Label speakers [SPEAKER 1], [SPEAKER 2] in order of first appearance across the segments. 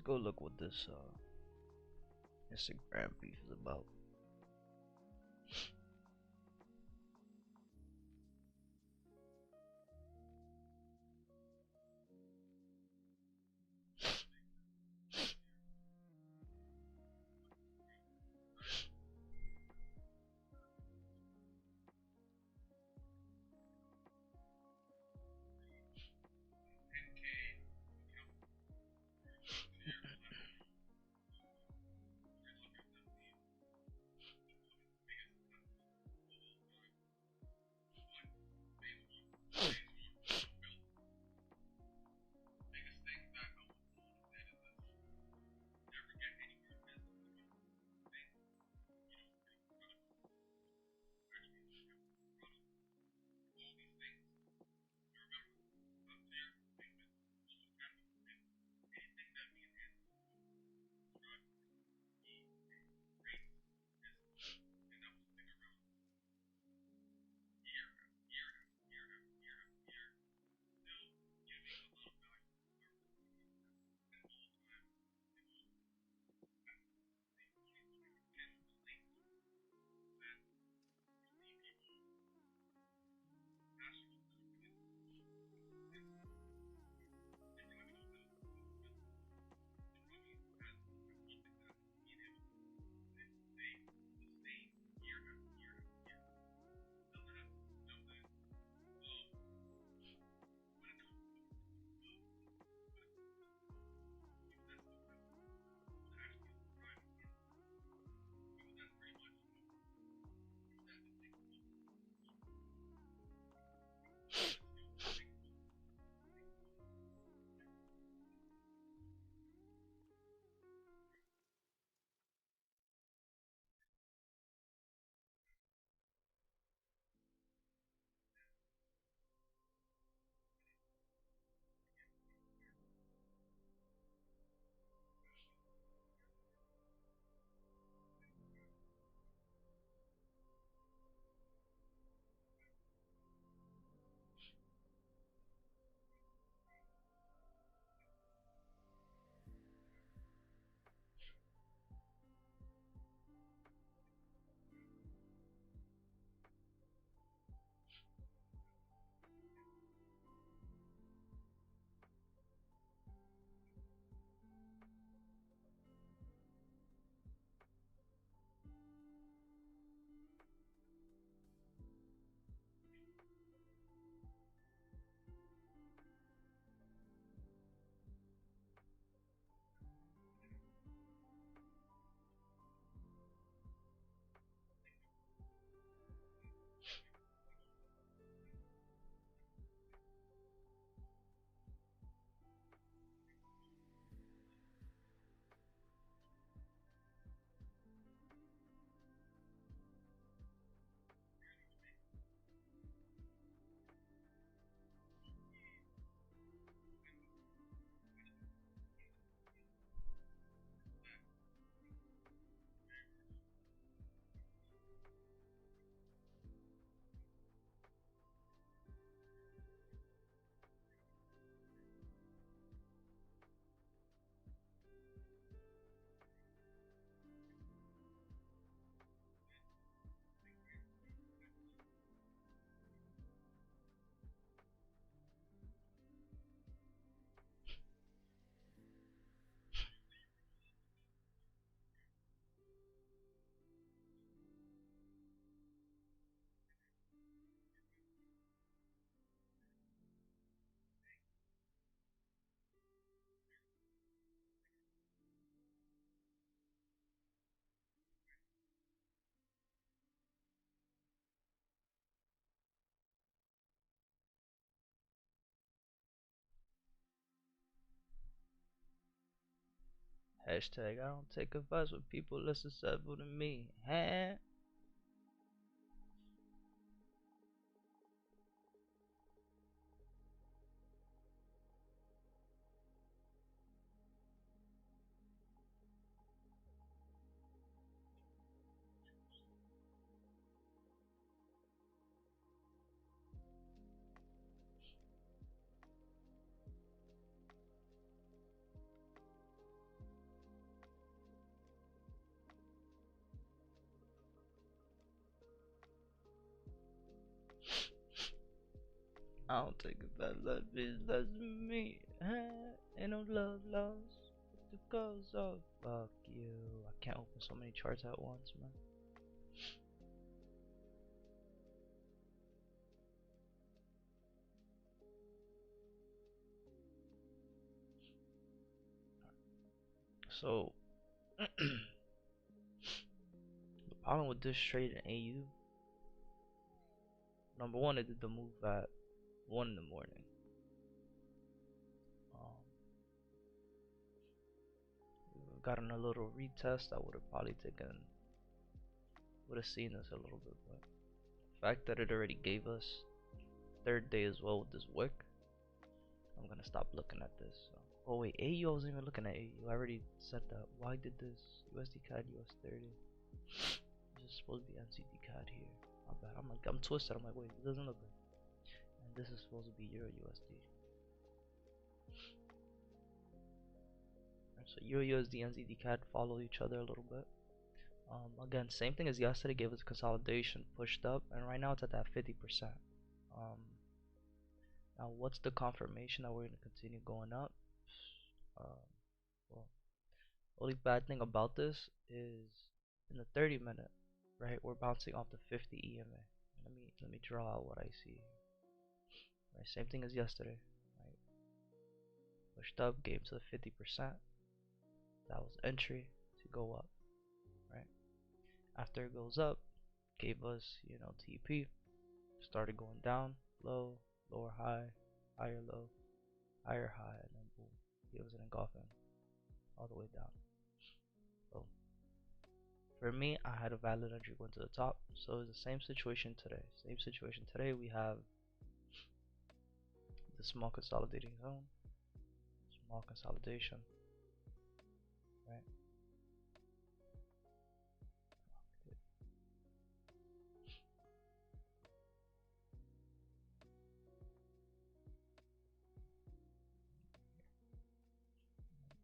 [SPEAKER 1] go look what this Instagram beef is about. Hashtag I don't take advice with people less susceptible than me. Huh? I don't take it back. That bitch, that's me. Ain't no love lost because of fuck you. I can't open so many charts at once, man. So the problem with this trade in AU, number one, it did the move at 1 in the morning. Gotten a little retest, I would have probably would have seen this a little bit, but the fact that it already gave us third day as well with this wick, I'm gonna stop looking at this. So. Oh wait, AU, I wasn't even looking at AU. I already said that. Why did this USD CAD US 30? This is supposed to be NCD CAD here. My bad. I'm twisted. I'm like, wait, it doesn't look good. And this is supposed to be Euro USD. So Euro USD and NZD CAD follow each other a little bit. Again, same thing as yesterday, gave us consolidation, pushed up, and right now it's at that 50%. Now what's the confirmation that we're going to continue going up? Well, only bad thing about this is in the 30-minute, right? We're bouncing off the 50 EMA. Let me draw out what I see. Right, same thing as yesterday. Right, pushed up, gave to the 50%. That was entry to go up, right? After it goes up, gave us, TP, started going down, low, lower high, higher low, higher high, and then boom, gave us an engulfing all the way down. So for me, I had a valid entry going to the top, so it's the same situation today. Same situation today. We have the small consolidating zone, small consolidation, right?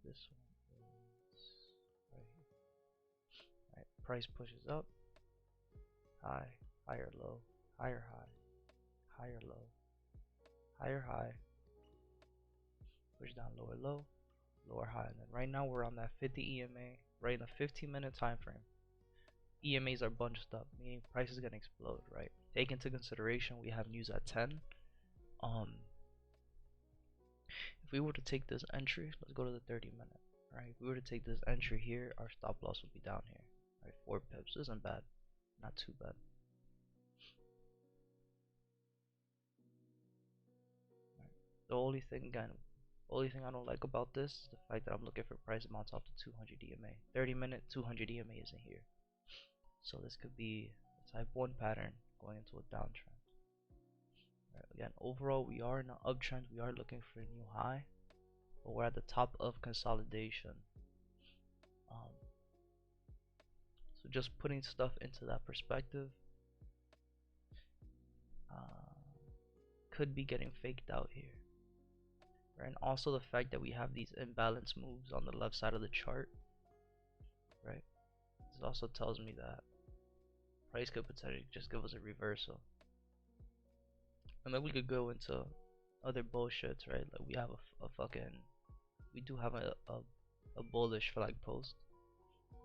[SPEAKER 1] This one is right here. Right, price pushes up, high, higher low, higher high, higher low, higher high, push down lower low, lower high, and then right now we're on that 50 EMA, right in the 15-minute time frame. EMAs are bunched up, meaning price is gonna explode, right? Take into consideration we have news at 10. If we were to take this entry, let's go to the 30-minute, right? If we were to take this entry here, our stop loss would be down here, right? 4 pips isn't bad, not too bad. Right. The only thing I don't like about this is the fact that I'm looking for price amounts off the 200 EMA. 30-minute 200 EMA isn't here, so this could be a type 1 pattern going into a downtrend. Right, again, overall we are in an uptrend. We are looking for a new high, but we're at the top of consolidation. So just putting stuff into that perspective, could be getting faked out here. Right? And also the fact that we have these imbalance moves on the left side of the chart, right? This also tells me that price could potentially just give us a reversal. And then we could go into other bullshits, right? Like we have we do have a bullish flag post,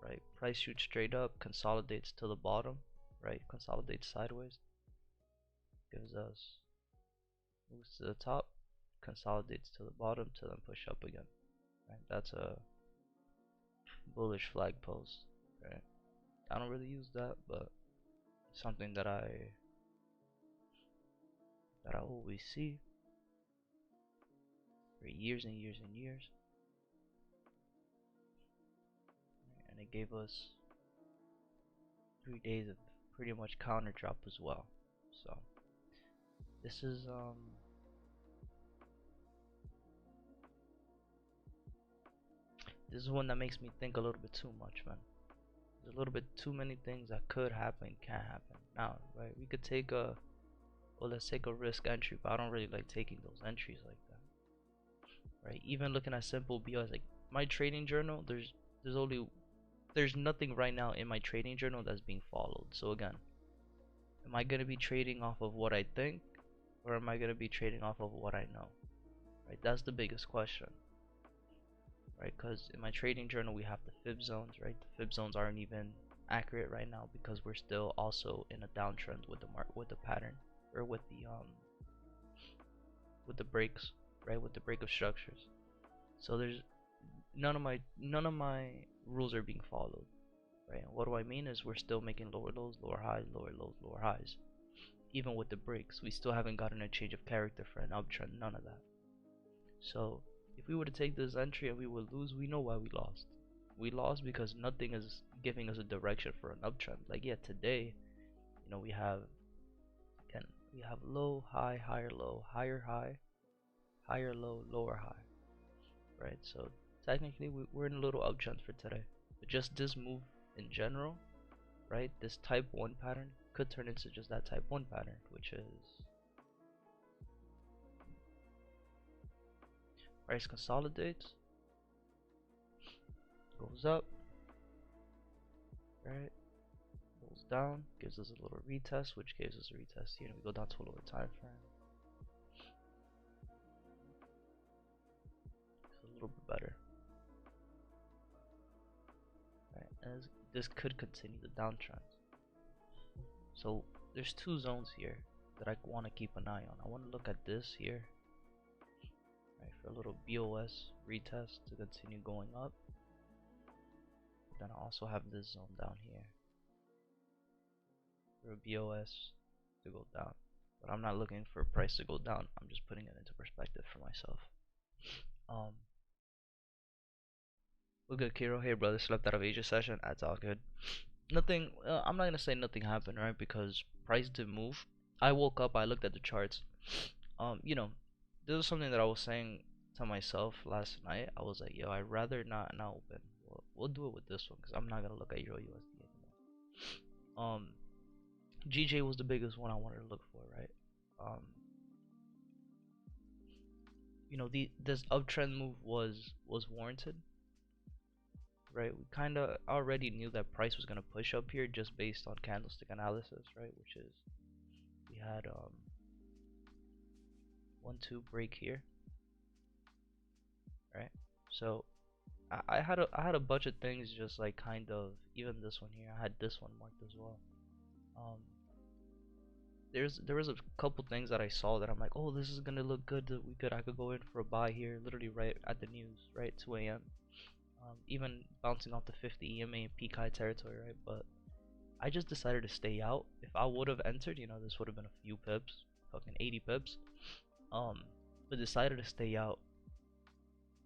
[SPEAKER 1] right? Price shoots straight up, consolidates to the bottom, right? Consolidates sideways, gives us moves to the top, consolidates to the bottom to then push up again, right? That's a bullish flag post, right? I don't really use that, but something that I always see for years and years and years. And it gave us 3 days of pretty much counter drop as well. So this is one that makes me think a little bit too much, man. There's a little bit too many things that could happen, can happen. Now, right? We could take let's take a risk entry, but I don't really like taking those entries like that. Right? Even looking at simple BOs, like my trading journal, there's nothing right now in my trading journal that's being followed. So again, am I gonna be trading off of what I think, or am I going to be trading off of what I know? Right, that's the biggest question. Right, because in my trading journal we have the fib zones. Right, the fib zones aren't even accurate right now because we're still also in a downtrend with the pattern, or with the breaks, right, with the break of structures. So there's none of my rules are being followed. Right, and what do I mean is we're still making lower lows, lower highs, lower lows, lower highs. Even with the breaks, we still haven't gotten a change of character for an uptrend, none of that. So if we were to take this entry and we would lose, we know why we lost. We lost because nothing is giving us a direction for an uptrend. Like, yeah, today, we have, again, we have low, high, higher low, higher high, higher low, lower high, right? So technically we're in a little uptrend for today. But just this move in general, right? This type 1 pattern could turn into just that type 1 pattern, which is price consolidates, goes up, right? Goes down, gives us a little retest, which gives us a retest here, and we go down to a lower time frame. It's a little bit better. Right, and this could continue the downtrend. So there's two zones here that I want to keep an eye on. I want to look at this here, right, for a little BOS retest to continue going up. Then I also have this zone down here for a BOS to go down. But I'm not looking for a price to go down. I'm just putting it into perspective for myself. We're good, Kiro. Hey, brother, slept out of Asia session. That's all good. Nothing. I'm not gonna say nothing happened, right? Because price didn't move. I woke up. I looked at the charts. This is something that I was saying to myself last night. I was like, yo, I'd rather not open. We'll do it with this one because I'm not gonna look at Euro USD anymore. GJ was the biggest one I wanted to look for, right? This uptrend move was warranted, right? We kind of already knew that price was gonna push up here just based on candlestick analysis, right? Which is, we had 1-2 break here, right? So I had a bunch of things just like kind of, even this one here, I had this one marked as well. There was a couple things that I saw that I'm like, oh, this is gonna look good. I could go in for a buy here, literally right at the news, right, 2 a.m. Even bouncing off the 50 EMA and peak high territory, right? But I just decided to stay out. If I would have entered, this would have been a few pips, fucking 80 pips. But decided to stay out.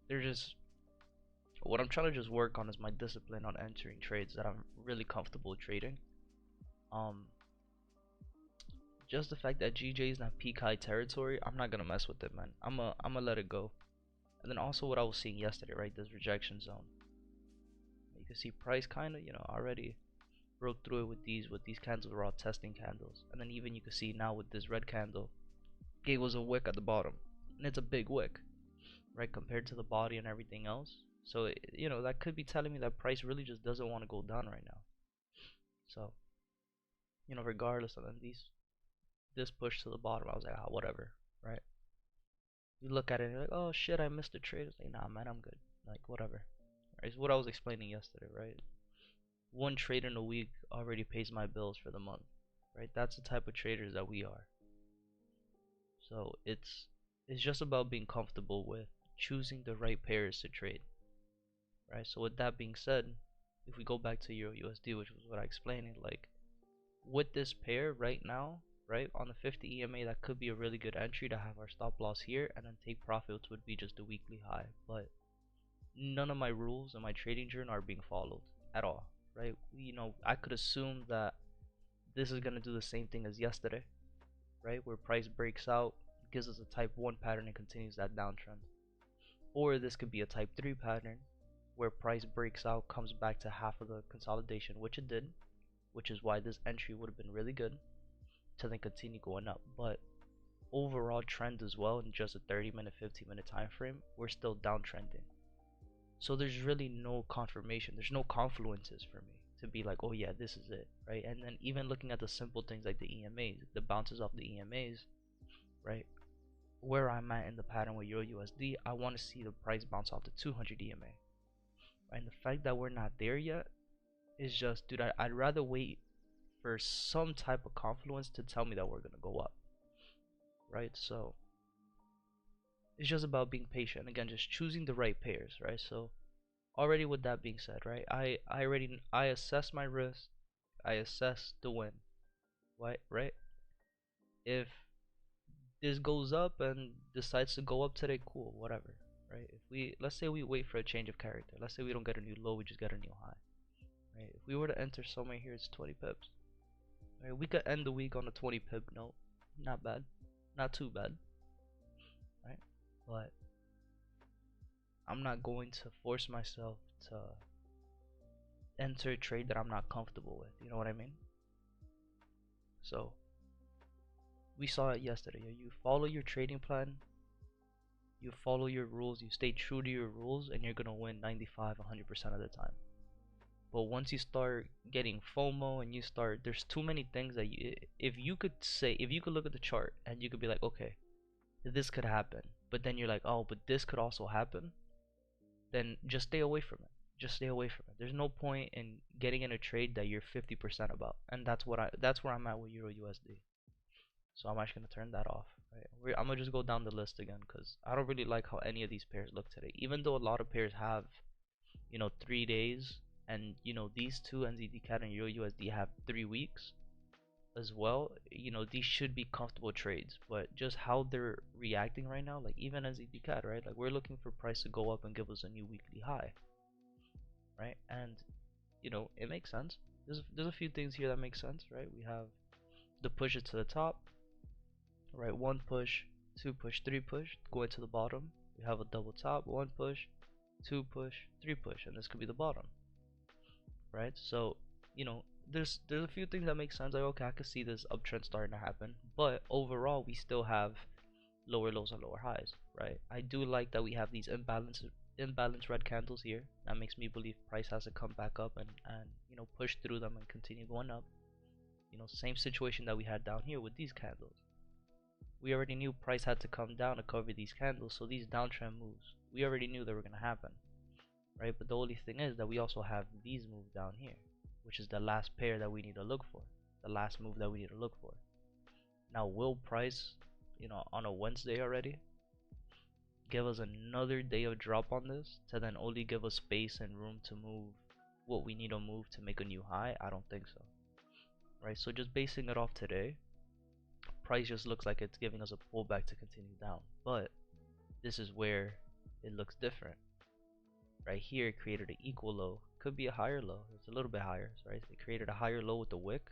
[SPEAKER 1] They're just, what I'm trying to just work on is my discipline on entering trades that I'm really comfortable trading. Just the fact that GJ is not peak high territory, I'm not gonna mess with it, man. I'ma let it go. And then also what I was seeing yesterday, right? This rejection zone. You can see price kind of, already broke through it with these candles were all testing candles. And then even you can see now with this red candle, gave us a wick at the bottom, and it's a big wick, right, compared to the body and everything else. So that could be telling me that price really just doesn't want to go down right now. So regardless of this push to the bottom, I was like, whatever, right? You look at it and you're like, oh shit, I missed a trade. It's like, nah, man, I'm good. Like, whatever. Right? It's what I was explaining yesterday, right? One trade in a week already pays my bills for the month, right? That's the type of traders that we are. So it's just about being comfortable with choosing the right pairs to trade, right? So with that being said, if we go back to Euro USD, which was what I explained, like with this pair right now, right, on the 50 EMA, that could be a really good entry to have our stop loss here and then take profits would be just a weekly high. But none of my rules in my trading journal are being followed at all, right? I could assume that this is gonna do the same thing as yesterday, right, where price breaks out, gives us a type 1 pattern and continues that downtrend. Or this could be a type 3 pattern where price breaks out, comes back to half of the consolidation, which it did, which is why this entry would have been really good to then continue going up. But overall trend as well, in just a 30-minute, 15-minute time frame, we're still downtrending. So there's really no confirmation, there's no confluences for me to be like, oh yeah, this is it, right? And then even looking at the simple things like the EMAs, the bounces off the EMAs, right? Where I'm at in the pattern with Euro USD, I want to see the price bounce off the 200 EMA. And the fact that we're not there yet is just, dude, I'd rather wait for some type of confluence to tell me that we're gonna go up, right? So it's just about being patient. Again, just choosing the right pairs, right? So already with that being said, right, I assess my risk, I assess the win, right? If this goes up and decides to go up today, cool, whatever, right? If we, let's say we wait for a change of character, let's say we don't get a new low, we just get a new high, right? If we were to enter somewhere here, it's 20 pips, right? We could end the week on a 20 pip note, not bad, not too bad, right? But I'm not going to force myself to enter a trade that I'm not comfortable with, you know what I mean? So we saw it yesterday. You follow your trading plan, you follow your rules, you stay true to your rules, and you're gonna win 95, 100% of the time. But once you start getting FOMO and you start, there's too many things that you, if you could say, if you could look at the chart and you could be like, okay, this could happen, but then you're like, oh, but this could also happen, then just stay away from it. Just stay away from it. There's no point in getting in a trade that you're 50% about, and that's where I'm at with Euro USD. So I'm actually gonna turn that off. Right? I'm gonna just go down the list again because I don't really like how any of these pairs look today. Even though a lot of pairs have, 3 days, and these two NZD CAD and Euro USD have 3 weeks as well. These should be comfortable trades, but just how they're reacting right now, like even NZD CAD, right? Like we're looking for price to go up and give us a new weekly high, right? And it makes sense. There's a few things here that make sense, right? We have the push it to the top, right? One push, two push, three push, going to the bottom. We have a double top, one push, two push, three push, and this could be the bottom, right? So, there's a few things that make sense. Like, okay, I can see this uptrend starting to happen, but overall, we still have lower lows and lower highs, right? I do like that we have these imbalanced red candles here. That makes me believe price has to come back up and push through them and continue going up. Same situation that we had down here with these candles. We already knew price had to come down to cover these candles, so these downtrend moves, we already knew they were going to happen, right? But the only thing is that we also have these moves down here, which is the last pair that we need to look for, the last move that we need to look for. Now, will price, on a Wednesday already, give us another day of drop on this to then only give us space and room to move what we need to move to make a new high? I don't think so, right? So just basing it off today, price just looks like it's giving us a pullback to continue down, but this is where it looks different. Right here, it created an equal low, could be a higher low, it's a little bit higher, right? It created a higher low with the wick,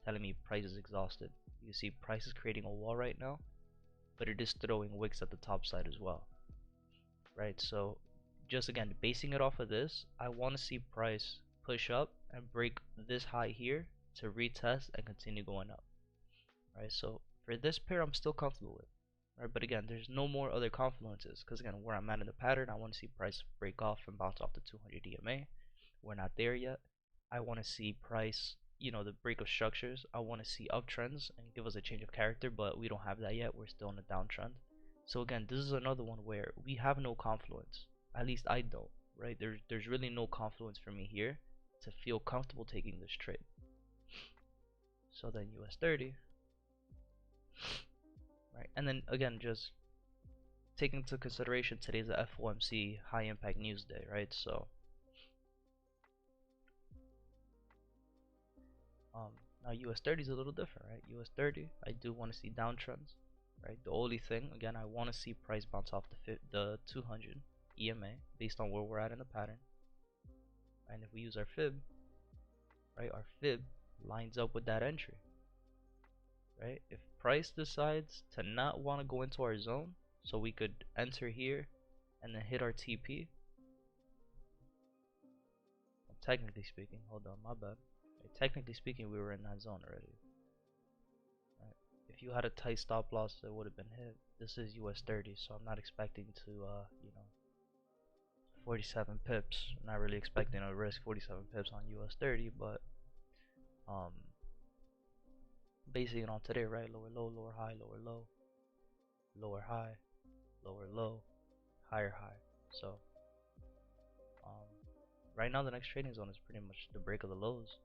[SPEAKER 1] telling me price is exhausted. You see price is creating a wall right now, but it is throwing wicks at the top side as well, right? So just again, basing it off of this, I want to see price push up and break this high here to retest and continue going up, right? So for this pair, I'm still comfortable with, right? But again, there's no more other confluences because again, where I'm at in the pattern, I want to see price break off and bounce off the 200 EMA. We're not there yet. I want to see price, the break of structures. I want to see uptrends and give us a change of character, but we don't have that yet. We're still in a downtrend. So again, this is another one where we have no confluence. At least I don't, right? There's really no confluence for me here to feel comfortable taking this trade. So then US 30, right? And then again, just taking into consideration today's a FOMC high impact news day, right? So now US 30 is a little different, right? US 30, I do want to see downtrends, right? The only thing, again, I want to see price bounce off the 200 EMA based on where we're at in the pattern. And if we use our fib, right, our fib lines up with that entry, right? If price decides to not want to go into our zone, so we could enter here and then hit our TP. Well, technically speaking, hold on, my bad. Right, technically speaking, we were in that zone already. Right? If you had a tight stop loss, it would have been hit. This is US 30, so I'm not expecting to, 47 pips. I'm not really expecting to risk 47 pips on US 30, but basing it on today, right? Lower low, lower high, lower low. lower high, lower low, higher high. So um, right now the next trading zone is pretty much the break of the lows.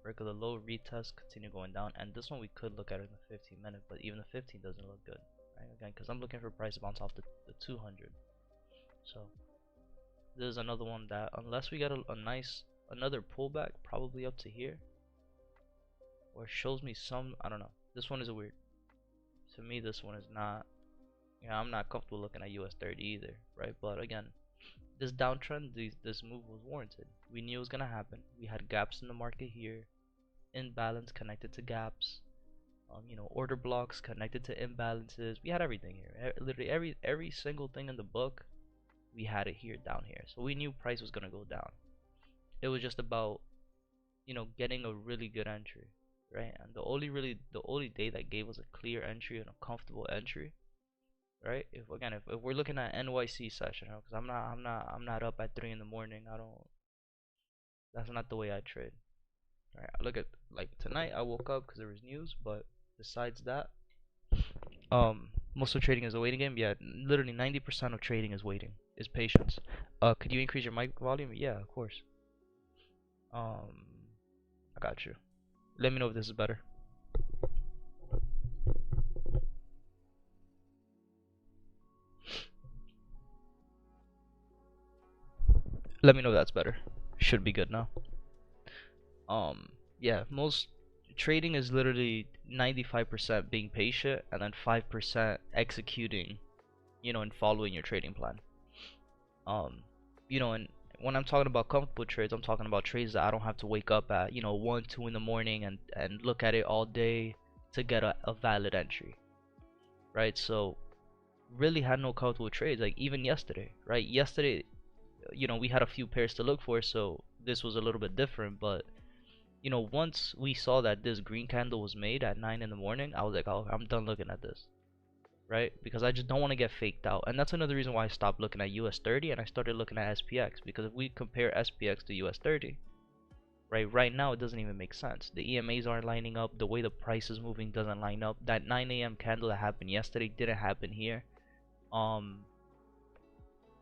[SPEAKER 1] Break of the low, retest, continue going down, and this one we could look at it in the 15 minute, but even the 15 doesn't look good, right? Again, because I'm looking for price to bounce off the 200. So this is another one that unless we get a nice another pullback, probably up to here, or shows me some, I don't know. This one is weird. To me, this one is not. Yeah, I'm not comfortable looking at US 30 either, right? But again, this downtrend, this move was warranted. We knew it was gonna happen. We had gaps in the market here, imbalance connected to gaps, order blocks connected to imbalances. We had everything here. Literally every single thing in the book, we had it here down here. So we knew price was gonna go down. It was just about getting a really good entry, right? And the only day that gave us a clear entry and a comfortable entry, right? If we're looking at NYC session, because I'm not up at 3 in the morning. I don't. That's not the way I trade. Right? I look at like tonight. I woke up because there was news, but besides that, most of trading is a waiting game. Yeah, literally 90% of trading is waiting, is patience. Could you increase your mic volume? Yeah, of course. I got you. Let me know if this is better. Let me know if that's better. Should be good now. Yeah, most trading is literally 95% being patient and then 5% executing, and following your trading plan. And when I'm talking about comfortable trades, I'm talking about trades that I don't have to wake up at, 1, 2 in the morning and look at it all day to get a valid entry, right? So really had no comfortable trades, like even yesterday, right? Yesterday, we had a few pairs to look for, so this was a little bit different, but once we saw that this green candle was made at 9 in the morning, I was like, oh, I'm done looking at this, right? Because I just don't want to get faked out. And that's another reason why I stopped looking at US 30 and I started looking at SPX. Because if we compare SPX to US 30, right now it doesn't even make sense. The EMAs aren't lining up. The way the price is moving doesn't line up. That 9 a.m. candle that happened yesterday didn't happen here.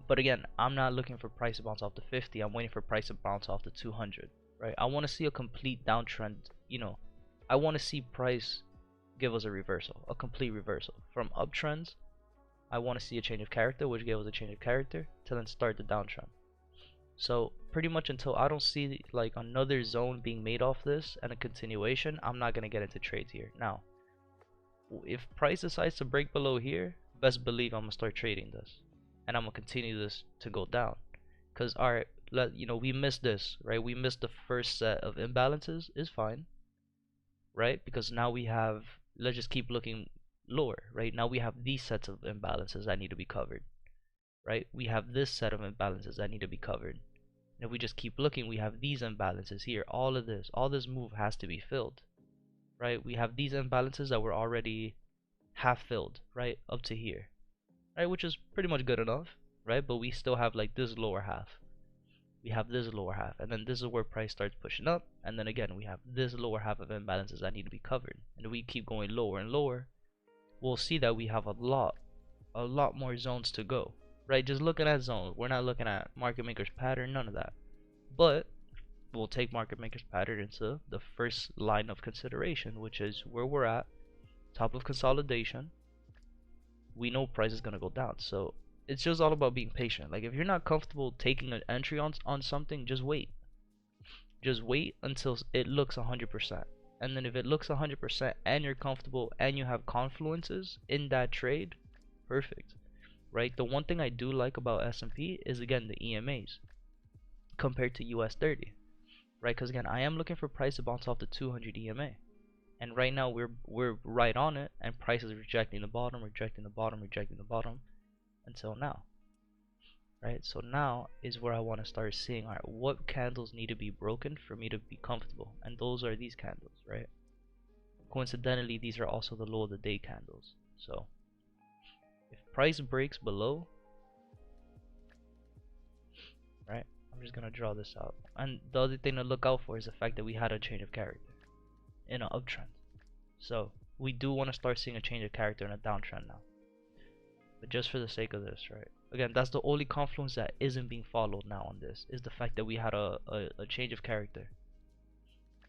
[SPEAKER 1] But again, I'm not looking for price to bounce off the 50. I'm waiting for price to bounce off the 200, right? I want to see a complete downtrend. I want to see price give us a reversal, a complete reversal. From uptrends, I want to see a change of character, which gave us a change of character, to then start the downtrend. So pretty much until I don't see like another zone being made off this and a continuation, I'm not gonna get into trades here. Now, if price decides to break below here, best believe I'm gonna start trading this, and I'm gonna continue this to go down. Cause alright, we missed this, right? We missed the first set of imbalances, is fine, right? Because now we have, let's just keep looking lower, right? Now we have these sets of imbalances that need to be covered, right? We have this set of imbalances that need to be covered. And if we just keep looking, we have these imbalances here. All this move has to be filled, right? We have these imbalances that were already half filled, right? Up to here, right? Which is pretty much good enough, right? But we still have like this lower half. We have this lower half, and then this is where price starts pushing up, and then again we have this lower half of imbalances that need to be covered. And if we keep going lower and lower, we'll see that we have a lot more zones to go, right? Just looking at zones, we're not looking at market makers pattern, none of that. But we'll take market makers pattern into the first line of consideration, which is where we're at, top of consolidation. We know price is gonna go down, so it's just all about being patient. Like if you're not comfortable taking an entry on something, just wait. Just wait until it looks 100%. And then if it looks 100% and you're comfortable and you have confluences in that trade, perfect. Right? The one thing I do like about S&P is again the EMAs compared to US 30. Right? Because again, I am looking for price to bounce off the 200 EMA. And right now we're right on it, and price is rejecting the bottom, rejecting the bottom, rejecting the bottom until now. Right, so now is where I want to start seeing, alright, what candles need to be broken for me to be comfortable, and those are these candles, right? Coincidentally, these are also the low of the day candles. So if price breaks below, right, I'm just gonna draw this out. And the other thing to look out for is the fact that we had a change of character in an uptrend. So we do want to start seeing a change of character in a downtrend now. But just for the sake of this, right? Again, that's the only confluence that isn't being followed now on this, is the fact that we had a change of character.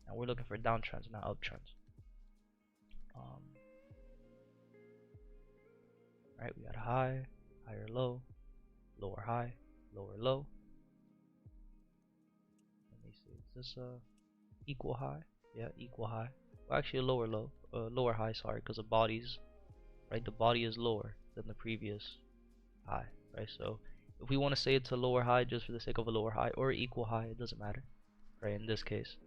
[SPEAKER 1] And we're looking for downtrends, not uptrends. Right, we got high, higher low, lower high, lower low. Let me see, is this equal high? Yeah, equal high. Well, actually a lower low, lower high, sorry, because the body's, right, the body is lower than the previous high, right? So if we want to say it's a lower high just for the sake of a lower high, or equal high, it doesn't matter, right, in this case.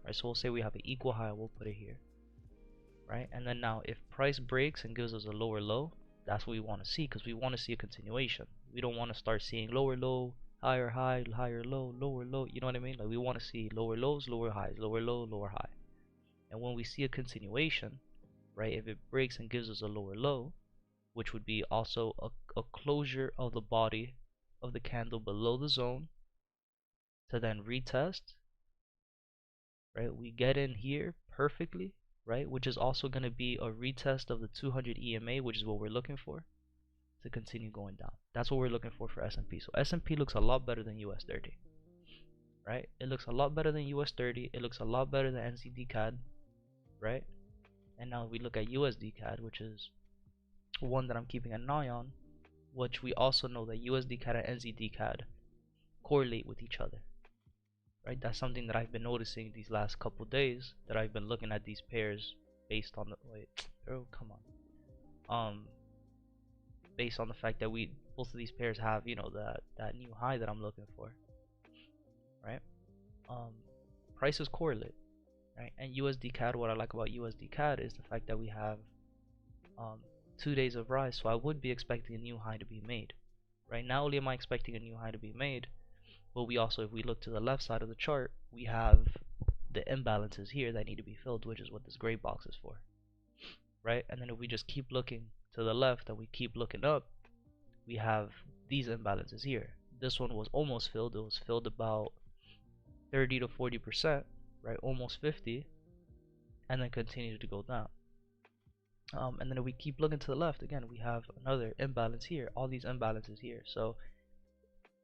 [SPEAKER 1] Right, so we'll say we have an equal high, we'll put it here, right? And then now if price breaks and gives us a lower low, that's what we want to see, because we want to see a continuation. We don't want to start seeing lower low, higher high, higher low, lower low, you know what I mean? Like we want to see lower lows, lower highs, lower low, lower high. And when we see a continuation, right, if it breaks and gives us a lower low, which would be also a closure of the body of the candle below the zone to then retest, right? We get in here perfectly, right? Which is also going to be a retest of the 200 EMA, which is what we're looking for to continue going down. That's what we're looking for S&P. So S&P looks a lot better than US 30, right? It looks a lot better than US 30. It looks a lot better than NZD CAD, right? And now we look at USD CAD, which is one that I'm keeping an eye on, which we also know that USD CAD and NZD CAD correlate with each other, right? That's something that I've been noticing these last couple days, that I've been looking at these pairs based on the come on, based on the fact that we both of these pairs have, you know, that new high that I'm looking for, right? Prices correlate, right? And USD CAD, what I like about USD CAD is the fact that we have 2 days of rise, so I would be expecting a new high to be made. Right, not only am I expecting a new high to be made, but we also, if we look to the left side of the chart, we have the imbalances here that need to be filled, which is what this gray box is for, right? And then if we just keep looking to the left and we keep looking up, we have these imbalances here. This one was almost filled. It was filled about 30 to 40%, right? Almost 50, and then continued to go down. And then if we keep looking to the left, again, we have another imbalance here, all these imbalances here. So,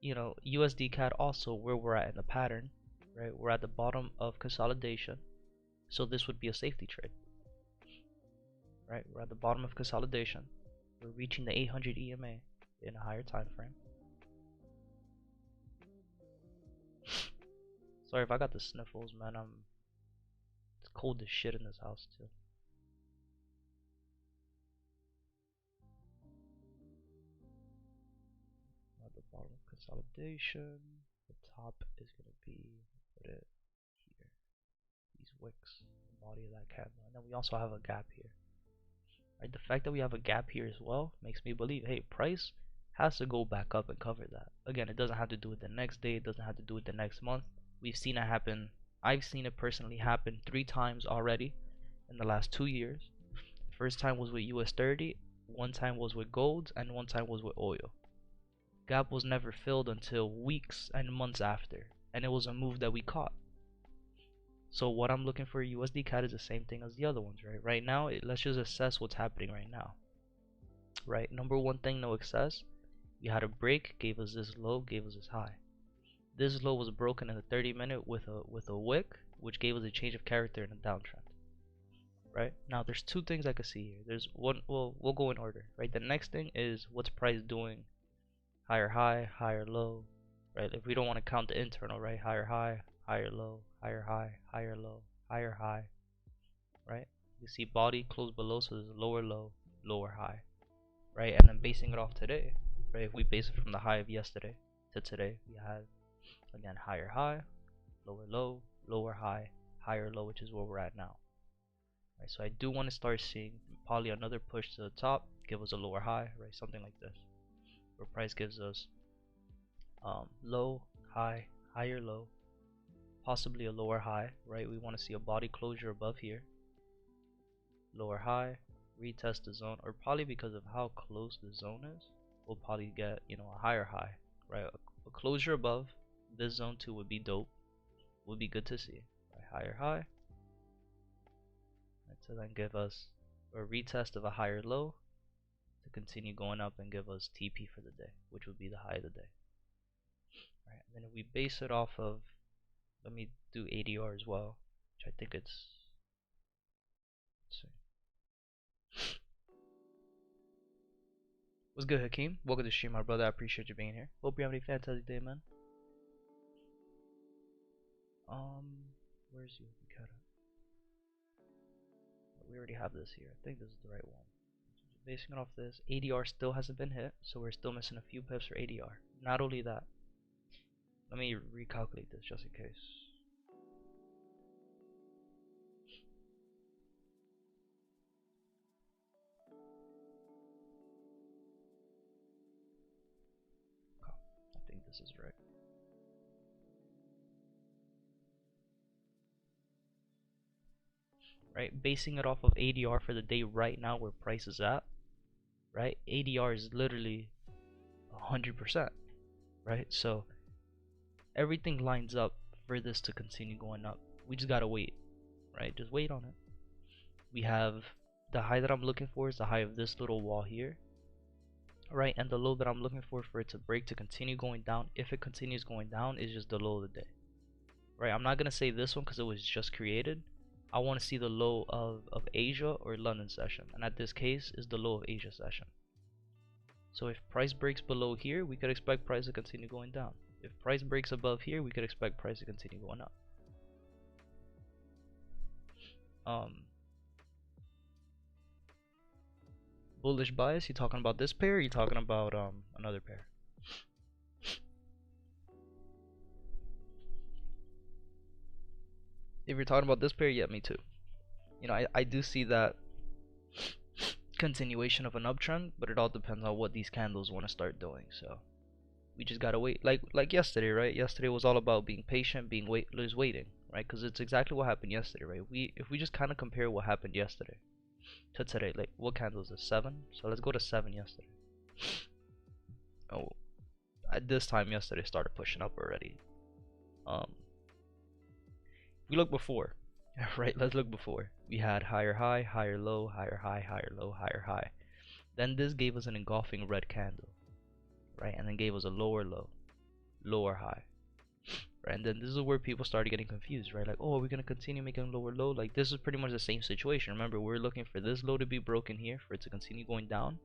[SPEAKER 1] you know, USD CAD also, where we're at in the pattern, right? We're at the bottom of consolidation. So this would be a safety trade, right? We're at the bottom of consolidation. We're reaching the 800 EMA in a higher time frame. Sorry if I got the sniffles, man. It's cold as shit in this house too. At the bottom of consolidation, the top is gonna be, put it here, these wicks, the body of that candle, and then we also have a gap here. Right, the fact that we have a gap here as well makes me believe, hey, price has to go back up and cover that. Again, it doesn't have to do it the next day, it doesn't have to do it the next month. We've seen it happen. I've seen it personally happen 3 times already in the last 2 years. First time was with US 30, one time was with gold, and one time was with oil. Gap was never filled until weeks and months after, and it was a move that we caught. So what I'm looking for USD CAD is the same thing as the other ones, right? Right now, let's just assess what's happening right now. Right, number one thing, no excess. We had a break, gave us this low, gave us this high. This low was broken in the 30-minute with a wick, which gave us a change of character in a downtrend. Right, now there's two things I could see here. There's one, well, we'll go in order. Right, the next thing is what's price doing, higher high, higher low. Right, if we don't want to count the internal, right, higher high, higher low, higher high, higher low, higher high. Right, you see body close below, so there's a lower low, lower high. Right, and then basing it off today, right, if we base it from the high of yesterday to today, we have again higher high, lower low, lower high, higher low, which is where we're at now. Right, so I do want to start seeing probably another push to the top, give us a lower high, right, something like this, where price gives us low, high, higher low, possibly a lower high, right? We want to see a body closure above here, lower high, retest the zone, or probably because of how close the zone is, we'll probably get, you know, a higher high, right? A closure above this zone too would be dope, would be good to see, right? Higher high, right, to then give us a retest of a higher low to continue going up and give us TP for the day, which would be the high of the day. Right, and then if we base it off of, let me do ADR as well, which I think it's, let's see. What's good, Hakeem? Welcome to the stream, my brother. I appreciate you being here. Hope you're having a fantastic day, man. Where's you? We already have this here. I think this is the right one. So basing it off this, ADR still hasn't been hit, so we're still missing a few pips for ADR. Not only that, let me recalculate this just in case. I think this is right. Right, basing it off of ADR for the day right now where price is at, right? ADR is literally 100%, right? So everything lines up for this to continue going up. We just gotta wait, right? Just wait on it. We have the high that I'm looking for is the high of this little wall here, right? And the low that I'm looking for it to break to continue going down, if it continues going down, is just the low of the day, right? I'm not gonna say this one because it was just created. I want to see the low of Asia or London session, and at this case is the low of Asia session. So if price breaks below here, we could expect price to continue going down. If price breaks above here, we could expect price to continue going up. Bullish bias, you talking about this pair or you talking about another pair? If you're talking about this pair, yeah, me too. You know, I do see that continuation of an uptrend, but it all depends on what these candles want to start doing. So we just gotta wait. Like yesterday, right? Yesterday was all about being patient, being waiting, right? Because it's exactly what happened yesterday, right? If we just kind of compare what happened yesterday to today, like what candle is this? 7. So let's go to 7 yesterday. Oh, at this time yesterday started pushing up already. We look before, right? Let's look before. We had higher high, higher low, higher high, higher low, higher high. Then this gave us an engulfing red candle, right? And then gave us a lower low, lower high, right? And then this is where people started getting confused, right? Like, oh, are we gonna continue making lower low? Like, this is pretty much the same situation. Remember, we're looking for this low to be broken here for it to continue going down,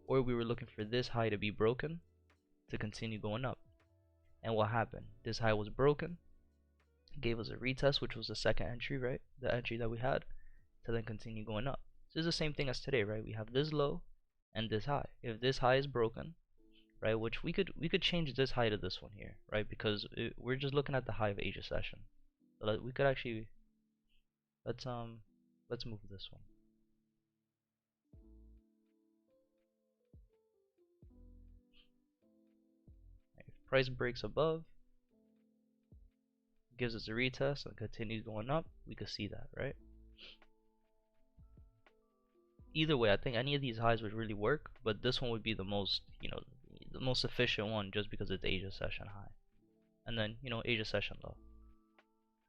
[SPEAKER 1] or we were looking for this high to be broken to continue going up. And what happened? This high was broken, gave us a retest, which was the second entry, right? The entry that we had to then continue going up. So it's the same thing as today, right? We have this low and this high. If this high is broken, right, which we could change this high to this one here, right? Because we're just looking at the high of Asia session. So we could actually let's move this one. If price breaks above, gives us a retest and continues going up, we could see that, right? Either way, I think any of these highs would really work, but this one would be the most, you know, the most efficient one just because it's Asia session high, and then, you know, Asia session low.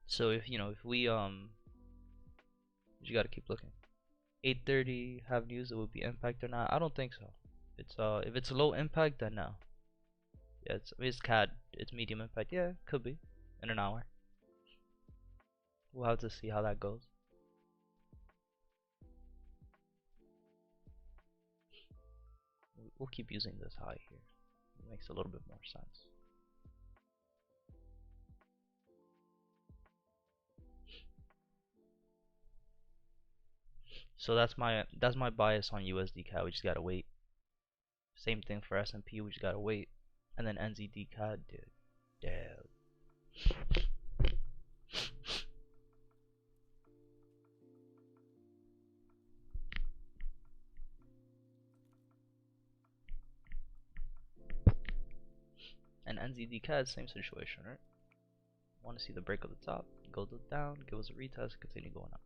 [SPEAKER 1] So if, you know, if we you gotta keep looking. 8:30 have news that would be impact or not? I don't think so. It's if it's low impact, then no. Yeah, it's CAD. It's medium impact. Yeah, could be in an hour. We'll have to see how that goes. We'll keep using this high here. It makes a little bit more sense. So that's my bias on USD CAD. We just gotta wait. Same thing for S&P. We just gotta wait. And then NZD CAD, dude. And NZD CAD, same situation, right? Want to see the break of the top, go down, give us a retest, continue going up.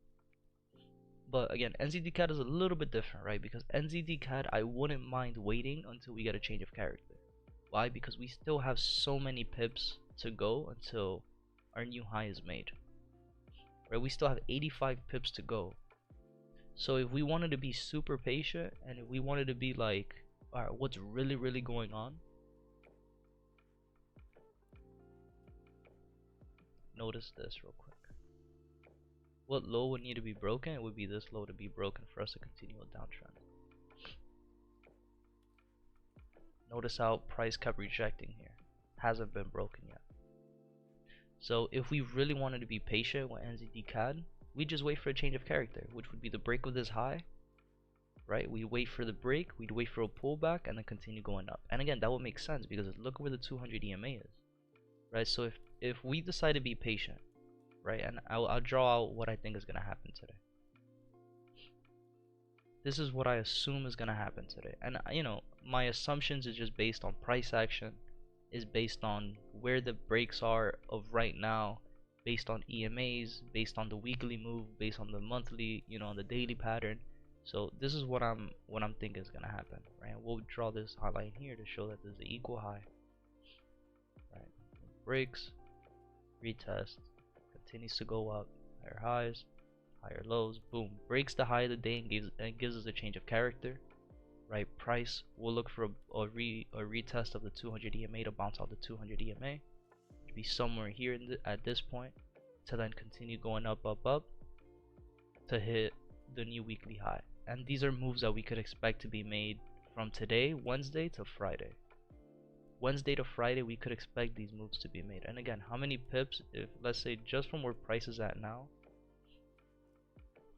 [SPEAKER 1] But again, NZD CAD is a little bit different, right? Because NZD CAD, I wouldn't mind waiting until we get a change of character. Why? Because we still have so many pips to go until our new high is made. Right? We still have 85 pips to go. So if we wanted to be super patient and if we wanted to be like All right, what's really going on? Notice this real quick. What low would need to be broken? It would be this low to be broken for us to continue a downtrend. Notice how price kept rejecting here. Hasn't been broken yet. So if we really wanted to be patient with NZD-CAD, we just wait for a change of character, which would be the break of this high, right? We wait for the break, we'd wait for a pullback, and then continue going up. And again, that would make sense because look where the 200 EMA is, right? So if we decide to be patient, right, and I'll draw out what I think is gonna happen today. This is what I assume is gonna happen today, and my assumptions is just based on price action, is based on where the breaks are of right now, based on EMAs, based on the weekly move, based on the monthly, on the daily pattern. So this is what I'm thinking is gonna happen, right? We'll draw this highlight here to show that there's an equal high, right? Breaks, retest, continues to go up, higher highs, higher lows, boom, breaks the high of the day and gives us a change of character, right? Price will look for a retest of the 200 EMA to bounce out the 200 EMA, to be somewhere here at this point, to then continue going up to hit the new weekly high. And these are moves that we could expect to be made from today, Wednesday, to Friday. Wednesday to Friday, we could expect these moves to be made. And again, how many pips? If let's say just from where price is at now,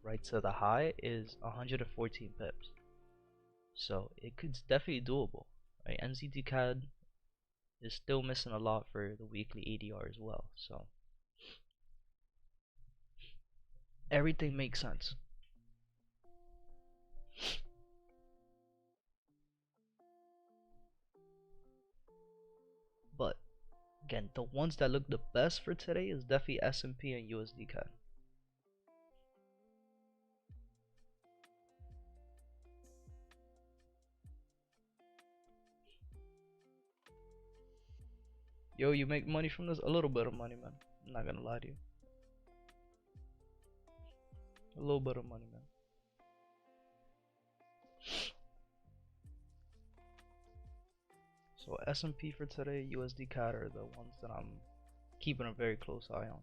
[SPEAKER 1] right to the high is 114 pips. So it's definitely doable, right? NZD-CAD is still missing a lot for the weekly ADR as well. So everything makes sense. But again, the ones that look the best for today is definitely S&P and USD-CAD. Yo, you make money from this? A little bit of money, man. I'm not gonna lie to you. A little bit of money, man. So S&P for today, USD-CAD are the ones that I'm keeping a very close eye on.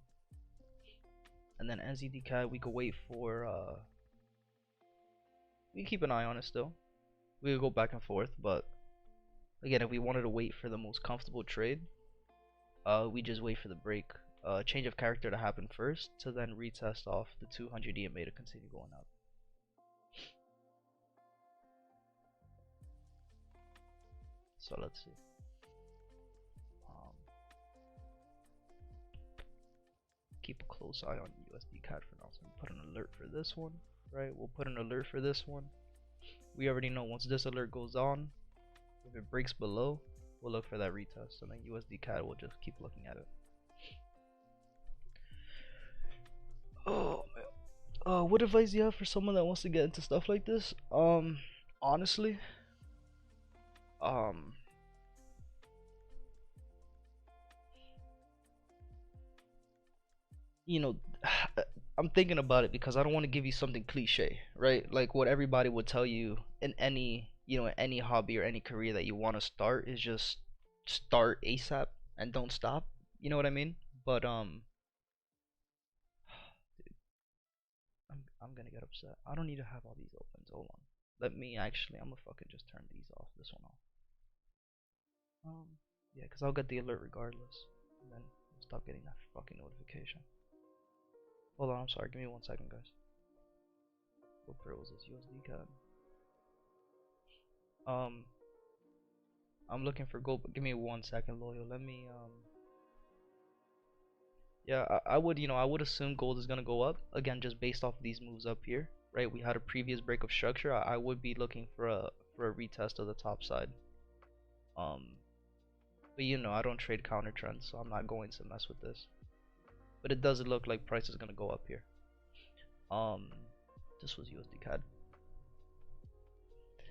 [SPEAKER 1] And then NZD-CAD, we could wait for, we can keep an eye on it still. We could go back and forth, but again, if we wanted to wait for the most comfortable trade, we just wait for the break, change of character to happen first, to then retest off the 200 EMA to continue going up. So let's see. Keep a close eye on USD-CAD for now. So we'll put an alert for this one, right? We'll put an alert for this one. We already know once this alert goes on, if it breaks below, we'll look for that retest, and then USD-CAD will just keep looking at it. Oh man. What advice do you have for someone that wants to get into stuff like this? Honestly, I'm thinking about it because I don't want to give you something cliche, right? Like what everybody would tell you in any hobby or any career that you want to start is just start ASAP and don't stop. You know what I mean? But I'm gonna get upset. I don't need to have all these opens. Hold on. I'm gonna fucking just turn these off. This one off. Yeah, cause I'll get the alert regardless, and then stop getting that fucking notification. Hold on, I'm sorry. Give me 1 second, guys. What pair was this? USD-CAD. I'm looking for gold, but give me 1 second, loyal. Let me yeah, I would assume gold is gonna go up again just based off these moves up here, right? We had a previous break of structure. I would be looking for a retest of the top side. But I don't trade counter trends, so I'm not going to mess with this. But it does look like price is gonna go up here. This was USD-CAD.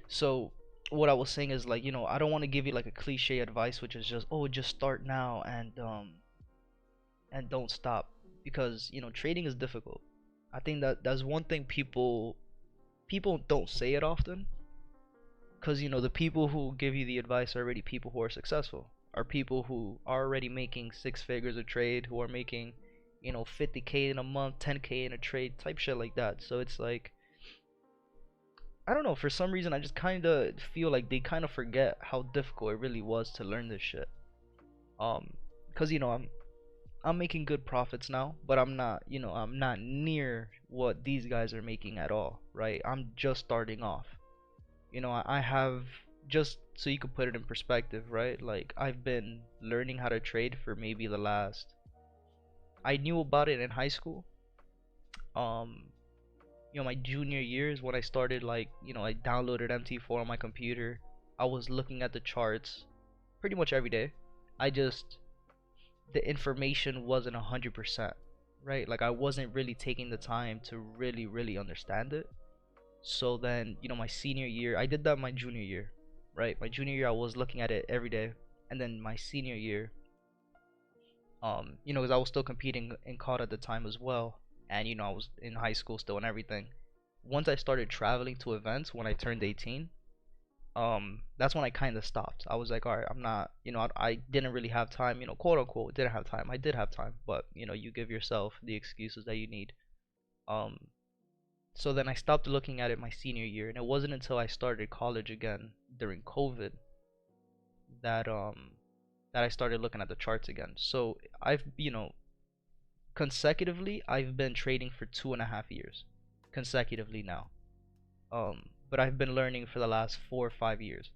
[SPEAKER 1] So what I was saying is like, I don't want to give you like a cliche advice, which is just, oh, just start now and don't stop, because trading is difficult. I think that's one thing people don't say it often, Because, the people who give you the advice are already people who are successful, are people who are already making six figures a trade, who are making, 50K in a month, 10K in a trade, type shit like that. So it's like, I don't know, for some reason, I just kind of feel like they kind of forget how difficult it really was to learn this shit. Because, I'm making good profits now, but I'm not near what these guys are making at all, right? I'm just starting off. I have, just so you could put it in perspective, right? Like, I've been learning how to trade for maybe the last, I knew about it in high school. Um, my junior years when I started, like, I downloaded MT4 on my computer. I was looking at the charts pretty much every day. I just, the information wasn't 100%, right? Like, I wasn't really taking the time to really, really understand it. So then, my senior year, I did that my junior year, right? My junior year, I was looking at it every day. And then my senior year, because I was still competing in COD at the time as well. And, I was in high school still and everything. Once I started traveling to events when I turned 18, that's when I kind of stopped. I was like, all right, I'm not, I didn't really have time, quote unquote, didn't have time. I did have time, but, you give yourself the excuses that you need. Um, so then I stopped looking at it my senior year, and it wasn't until I started college again during COVID that that I started looking at the charts again. So I've, consecutively, I've been trading for 2.5 years consecutively now. But I've been learning for the last 4 or 5 years.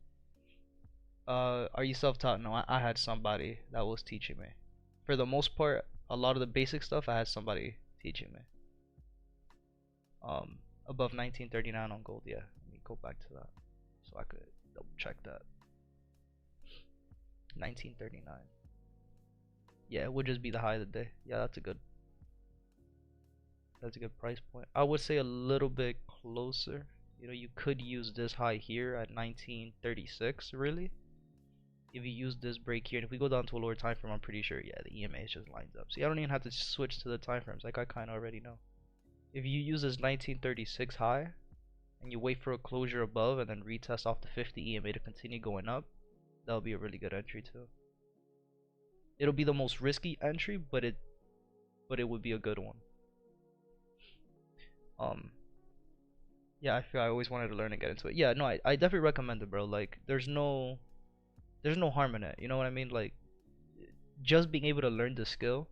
[SPEAKER 1] Are you self-taught? No, I had somebody that was teaching me. For the most part, a lot of the basic stuff I had somebody teaching me. Um, Above 1939 on gold. Yeah, let me go back to that so I could double check that. 1939. Yeah, it would just be the high of the day. Yeah, that's a good price point. I would say a little bit closer. You could use this high here at 1936, really. If you use this break here, and if we go down to a lower time frame, I'm pretty sure, yeah, the EMA just lines up. See, I don't even have to switch to the time frames. Like, I kind of already know. If you use this 1936 high, and you wait for a closure above, and then retest off the 50 EMA to continue going up, that'll be a really good entry too. It'll be the most risky entry, but it would be a good one. Um, yeah, I feel I always wanted to learn and get into it. Yeah, no, I definitely recommend it, bro. Like, there's no harm in it. You know what I mean? Like, just being able to learn the skill,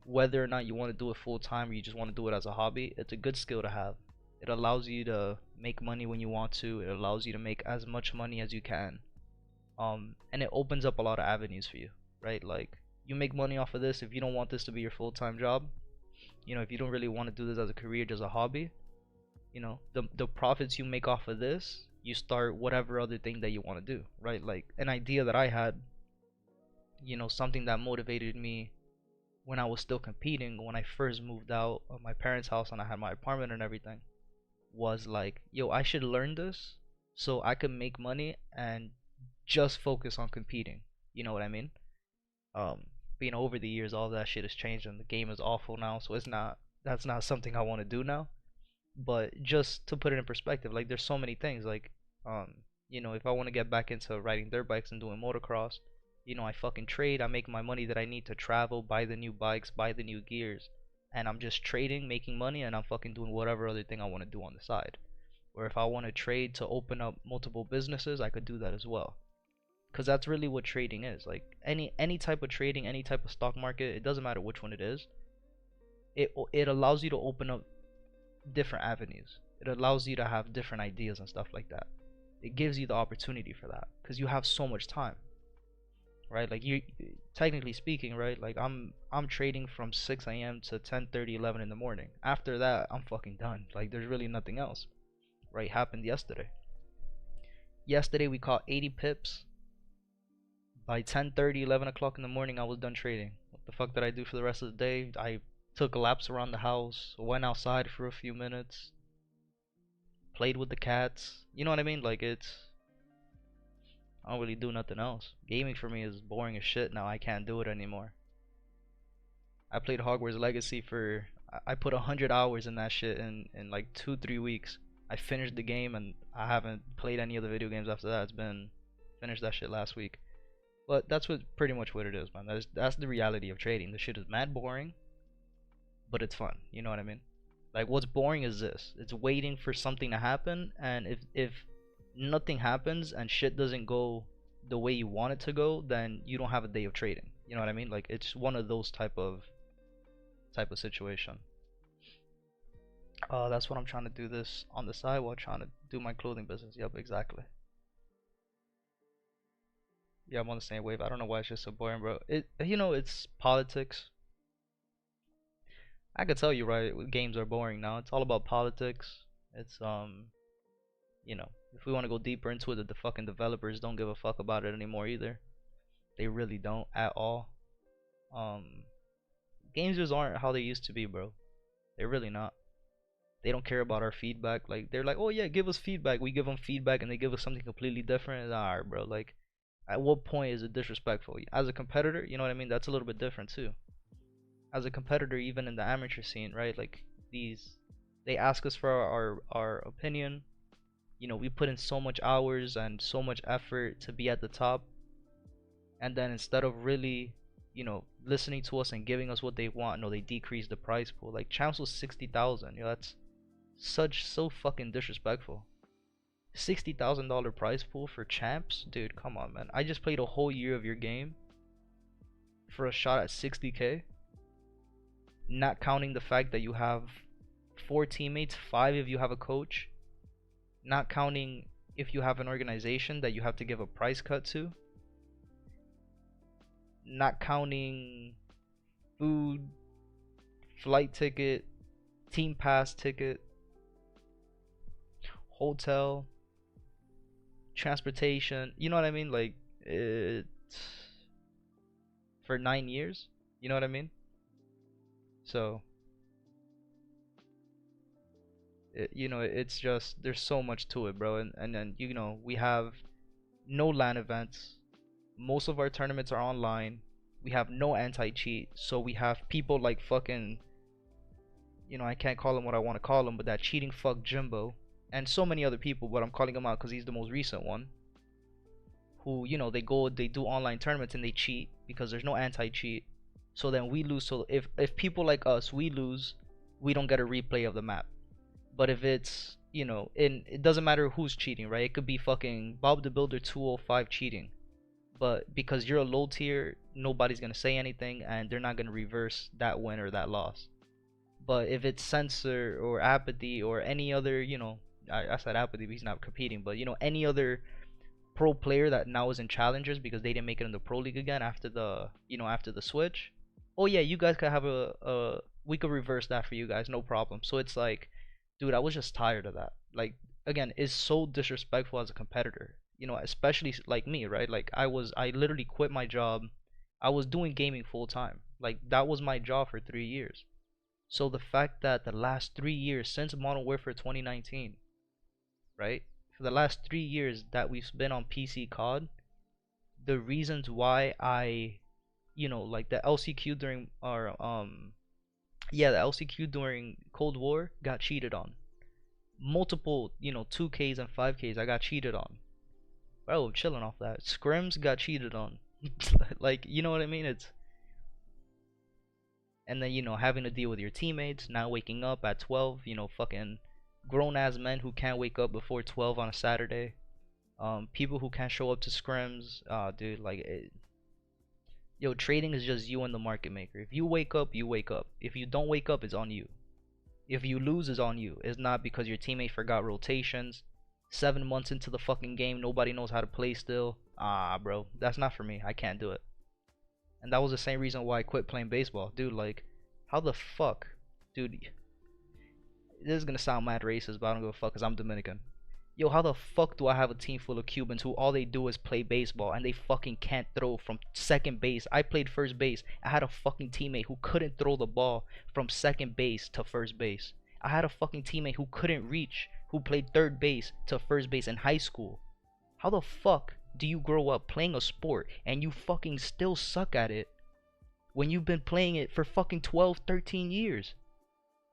[SPEAKER 1] whether or not you want to do it full time or you just want to do it as a hobby, it's a good skill to have. It allows you to make money when you want to. It allows you to make as much money as you can. And it opens up a lot of avenues for you, right? Like, you make money off of this if you don't want this to be your full-time job. If you don't really want to do this as a career, just a hobby, the profits you make off of this, you start whatever other thing that you want to do, right? Like, an idea that I had, something that motivated me when I was still competing, when I first moved out of my parents' house and I had my apartment and everything, was like, yo, I should learn this so I could make money and just focus on competing. You know what I mean? Um, but over the years, all that shit has changed and the game is awful now, so that's not something I want to do now. But just to put it in perspective, like, there's so many things. Like, um, if I want to get back into riding dirt bikes and doing motocross, I fucking trade. I make my money that I need to travel, buy the new bikes, buy the new gears, and I'm just trading, making money, and I'm fucking doing whatever other thing I want to do on the side. Or if I want to trade to open up multiple businesses, I could do that as well. Because that's really what trading is. Like, any type of trading, any type of stock market, it doesn't matter which one it is. It allows you to open up different avenues. It allows you to have different ideas and stuff like that. It gives you the opportunity for that because you have so much time, right? Like, you, technically speaking, right? Like, I'm trading from 6 a.m. to 10:30, 11 in the morning. After that, I'm fucking done. Like, there's really nothing else. Right? Happened yesterday. Yesterday we caught 80 pips. By 10:30, 11 o'clock in the morning, I was done trading. What the fuck did I do for the rest of the day? I took laps around the house, went outside for a few minutes, played with the cats. You know what I mean? Like, I don't really do nothing else. Gaming for me is boring as shit now. I can't do it anymore. I played Hogwarts Legacy for, I put 100 hours in that shit in like 2 3 weeks. I finished the game and I haven't played any other video games after that. It's been finished that shit last week. But that's what pretty much what it is, man. That's the reality of trading. The shit is mad boring, but it's fun. You know what I mean? Like what's boring is this. It's waiting for something to happen, and if nothing happens and shit doesn't go the way you want it to go, then you don't have a day of trading. You know what I mean? Like it's one of those type of situation. That's what I'm trying to do this on the side while trying to do my clothing business. Yep, exactly. Yeah, I'm on the same wave. I don't know why it's just so boring, bro. It's politics. I could tell you, right? Games are boring now. It's all about politics. It's if we want to go deeper into it, the fucking developers don't give a fuck about it anymore either. They really don't at all. Um, Games just aren't how they used to be, bro. They're really not. They don't care about our feedback. Like they're like, oh yeah, give us feedback. We give them feedback, and they give us something completely different. Alright, bro. Like, at what point is it disrespectful? As a competitor, you know what I mean? That's a little bit different too. As a competitor, even in the amateur scene, right? Like they ask us for our opinion. We put in so much hours and so much effort to be at the top, and then instead of really, listening to us and giving us what they want, no, they decrease the price pool. Like champs was 60,000. That's so fucking disrespectful. $60,000 prize pool for champs, dude. Come on, man. I just played a whole year of your game for a shot at 60K. Not counting the fact that you have 4 teammates, 5 if you have a coach. Not counting if you have an organization that you have to give a price cut to. Not counting food, flight ticket, team pass ticket, hotel, transportation. You know what I mean? Like it's for 9 years. You know what I mean? So it's just there's so much to it, bro. And then we have no LAN events. Most of our tournaments are online. We have no anti-cheat, so we have people like fucking, I can't call him what I want to call him, but that cheating fuck Jimbo, and so many other people, but I'm calling him out because he's the most recent one. Who they do online tournaments and they cheat because there's no anti-cheat. So then we lose. So if people like us, we lose, we don't get a replay of the map. But if it's it doesn't matter who's cheating, right? It could be fucking Bob the Builder 205 cheating, but because you're a low tier, nobody's gonna say anything, and they're not gonna reverse that win or that loss. But if it's Censor or Apathy or any other, I said Apathy, but he's not competing, but any other pro player that now is in challengers because they didn't make it in the pro league again after the switch. Oh yeah, you guys could have we could reverse that for you guys, no problem. So it's like, dude, I was just tired of that. Like, again, it's so disrespectful as a competitor. Especially like me, right? Like I literally quit my job. I was doing gaming full time. Like that was my job for 3 years. So the fact that the last 3 years since Modern Warfare 2019, right? For the last 3 years that we've been on PC COD, the reasons why like the LCQ during the LCQ during Cold War got cheated on. Multiple, 2Ks and 5Ks I got cheated on. Bro, I'm chilling off that. Scrims got cheated on. Like, you know what I mean? And then, having to deal with your teammates, now waking up at 12, fucking grown ass men who can't wake up before 12 on a Saturday. People who can't show up to scrims. Dude, like, trading is just you and the market maker. If you wake up, you wake up. If you don't wake up, it's on you. If you lose, it's on you. It's not because your teammate forgot rotations. 7 months into the fucking game, nobody knows how to play still. Bro, that's not for me. I can't do it. And that was the same reason why I quit playing baseball. Dude, like, how the fuck? Dude, this is gonna sound mad racist, but I don't give a fuck because I'm Dominican. Yo, how the fuck do I have a team full of Cubans who all they do is play baseball and they fucking can't throw from second base? I played first base. I had a fucking teammate who couldn't throw the ball from second base to first base. I had a fucking teammate who couldn't reach, who played third base to first base in high school. How the fuck do you grow up playing a sport and you fucking still suck at it when you've been playing it for fucking 12, 13 years?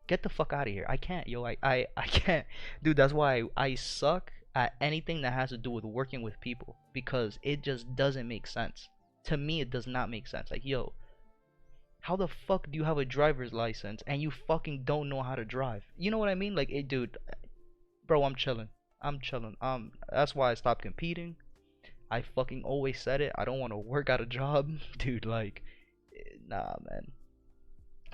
[SPEAKER 1] Get the fuck out of here. I can't, yo. I can't, dude. That's why I suck at anything that has to do with working with people because it just doesn't make sense. To me, it does not make sense. Like, yo, how the fuck do you have a driver's license and you fucking don't know how to drive? You know what I mean? Like, it, dude, bro, I'm chilling. I'm chilling. That's why I stopped competing. I fucking always said it. I don't want to work at a job, dude. Like, nah, man.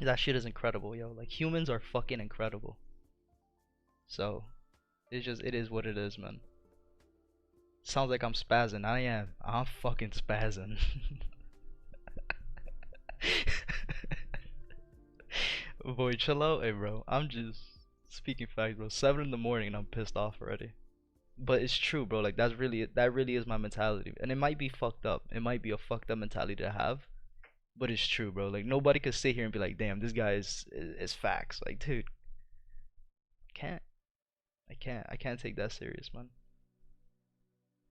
[SPEAKER 1] That shit is incredible, yo. Like, humans are fucking incredible. So, it's just, it is what it is, man. Sounds like I'm spazzing. I am. I'm fucking spazzing. Boy, chill out, hey, bro. I'm just speaking facts, bro. 7 in the morning and I'm pissed off already. But it's true, bro. Like, that really is my mentality. And it might be fucked up. It might be a fucked up mentality to have. But it's true, bro. Like, nobody could sit here and be like, damn, this guy is facts. Like, dude, can't. I can't take that serious, man.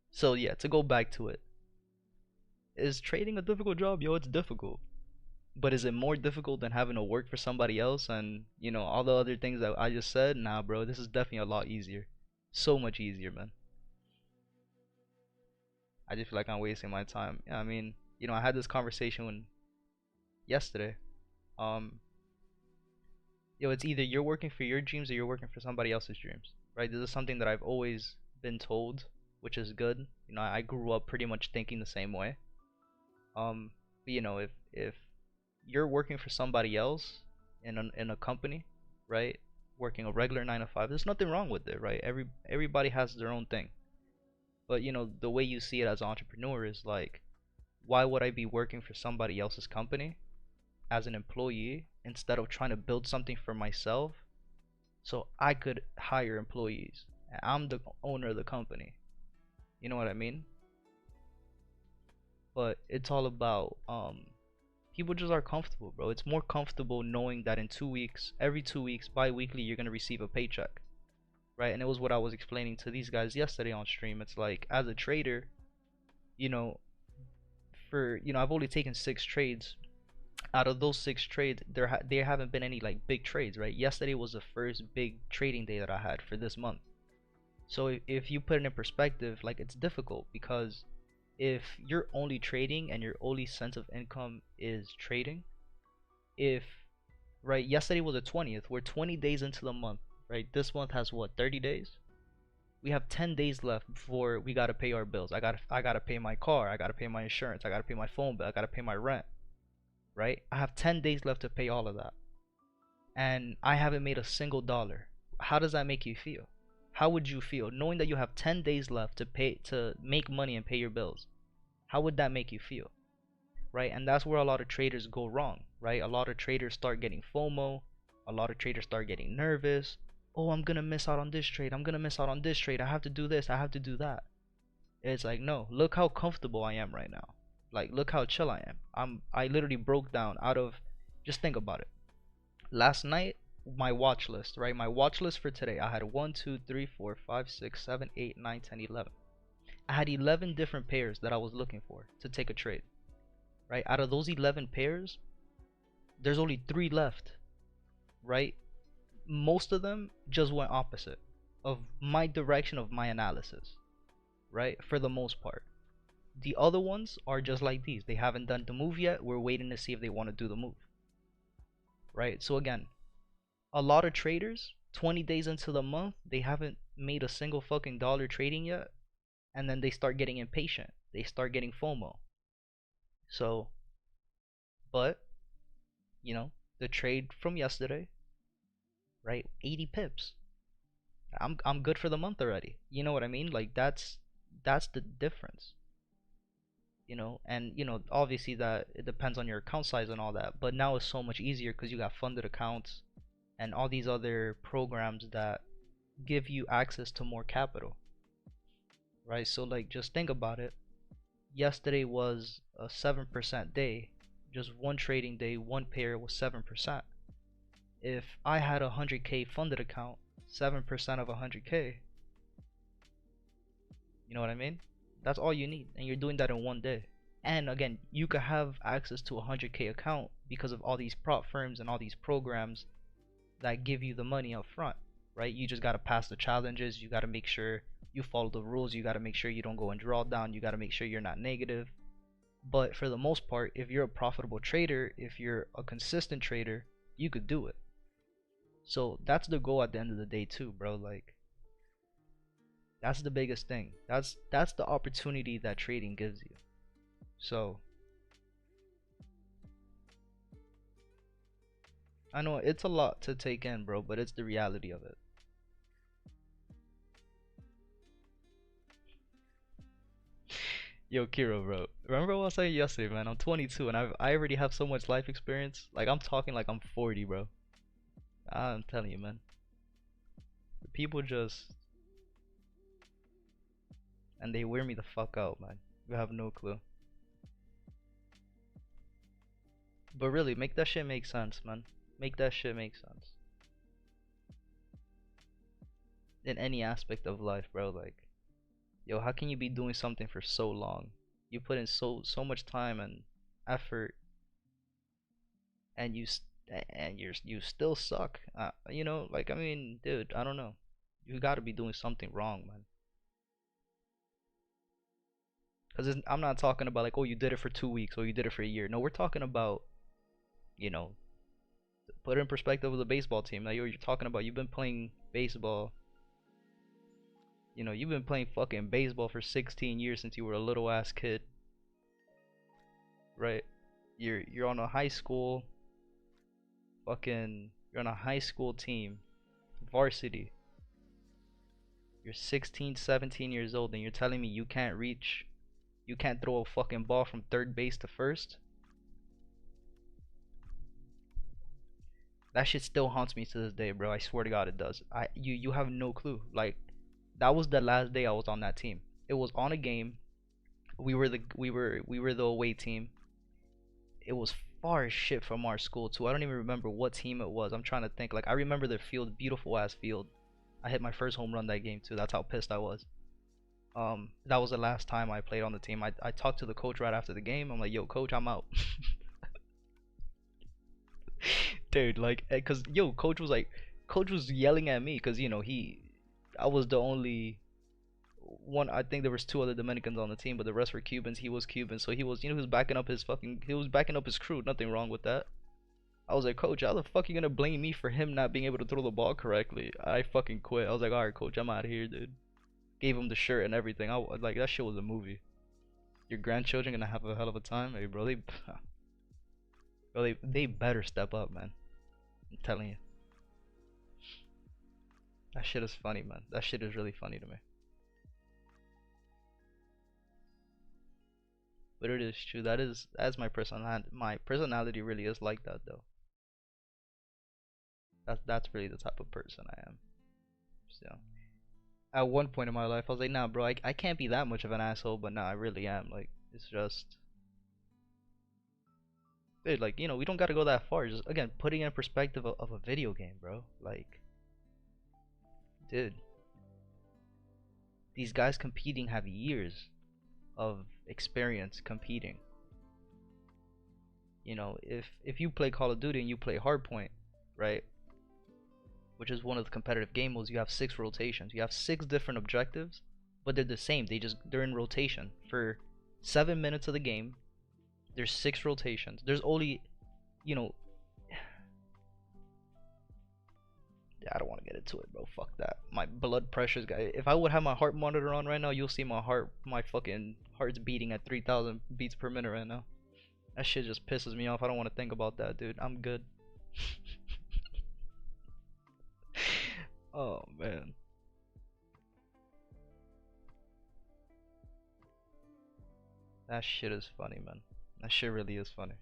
[SPEAKER 1] So yeah, to go back to it, is trading a difficult job? Yo, it's difficult. But is it more difficult than having to work for somebody else and, you know, all the other things that I just said? Nah, bro, this is definitely a lot easier. So much easier, man. I just feel like I'm wasting my time. Yeah, I mean, you know, I had this conversation yesterday. Um, yo, it's either you're working for your dreams or you're working for somebody else's dreams, right? This is something that I've always been told, which is good. You know, I grew up pretty much thinking the same way. But, you know, if you're working for somebody else in a company, right? Working a regular 9 to 5, there's nothing wrong with it, right? Everybody has their own thing. But, you know, the way you see it as an entrepreneur is like, why would I be working for somebody else's company as an employee instead of trying to build something for myself so I could hire employees? I'm the owner of the company. You know what I mean? But it's all about people just are comfortable, bro. It's more comfortable knowing that in 2 weeks, every 2 weeks, bi-weekly, you're gonna receive a paycheck, right? And it was what I was explaining to these guys yesterday on stream. It's like, as a trader, you know, I've only taken 6 trades. Out of those 6 trades, there haven't been any like big trades, right? Yesterday was the first big trading day that I had for this month. So if you put it in perspective, like, it's difficult because if you're only trading and your only sense of income is trading, if right, yesterday was the 20th, we're 20 days into the month, right? This month has what, 30 days? We have 10 days left before we gotta pay our bills. I gotta pay my car, I gotta pay my insurance, I gotta pay my phone bill, I gotta pay my rent, right? I have 10 days left to pay all of that, and I haven't made a single dollar. How does that make you feel? How would you feel knowing that you have 10 days left to make money and pay your bills? How would that make you feel? Right? And that's where a lot of traders go wrong, right? A lot of traders start getting FOMO, a lot of traders start getting nervous. Oh, I'm gonna miss out on this trade, I'm gonna miss out on this trade, I have to do this, I have to do that. It's like, no, look how comfortable I am right now. Like, look how chill I am. I literally broke down out of, just think about it. Last night, my watch list, right? My watch list for today, I had 1, 2, 3, 4, 5, 6, 7, 8, 9, 10, 11. I had 11 different pairs that I was looking for to take a trade, right? Out of those 11 pairs, there's only 3 left, right? Most of them just went opposite of my direction of my analysis, right? For the most part. The other ones are just like these. They haven't done the move yet. We're waiting to see if they want to do the move, right? So again, a lot of traders, 20 days into the month, they haven't made a single fucking dollar trading yet, and then they start getting impatient. They start getting FOMO. So, but, you know, the trade from yesterday, right? 80 pips. I'm good for the month already. You know what I mean? Like, that's the difference. You know, and you know, obviously that it depends on your account size and all that, but now it's so much easier because you got funded accounts and all these other programs that give you access to more capital, right? So like, just think about it. Yesterday was a 7% day, just one trading day, one pair was 7%. If I had a 100k funded account, 7% of 100k, you know what I mean? That's all you need, and you're doing that in one day. And again, you could have access to a 100k account because of all these prop firms and all these programs that give you the money up front, right? You just gotta pass the challenges. You gotta make sure you follow the rules. You gotta make sure you don't go in drawdown. You gotta make sure you're not negative. But for the most part, if you're a profitable trader, if you're a consistent trader, you could do it. So that's the goal at the end of the day too, bro. Like that's the biggest thing. That's the opportunity that trading gives you. So I know it's a lot to take in, bro, but it's the reality of it. Yo, Kiro, bro. Remember what I was saying yesterday, man? I'm 22 and I already have so much life experience. Like I'm talking like I'm 40, bro. I'm telling you, man. The people just and they wear me the fuck out, man. You have no clue. But really, make that shit make sense, man. Make that shit make sense. In any aspect of life, bro. Like, yo, how can you be doing something for so long? You put in so much time and effort, and you still suck. You know, like I mean, dude, I don't know. You got to be doing something wrong, man. Because I'm not talking about like, oh, you did it for 2 weeks or you did it for a year. No, we're talking about, you know, put it in perspective with the baseball team. Like, you're talking about you've been playing baseball. You know, you've been playing fucking baseball for 16 years since you were a little ass kid, right? You're on a high school you're on a high school team, varsity. You're 16, 17 years old and you're telling me you can't throw a fucking ball from third base to first? That shit still haunts me to this day, bro. I swear to God it does. You have no clue. Like that was the last day I was on that team. It was on a game. We were the away team. It was far as shit from our school too. I don't even remember what team it was. I'm trying to think. Like I remember the field, beautiful ass field. I hit my first home run that game too. That's how pissed I was. That was the last time I played on the team. I talked to the coach right after the game. I'm like, yo, coach, I'm out. Dude, like, cause yo, coach was yelling at me, cause you know I was the only one. I think there was two other Dominicans on the team, but the rest were Cubans. He was Cuban, so he was, he was backing up he was backing up his crew. Nothing wrong with that. I was like, coach, how the fuck you gonna blame me for him not being able to throw the ball correctly? I fucking quit. I was like, all right, coach, I'm out of here, dude. Gave him the shirt and everything. Like that shit was a movie. Your grandchildren gonna have a hell of a time, hey bro. They better step up, man. I'm telling you. That shit is funny, man. That shit is really funny to me. But it is true. That's my personality. My personality really is like that, though. That's really the type of person I am. So at one point in my life, I was like, nah, bro, I can't be that much of an asshole. But nah, I really am. Like it's just, dude. Like you know, we don't gotta go that far. Just again, putting in perspective of a video game, bro. Like, dude, these guys competing have years of experience competing. You know, if you play Call of Duty and you play Hardpoint, right, which is one of the competitive game modes, you have 6 rotations. You have 6 different objectives, but they're the same. They're in rotation for 7 minutes of the game. There's 6 rotations. There's only, you know, I don't want to get into it, bro. Fuck that. My blood pressure's guy. If I would have my heart monitor on right now, you'll see my fucking heart's beating at 3,000 beats per minute right now. That shit just pisses me off. I don't want to think about that, dude. I'm good. Oh man. That shit is funny, man. That shit really is funny.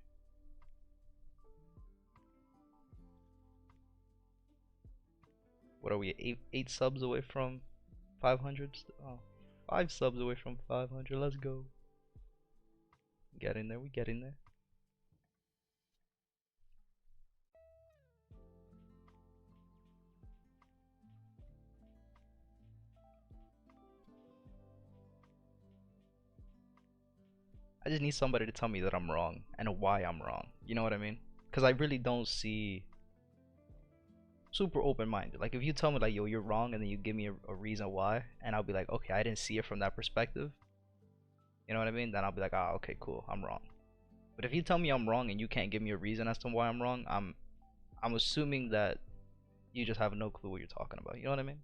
[SPEAKER 1] What are we? Eight subs away from 500? Oh, 5 subs away from 500. Let's go. Get in there. We get in there. I just need somebody to tell me that I'm wrong and why I'm wrong. You know what I mean? Because I really don't see. super open-minded. Like if you tell me like, yo, you're wrong, and then you give me a reason why, and I'll be like, okay, I didn't see it from that perspective. You know what I mean? Then I'll be like, ah, okay, cool, I'm wrong. But if you tell me I'm wrong and you can't give me a reason as to why I'm wrong, I'm assuming that you just have no clue what you're talking about. You know what I mean?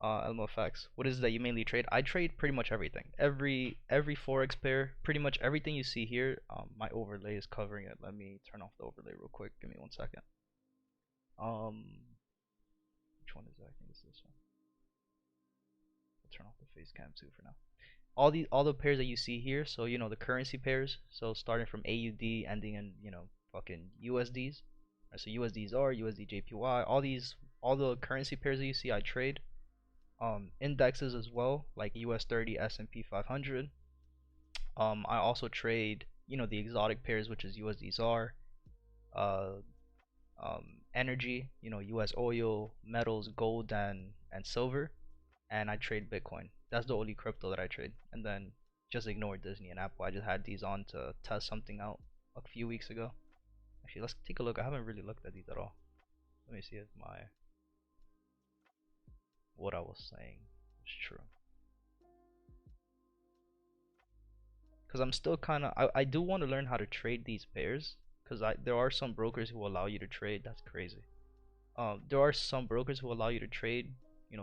[SPEAKER 1] LMFX. What is it that you mainly trade? I trade pretty much everything. Every forex pair, pretty much everything you see here. My overlay is covering it. Let me turn off the overlay real quick. Give me 1 second. Um, which one is that? I think it's this one. I'll turn off the face cam too for now. All the pairs that you see here. So you know the currency pairs. So starting from AUD, ending in fucking USDs. Right, so USDZR, USD JPY. All the currency pairs that you see, I trade. Indexes as well, like US 30, S&P 500. I also trade, the exotic pairs, which is USD ZAR, uh, energy, US oil, metals, gold, and silver, and I trade Bitcoin. That's the only crypto that I trade. And then just ignore Disney and Apple. I just had these on to test something out a few weeks ago. Actually, let's take a look. I haven't really looked at these at all. Let me see if what I was saying is true. Because I'm still kind of I do want to learn how to trade these pairs, because there are some brokers who allow you to trade. That's crazy. There are some brokers who allow you to trade,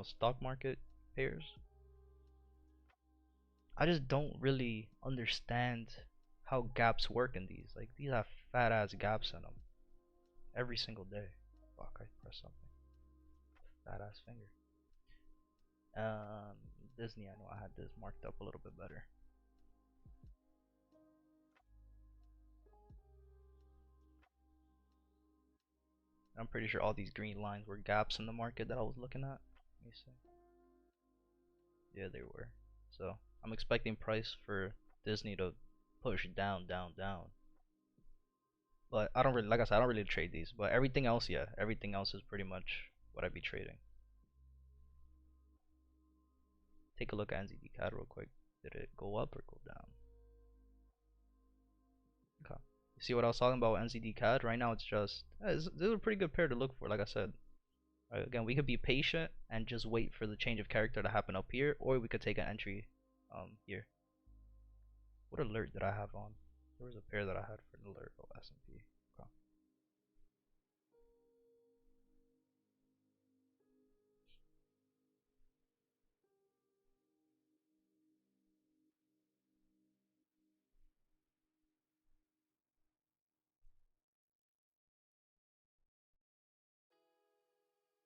[SPEAKER 1] stock market pairs. I just don't really understand how gaps work in these. Like these have fat ass gaps in them every single day. Fuck, I pressed something. Fat ass finger. Um, Disney. I know I had this marked up a little bit better. I'm pretty sure all these green lines were gaps in the market that I was looking at. Let me see. Yeah, they were. So I'm expecting price for Disney to push down, down, down. But I don't really, like I said, I don't really trade these. But everything else, yeah, everything else is pretty much what I'd be trading. Take a look at NZD-CAD real quick. Did it go up or go down? Okay. You see what I was talking about with NZD-CAD? Right now, it's just this is a pretty good pair to look for. Like I said, right, again, we could be patient and just wait for the change of character to happen up here, or we could take an entry here. What alert did I have on? There was a pair that I had for an alert. Oh, S&P. Okay.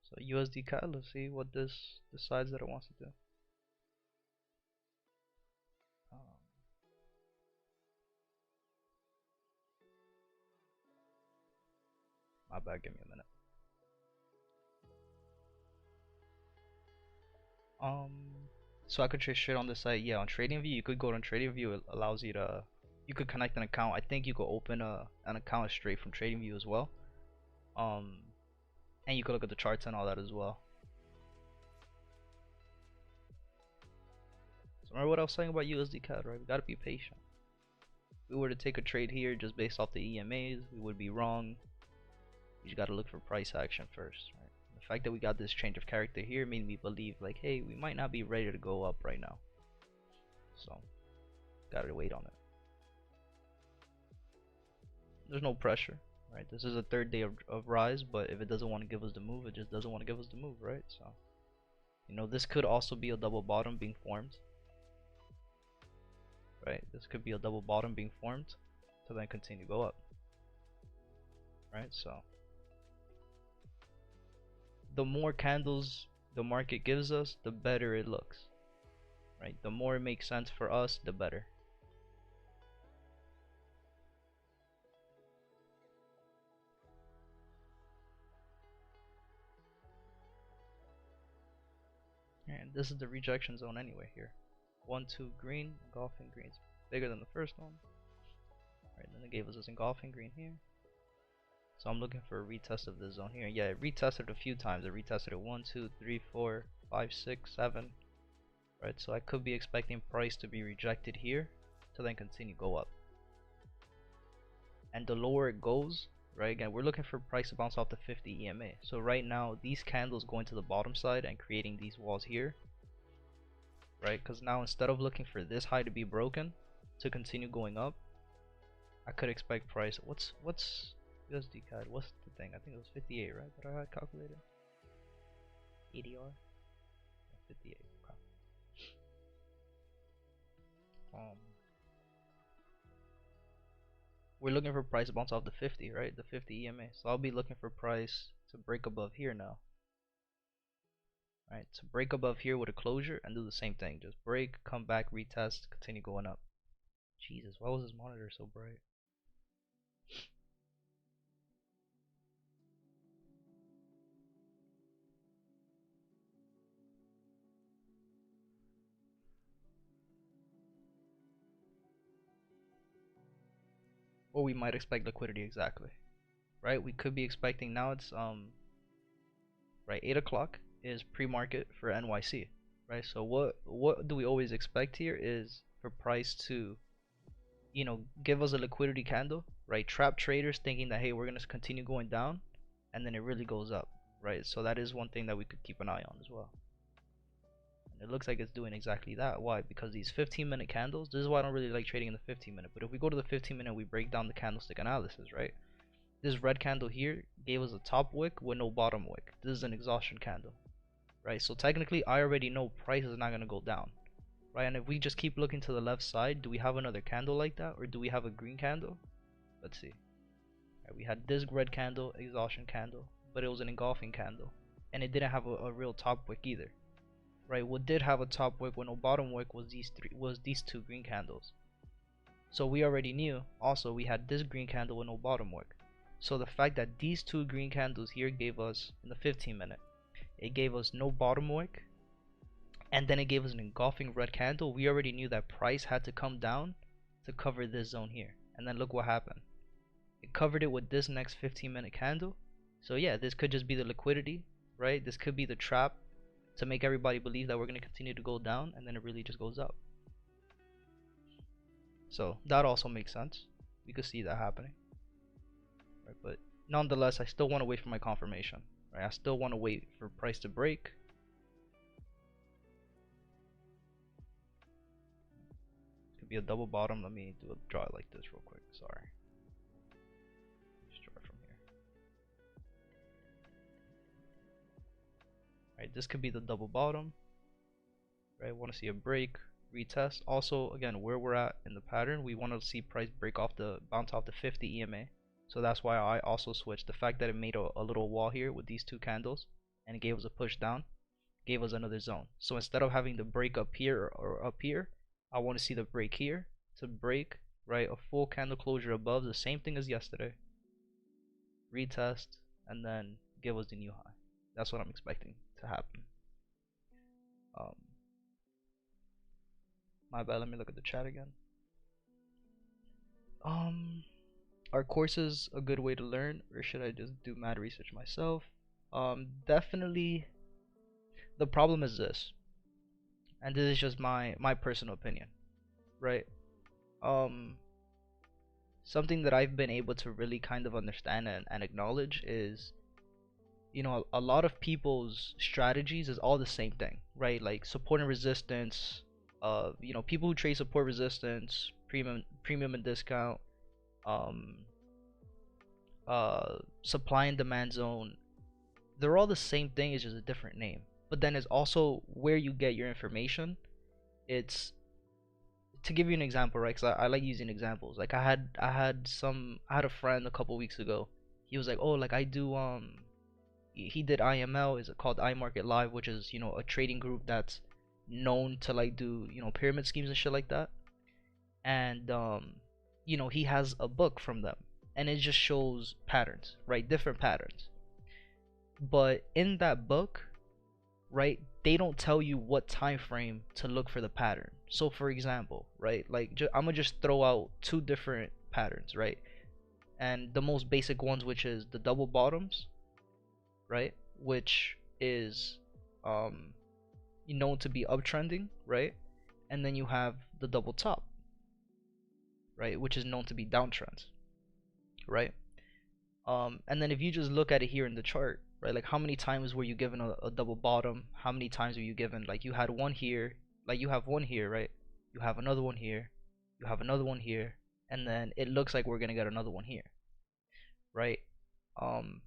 [SPEAKER 1] So USD CAD, let's see what this decides that it wants to do. Um, my bad, give me a minute. Um, so I could trade straight on the site. Yeah, on TradingView, you could go on TradingView. It allows you to, you could connect an account. I think you could open an account straight from TradingView as well. Um, and you could look at the charts and all that as well. So remember what I was saying about USD CAD, right? We gotta be patient. If we were to take a trade here just based off the EMAs, we would be wrong. You just gotta look for price action first, right? The fact that we got this change of character here made me believe like, hey, we might not be ready to go up right now. So, gotta wait on it. There's no pressure, right? This is a third day of rise, but if it doesn't want to give us the move, it just doesn't want to give us the move, right? So, this could also be a double bottom being formed, right? This could be a double bottom being formed to then continue to go up, right? So, the more candles the market gives us, the better it looks, right? The more it makes sense for us, the better. And this is the rejection zone anyway here. 1-2 green, engulfing green's bigger than the first one. Right, then it gave us this engulfing green here. So I'm looking for a retest of this zone here. Yeah, it retested a few times. It retested it 1, 2, 3, 4, 5, 6, 7. Right, so I could be expecting price to be rejected here to then continue go up. and the lower it goes, right? Again, we're looking for price to bounce off the 50 EMA. So right now, these candles going to the bottom side and creating these walls here, right? Because now instead of looking for this high to be broken to continue going up, I could expect price. What's USD CAD? What's the thing? I think it was 58, right? That I had calculated. ADR 58. Okay. We're looking for price to bounce off the 50, right? The 50 EMA. So I'll be looking for price to break above here now. Right, to break above here with a closure and do the same thing. Just break, come back, retest, continue going up. Jesus, why was this monitor so bright? Or we might expect liquidity exactly. Right? We could be expecting now it's right, 8 o'clock is pre-market for NYC. Right? So what do we always expect here is for price to, you know, give us a liquidity candle, right? Trap traders thinking that hey, we're gonna continue going down, and then it really goes up, right? So that is one thing that we could keep an eye on as well. And it looks like it's doing exactly that. Why? Because these 15-minute candles. This is why I don't really like trading in the 15-minute. But if we go to the 15-minute, we break down the candlestick analysis, right? This red candle here gave us a top wick with no bottom wick. This is an exhaustion candle, right? So technically, I already know price is not gonna go down. Right, and if we just keep looking to the left side, do we have another candle like that, or do we have a green candle? Let's see. Right, we had this red candle, exhaustion candle, but it was an engulfing candle, and it didn't have a real top wick either. Right, what did have a top wick with no bottom wick was these two green candles. So we already knew. Also, we had this green candle with no bottom wick. So the fact that these two green candles here gave us in the 15-minute, it gave us no bottom wick, and then it gave us an engulfing red candle. We already knew that price had to come down to cover this zone here. And then look what happened. It covered it with this next 15-minute candle. So yeah, this could just be the liquidity, right? This could be the trap to make everybody believe that we're going to continue to go down, and then it really just goes up. So that also makes sense. We could see that happening. Right? But nonetheless, I still want to wait for my confirmation. Right? I still want to wait for price to break. Be a double bottom. Let me draw it like this real quick. Sorry. Just draw it from here. Right, this could be the double bottom. Right, want to see a break, retest. Also, again, where we're at in the pattern, we want to see price break off the bounce off the 50 EMA. So that's why I also switched. The fact that it made a little wall here with these two candles and it gave us a push down, gave us another zone. So instead of having the break up here or up here, I want to see the break here to break, right, a full candle closure above, the same thing as yesterday, retest, and then give us the new high. That's what I'm expecting to happen. My bad, let me look at the chat again. Are courses a good way to learn, or should I just do mad research myself? Definitely. The problem is this, and this is just my personal opinion, right? Something that I've been able to really kind of understand and acknowledge is, you know, a lot of people's strategies is all the same thing, right? Like support and resistance. You know, people who trade support resistance, premium and discount, um, supply and demand zone. They're all the same thing. It's just a different name. But then it's also where you get your information. It's to give you an example, right? Because I like using examples. Like I had a friend a couple weeks ago. He was like, oh, like I do he did IML, is it called iMarket Live, which is, you know, a trading group that's known to like do, you know, pyramid schemes and shit like that. And you know, he has a book from them, and it just shows patterns, right? Different patterns. But in that book, right, they don't tell you what time frame to look for the pattern. So for example, right, like I'm gonna just throw out two different patterns, right? And the most basic ones, which is the double bottoms, right, which is known to be uptrending, right? And then you have the double top, right, which is known to be downtrends. right? And then if you just look at it here in the chart, right, like how many times were you given a double bottom? How many times were you given, like you had one here, like you have one here, right? You have another one here, you have another one here, and then it looks like we're gonna get another one here, right? Um,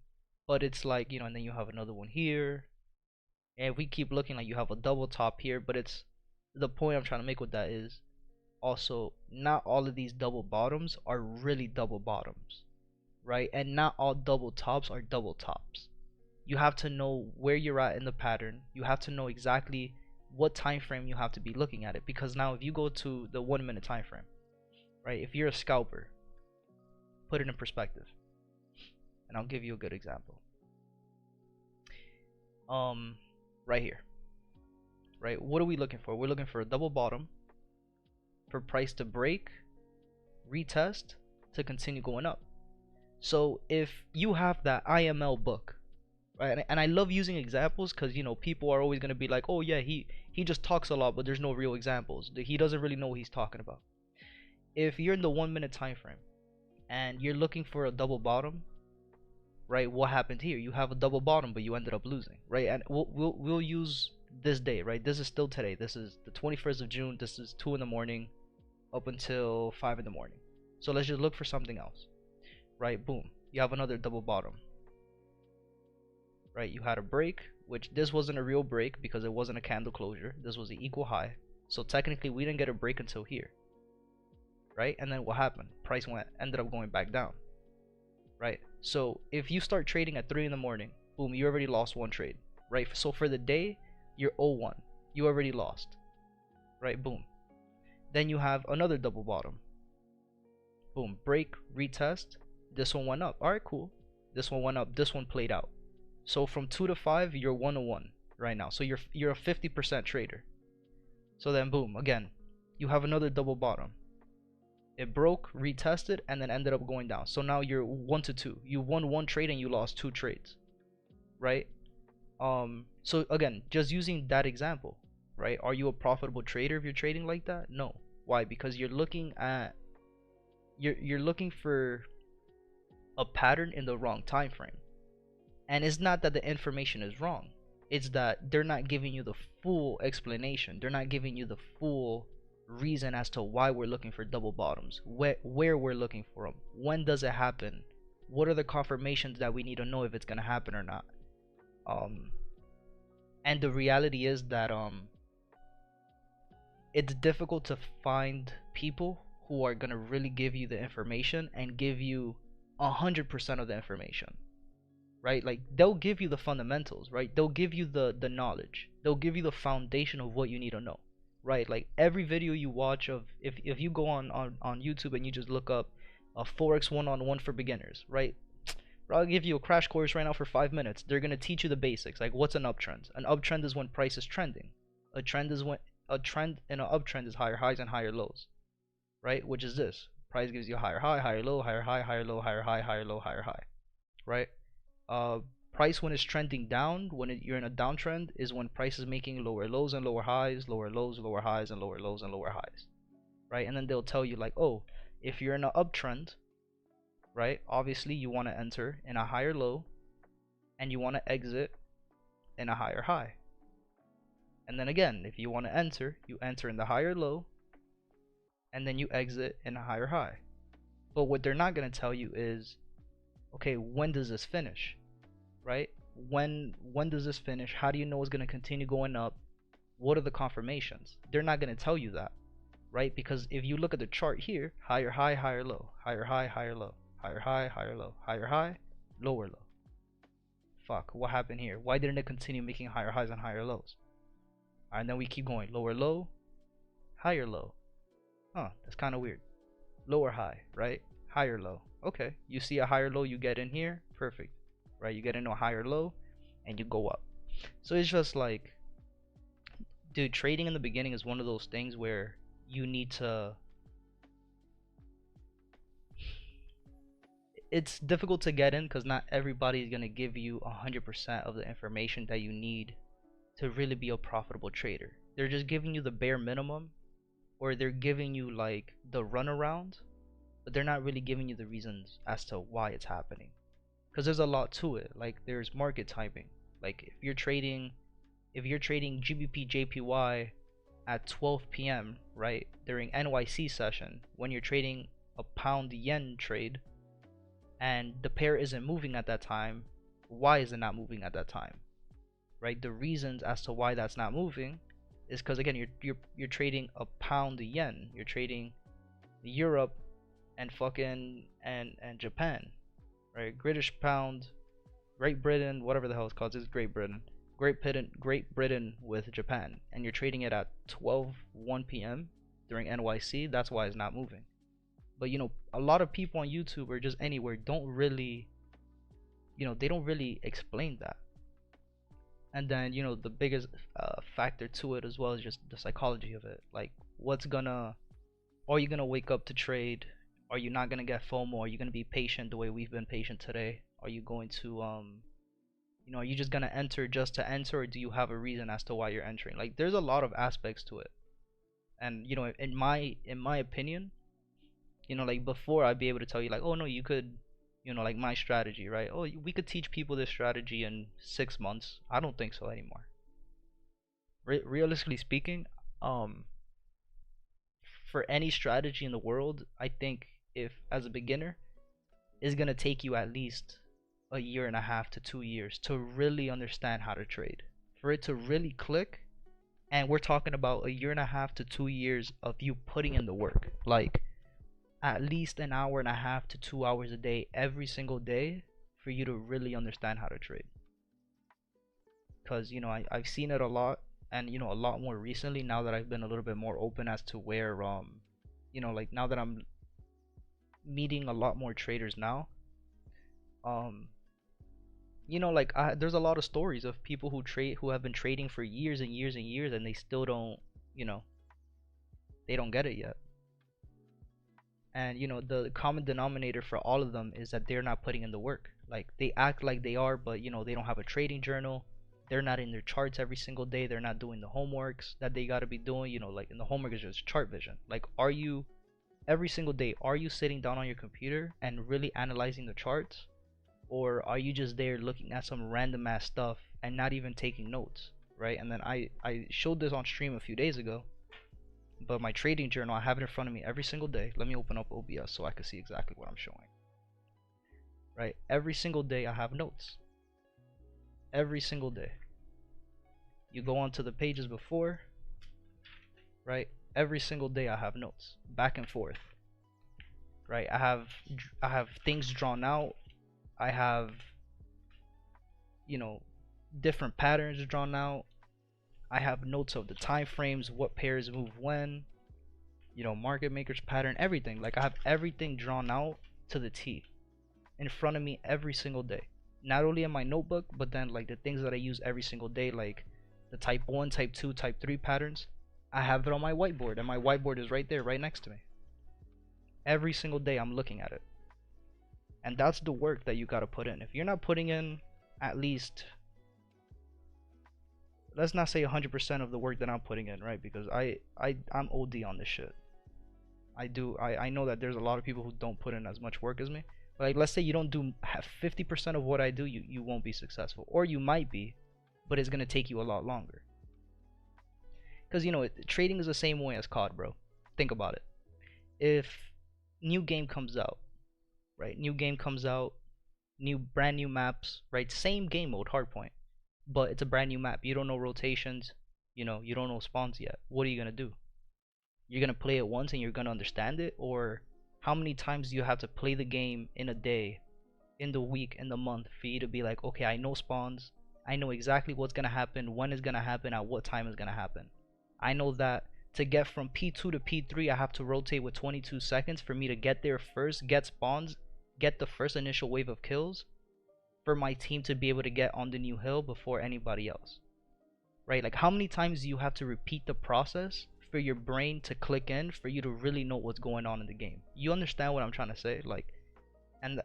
[SPEAKER 1] but it's like, and then you have another one here, and if we keep looking, like you have a double top here, but it's the point I'm trying to make with that is also not all of these double bottoms are really double bottoms, right? And not all double tops are double tops. You have to know where you're at in the pattern. You have to know exactly what time frame you have to be looking at it, because now if you go to the 1 minute time frame, right? If you're a scalper, put it in perspective, and I'll give you a good example. Right here, right? What are we looking for? We're looking for a double bottom, for price to break, retest, to continue going up. So if you have that IML book, right, and I love using examples because people are always going to be like, oh yeah, he just talks a lot, but there's no real examples. He doesn't really know what he's talking about. If you're in the 1 minute time frame and you're looking for a double bottom, right? What happened here? You have a double bottom, but you ended up losing, right? And we'll use this day, right? This is still today. This is the 21st of June. This is 2 in the morning up until 5 in the morning. So let's just look for something else, right? Boom, you have another double bottom, right? You had a break, which this wasn't a real break because it wasn't a candle closure. This was an equal high. So technically we didn't get a break until here, right? And then what happened? Price ended up going back down, right? So if you start trading at 3 in the morning, boom, you already lost one trade, right? So for the day, you're 0-1. You already lost, right? Boom. Then you have another double bottom. Boom, break, retest. This one went up. All right, cool. This one went up. This one played out. So from 2 to 5, you're 1-1 right now. So you're a 50% trader. So then boom, again, you have another double bottom. It broke, retested, and then ended up going down. So now you're 1-2. You won one trade and you lost two trades, right? So again, just using that example, right? Are you a profitable trader if you're trading like that? No. Why? Because you're looking for a pattern in the wrong time frame. And it's not that the information is wrong. It's that they're not giving you the full explanation. They're not giving you the full reason as to why we're looking for double bottoms, where we're looking for them, when does it happen, what are the confirmations that we need to know if it's gonna happen or not. And the reality is that it's difficult to find people who are gonna really give you the information and give you 100% of the information, right? Like they'll give you the fundamentals, right? They'll give you the knowledge. They'll give you the foundation of what you need to know, right? Like every video you watch of, if you go on YouTube and you just look up a Forex one-on-one for beginners, right? I'll give you a crash course right now for 5 minutes. They're gonna teach you the basics, like what's an uptrend. An uptrend is when price is trending. A trend is when a trend in an uptrend is higher highs and higher lows, right? Which is this. Price gives you a higher high, higher low, higher high, higher low, higher high, higher low, higher high, right? Price when it's trending down, when you're in a downtrend, is when price is making lower lows and lower highs, lower lows, lower highs, and lower lows and lower highs, right? And then they'll tell you like, oh, if you're in an uptrend, right? Obviously, you want to enter in a higher low, and you want to exit in a higher high. And then again, if you want to enter, you enter in the higher low, and then you exit in a higher high. But what they're not going to tell you is, okay, when does this finish, right? When does this finish? How do you know it's going to continue going up? What are the confirmations? They're not going to tell you that, right? Because if you look at the chart here, higher high, higher low, higher high, higher low, higher high, higher low, higher high, lower low. Fuck, what happened here? Why didn't it continue making higher highs and higher lows? And then we keep going, lower low, higher low. Huh, that's kind of weird. Lower high, right? Higher low. Okay, you see a higher low, you get in here, perfect, right? You get into a higher low and you go up. So it's just like, dude, trading in the beginning is one of those things where you need to, it's difficult to get in because not everybody is going to give you 100% of the information that you need to really be a profitable trader. They're just giving you the bare minimum, or they're giving you like the runaround, but they're not really giving you the reasons as to why it's happening. Because there's a lot to it. Like there's market timing. Like if you're trading GBP JPY at 12 p.m., right, during NYC session, when you're trading a pound yen trade and the pair isn't moving at that time, why is it not moving at that time? Right? The reasons as to why that's not moving is because again you're trading a pound yen, you're trading Europe and and Japan, right? British pound, Great Britain, whatever the hell it's called, it's Great Britain. Great Britain with Japan, and you're trading it at 1 p.m. during NYC. That's why it's not moving. But a lot of people on YouTube or just anywhere don't really, they don't really explain that. And then the biggest factor to it as well is just the psychology of it. Like, are you gonna wake up to trade? Are you not gonna get FOMO? Are you gonna be patient the way we've been patient today? Are you going to are you just gonna enter just to enter, or do you have a reason as to why you're entering? Like, there's a lot of aspects to it. And in my opinion, like before I'd be able to tell you like, oh no, you could, like my strategy, right? Oh, we could teach people this strategy in 6 months. I don't think so anymore. Realistically speaking, for any strategy in the world, I think if as a beginner, it's gonna take you at least a year and a half to 2 years to really understand how to trade. For it to really click, and we're talking about a year and a half to 2 years of you putting in the work. Like at least an hour and a half to 2 hours a day every single day for you to really understand how to trade. Because I've seen it a lot, and a lot more recently now that I've been a little bit more open as to where like now that I'm meeting a lot more traders now, um like there's a lot of stories of people who have been trading for years and years and years, and they still don't they don't get it yet. And the common denominator for all of them is that they're not putting in the work. Like they act like they are, but they don't have a trading journal. They're not in their charts every single day. They're not doing the homeworks that they got to be doing. Like, in the homework is just chart vision. Like, are you every single day, are you sitting down on your computer and really analyzing the charts, or are you just there looking at some random ass stuff and not even taking notes, right? And then I showed this on stream a few days ago, but my trading journal, I have it in front of me every single day. Let me open up OBS so I can see exactly what I'm showing. Right? Every single day I have notes. Every single day. You go on to the pages before, right? Every single day I have notes back and forth. Right? I have things drawn out. I have different patterns drawn out. I have notes of the time frames, what pairs move when, market makers pattern, everything. Like I have everything drawn out to the T in front of me every single day. Not only in my notebook, but then like the things that I use every single day, like the type 1, type 2, type 3 patterns, I have it on my whiteboard, and my whiteboard is right there, right next to me. Every single day I'm looking at it. And that's the work that you gotta put in. If you're not putting in at least, let's not say 100% of the work that I'm putting in, right? Because I'm OD on this shit. I know that there's a lot of people who don't put in as much work as me. Like, let's say you don't do 50% of what I do, you won't be successful. Or you might be, but it's gonna take you a lot longer. Because trading is the same way as COD, bro. Think about it. If new game comes out, right? New game comes out, brand new maps, right? Same game mode, hardpoint, but it's a brand new map. You don't know rotations, you don't know spawns yet. What are you gonna do? You're gonna play it once and you're gonna understand it, or how many times do you have to play the game in a day, in the week, in the month for you to be like, okay, I know spawns, I know exactly what's gonna happen, when it's gonna happen, at what time it's gonna happen. I know that to get from P2 to P3, I have to rotate with 22 seconds for me to get there first, get spawns, get the first initial wave of kills, for my team to be able to get on the new hill before anybody else. Right? Like, how many times do you have to repeat the process for your brain to click in, for you to really know what's going on in the game? You understand what I'm trying to say? Like, and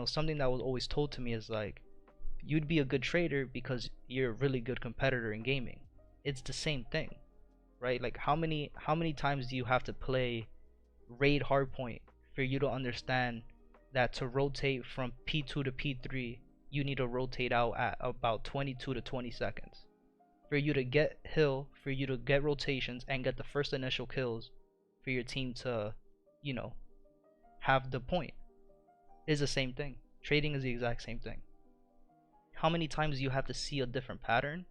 [SPEAKER 1] something that was always told to me is like, you'd be a good trader because you're a really good competitor in gaming. It's the same thing, right? Like, how many times do you have to play raid hardpoint for you to understand that to rotate from P2 to P3, you need to rotate out at about 22 to 20 seconds. For you to get hill, for you to get rotations and get the first initial kills, for your team to, you know, have the point, is the same thing. Trading is the exact same thing. How many times do you have to see a different pattern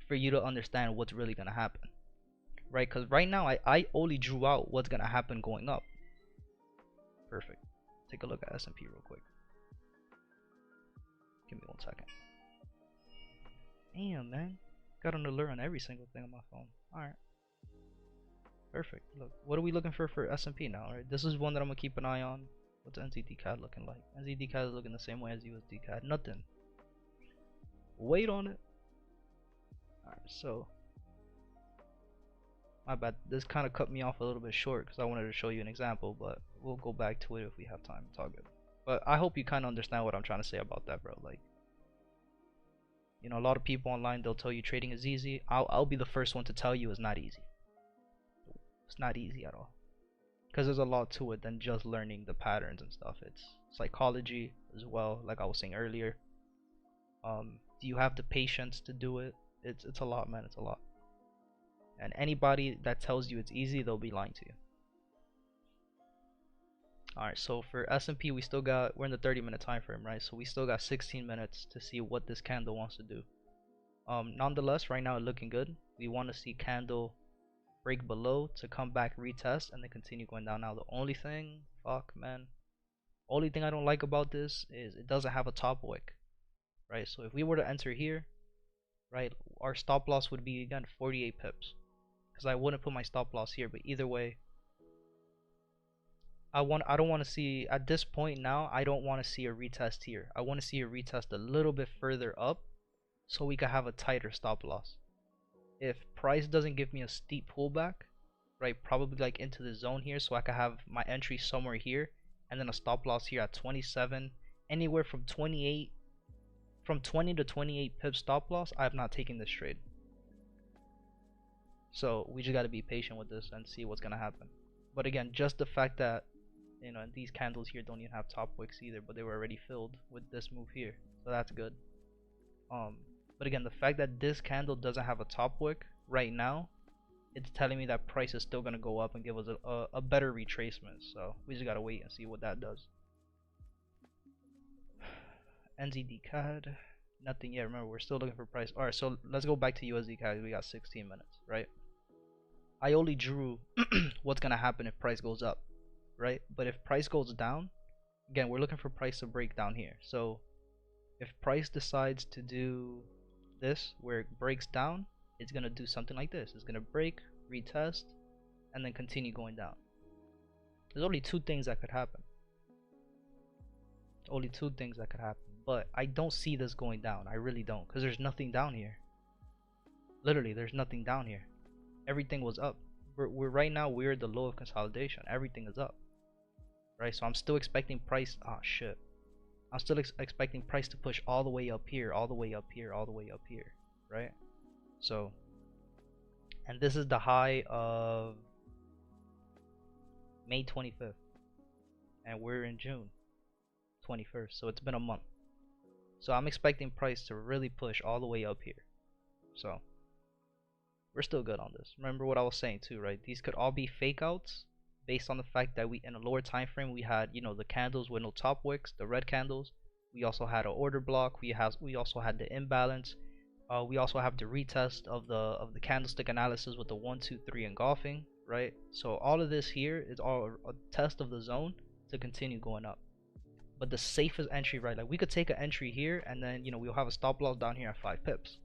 [SPEAKER 1] for you to understand what's really going to happen? Right? Because right now, I only drew out what's going to happen going up. Perfect. Take a look at S&P real quick. Give me 1 second. Damn, man. Got an alert on every single thing on my phone. Alright. Perfect. Look, what are we looking for S&P now? Right? This is one that I'm going to keep an eye on. What's NZD CAD looking like? NZD CAD is looking the same way as USD CAD. Nothing. Wait on it. Alright, so my bad. This kind of cut me off a little bit short because I wanted to show you an example, but we'll go back to it if we have time. It's all good. But I hope you kind of understand what I'm trying to say about that, bro. Like, you know, a lot of people online, they'll tell you trading is easy. I'll be the first one to tell you it's not easy. It's not easy at all. Because there's a lot to it than just learning the patterns and stuff. It's psychology as well, like I was saying earlier. Do you have the patience to do it? It's a lot, man. It's a lot. And anybody that tells you it's easy, they'll be lying to you. Alright, so for S&P, we're in the 30-minute time frame, right? So we still got 16 minutes to see what this candle wants to do. Nonetheless, right now it's looking good. We want to see candle break below to come back, retest, and then continue going down. Now the only thing, only thing I don't like about this is it doesn't have a top wick, right? So if we were to enter here, right, our stop loss would be again 48 pips, because I wouldn't put my stop loss here. But either way, I don't want to see at this point now. I don't want to see a retest here. I want to see a retest a little bit further up, so we can have a tighter stop loss. If price doesn't give me a steep pullback, right, probably like into the zone here, so I can have my entry somewhere here and then a stop loss here at 27, anywhere from 20 to 28 pips stop loss, I'm not taking this trade. So we just got to be patient with this and see what's gonna happen. But again, just the fact that, you know, these candles here don't even have top wicks either, but they were already filled with this move here, so that's good. But again, the fact that this candle doesn't have a top wick right now, it's telling me that price is still going to go up and give us a better retracement. So we just got to wait and see what that does. NZD CAD, nothing yet. Remember, we're still looking for price. Alright, so let's go back to USD CAD. We got 16 minutes, right? I only drew what's going to happen if price goes up, right? But if price goes down, again, we're looking for price to break down here. So if price decides to do this, where it breaks down, it's going to do something like this. It's going to break, retest, and then continue going down. There's only two things that could happen. Only two things that could happen. But I don't see this going down. I really don't. Because there's nothing down here. Literally, there's nothing down here. Everything was up. Right now, we're at the low of consolidation. Everything is up. Right? So I'm still expecting price. Oh, shit. I'm still expecting price to push all the way up here, all the way up here, all the way up here, right? So, and this is the high of May 25th, and we're in June 21st, so it's been a month. So I'm expecting price to really push all the way up here. So we're still good on this. Remember what I was saying too, right? These could all be fake outs, based on the fact that we, in a lower time frame, we had, you know, the candles with no top wicks, the red candles. We also had an order block. We also had the imbalance. We also have the retest of the candlestick analysis with the 1, 2, 3 engulfing, right? So all of this here is all a test of the zone to continue going up. But the safest entry, right? Like we could take an entry here, and then, you know, we'll have a stop loss down here at 5 pips,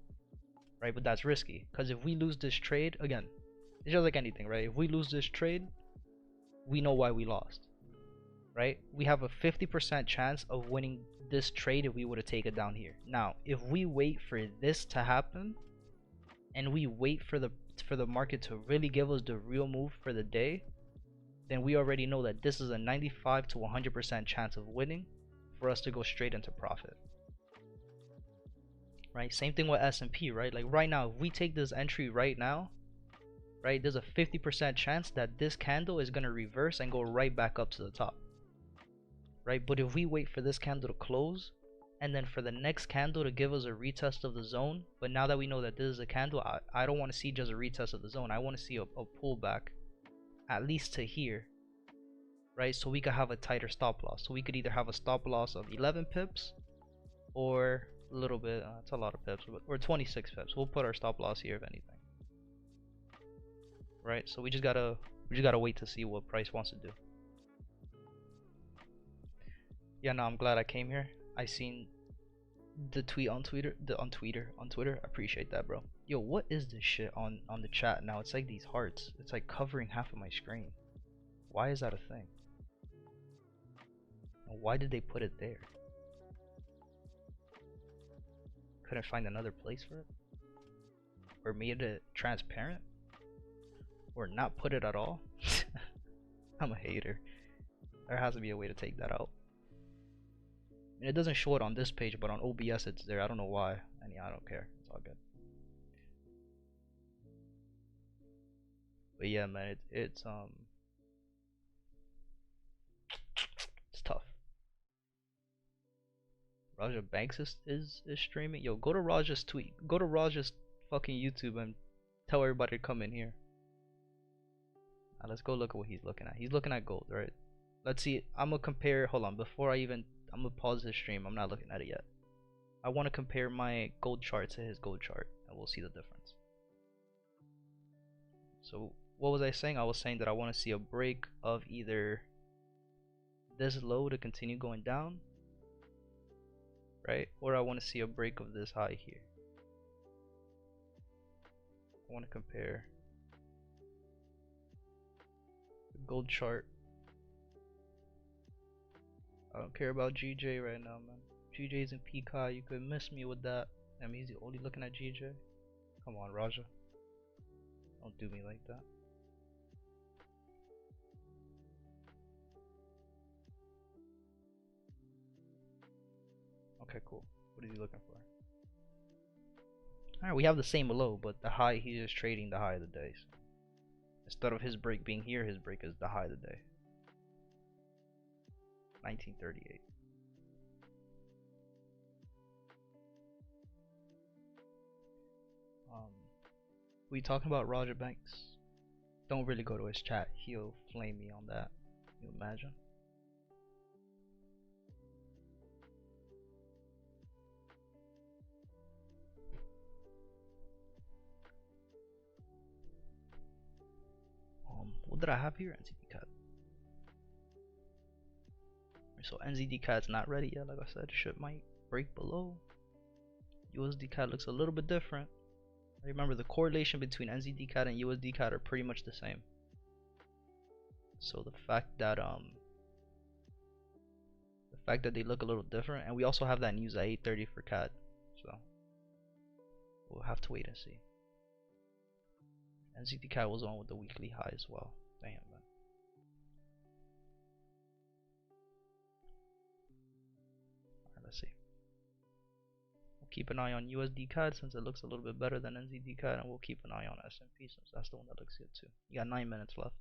[SPEAKER 1] right? But that's risky, because if we lose this trade, again, it's just like anything, right? If we lose this trade, we know why we lost, right? We have a 50% chance of winning this trade if we were to take it down here. Now, if we wait for this to happen, and we wait for the market to really give us the real move for the day, then we already know that this is a 95 to 100% chance of winning for us to go straight into profit, right? Same thing with S&P, right? Like right now, if we take this entry right now, right, there's a 50% chance that this candle is going to reverse and go right back up to the top. right? But if we wait for this candle to close and then for the next candle to give us a retest of the zone, but now that we know that this is a candle, I don't want to see just a retest of the zone. I want to see a pullback at least to here, right? So we could have a tighter stop loss. So we could either have a stop loss of 11 pips or a little bit, it's a lot of pips, or 26 pips. We'll put our stop loss here if anything, right? So we just gotta wait to see what price wants to do. Yeah, no, I'm glad I came here. I seen the tweet on Twitter, on Twitter. I appreciate that, bro. Yo, what is this shit on the chat now? It's like these hearts. It's like covering half of my screen. Why is that a thing? And why did they put it there? Couldn't find another place for it? Or made it transparent? Or not put it at all? I'm a hater. There has to be a way to take that out. And it doesn't show it on this page, but on OBS it's there. I don't know why. And yeah, I don't care. It's all good. But yeah, man, it's tough. Raja Banks is streaming. Yo, go to Raja's tweet. Go to Raja's fucking YouTube and tell everybody to come in here. Now let's go look at what he's looking at. He's looking at gold, right? Let's see. I'm gonna compare. Hold on. Before I'm gonna pause this stream. I'm not looking at it yet. I want to compare my gold chart to his gold chart, and we'll see the difference. So what was I saying? I was saying that I want to see a break of either this low to continue going down, right? Or I want to see a break of this high here. I want to compare the gold chart. I don't care about GJ right now, man. GJ's in PK. You could miss me with that. I mean, he's only looking at GJ. Come on, Raja. Don't do me like that. Okay, cool. What is he looking for? Alright, we have the same low, but the high, he's just trading the high of the day. So instead of his break being here, his break is the high of the day. 1938. We talking about Roger Banks? Don't really go to his chat. He'll flame me on that. You imagine? What did I have here? NZD cat. So NZD cat's not ready yet. Like I said, shit might break below. USD cat looks a little bit different. Remember, the correlation between NZD cat and USD cat are pretty much the same. So the fact that they look a little different, and we also have that news at 8:30 for cat, so we'll have to wait and see. NZD cat was on with the weekly high as well. Damn, man. Alright, let's see. We'll keep an eye on USD cat since it looks a little bit better than NZD cat, and we'll keep an eye on S&P since that's the one that looks good too. You got 9 minutes left.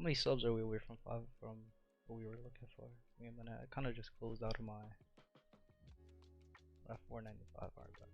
[SPEAKER 1] many subs are we away from 5 from what we were looking for? I mean, I kind of just closed out of my at 495. Alright, but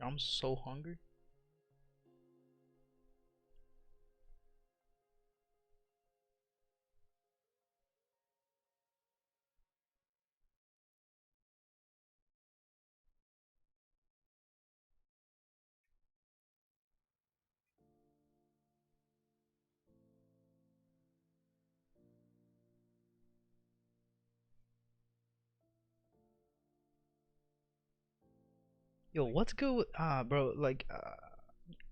[SPEAKER 1] I'm so hungry. Yo, what's good with bro? Like,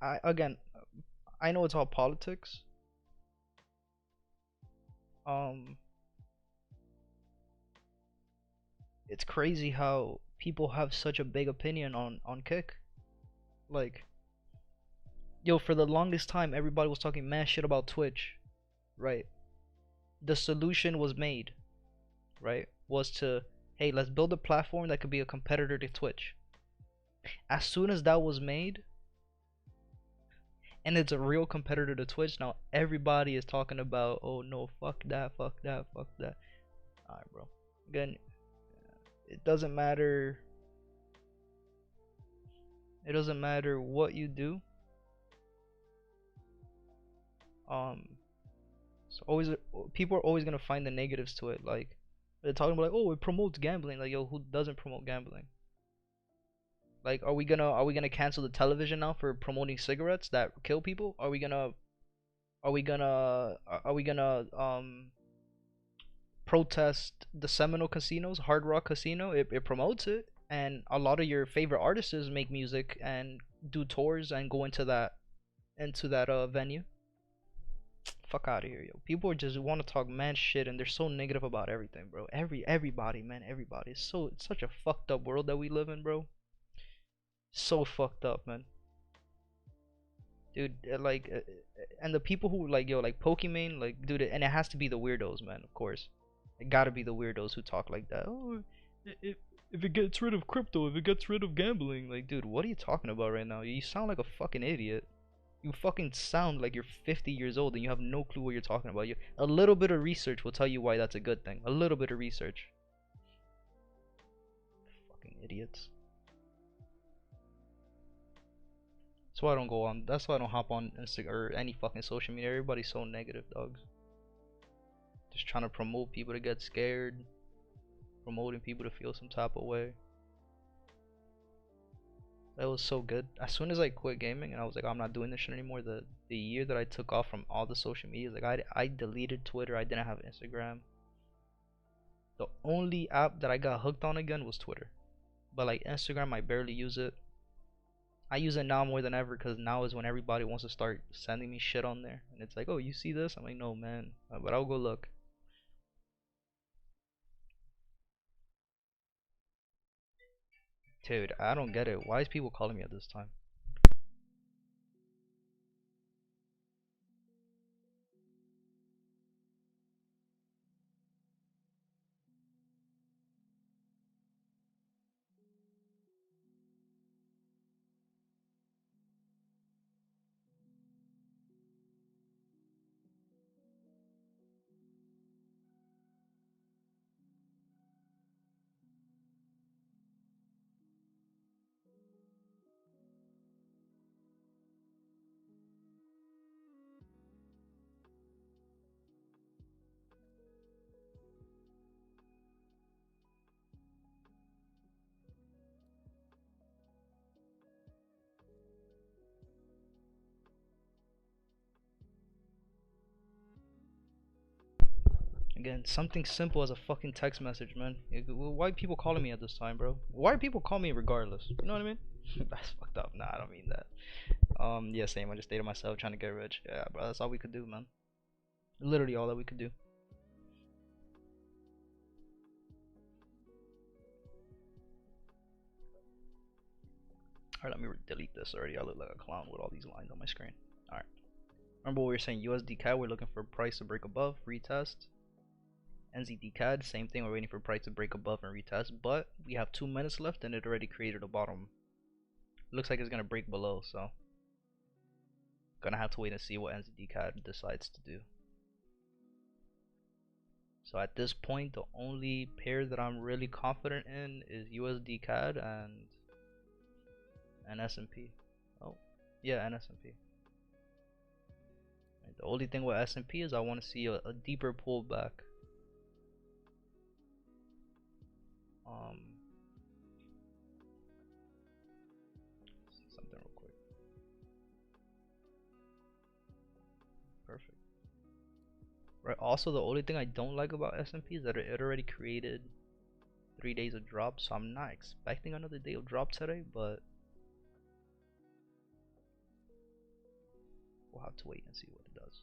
[SPEAKER 1] I again, I know it's all politics. Um, it's crazy how people have such a big opinion on Kick. Like, yo, for the longest time, everybody was talking mad shit about Twitch, right? The solution was made, right? Was to, hey, let's build a platform that could be a competitor to Twitch. As soon as that was made, and it's a real competitor to Twitch, now everybody is talking about, oh no, fuck that, fuck that, fuck that. Alright, bro. Again, it doesn't matter. It doesn't matter what you do. Um, so always people are always gonna find the negatives to it. Like they're talking about, like, oh, it promotes gambling. Like, yo, who doesn't promote gambling? Like, are we gonna cancel the television now for promoting cigarettes that kill people? Are we gonna protest the Seminole casinos, Hard Rock Casino? It promotes it, and a lot of your favorite artists make music and do tours and go into that venue. Fuck out of here, yo. People just want to talk mad shit and they're so negative about everything, bro. Everybody, man, everybody. It's such a fucked up world that we live in, bro. So fucked up, man. Dude, and the people who like, yo, like Pokimane, like, dude, and it has to be the weirdos, man. Of course, it gotta be the weirdos who talk like that. Oh, if it gets rid of crypto, if it gets rid of gambling, like, dude, what are you talking about right now? You sound like a fucking idiot. You fucking sound like you're 50 years old and you have no clue what you're talking about. A little bit of research will tell you why that's a good thing. A little bit of research. Fucking idiots. That's why I don't go on. That's why I don't hop on Instagram or any fucking social media. Everybody's so negative, dogs. Just trying to promote people to get scared, promoting people to feel some type of way. That was so good. As soon as I quit gaming and I was like, I'm not doing this shit anymore. The year that I took off from all the social media, like I deleted Twitter. I didn't have Instagram. The only app that I got hooked on again was Twitter. But like Instagram, I barely use it. I use it now more than ever because now is when everybody wants to start sending me shit on there. And it's like, oh, you see this? I'm like, no, man. But I'll go look. Dude, I don't get it. Why is people calling me at this time? Again, something simple as a fucking text message, man. Why are people calling me at this time, bro? Why are people calling me regardless? You know what I mean? That's fucked up. Nah, I don't mean that. Yeah, same. I just stayed to myself trying to get rich. Yeah, bro, that's all we could do, man. Literally all that we could do. Alright, let me delete this already. I look like a clown with all these lines on my screen. Alright. Remember what we were saying, USD CAD, we're looking for price to break above, retest. NZD CAD, same thing, we're waiting for price to break above and retest, but we have 2 minutes left and it already created a bottom. Looks like it's gonna break below, so gonna have to wait and see what NZD CAD decides to do. So at this point, the only pair that I'm really confident in is USD CAD and S&P. Oh, yeah, and S&P. Right, the only thing with S&P is I want to see a deeper pullback. See something real quick. Perfect. Right. Also, the only thing I don't like about S&P is that it already created 3 days of drop, so I'm not expecting another day of drop today, but we'll have to wait and see what it does.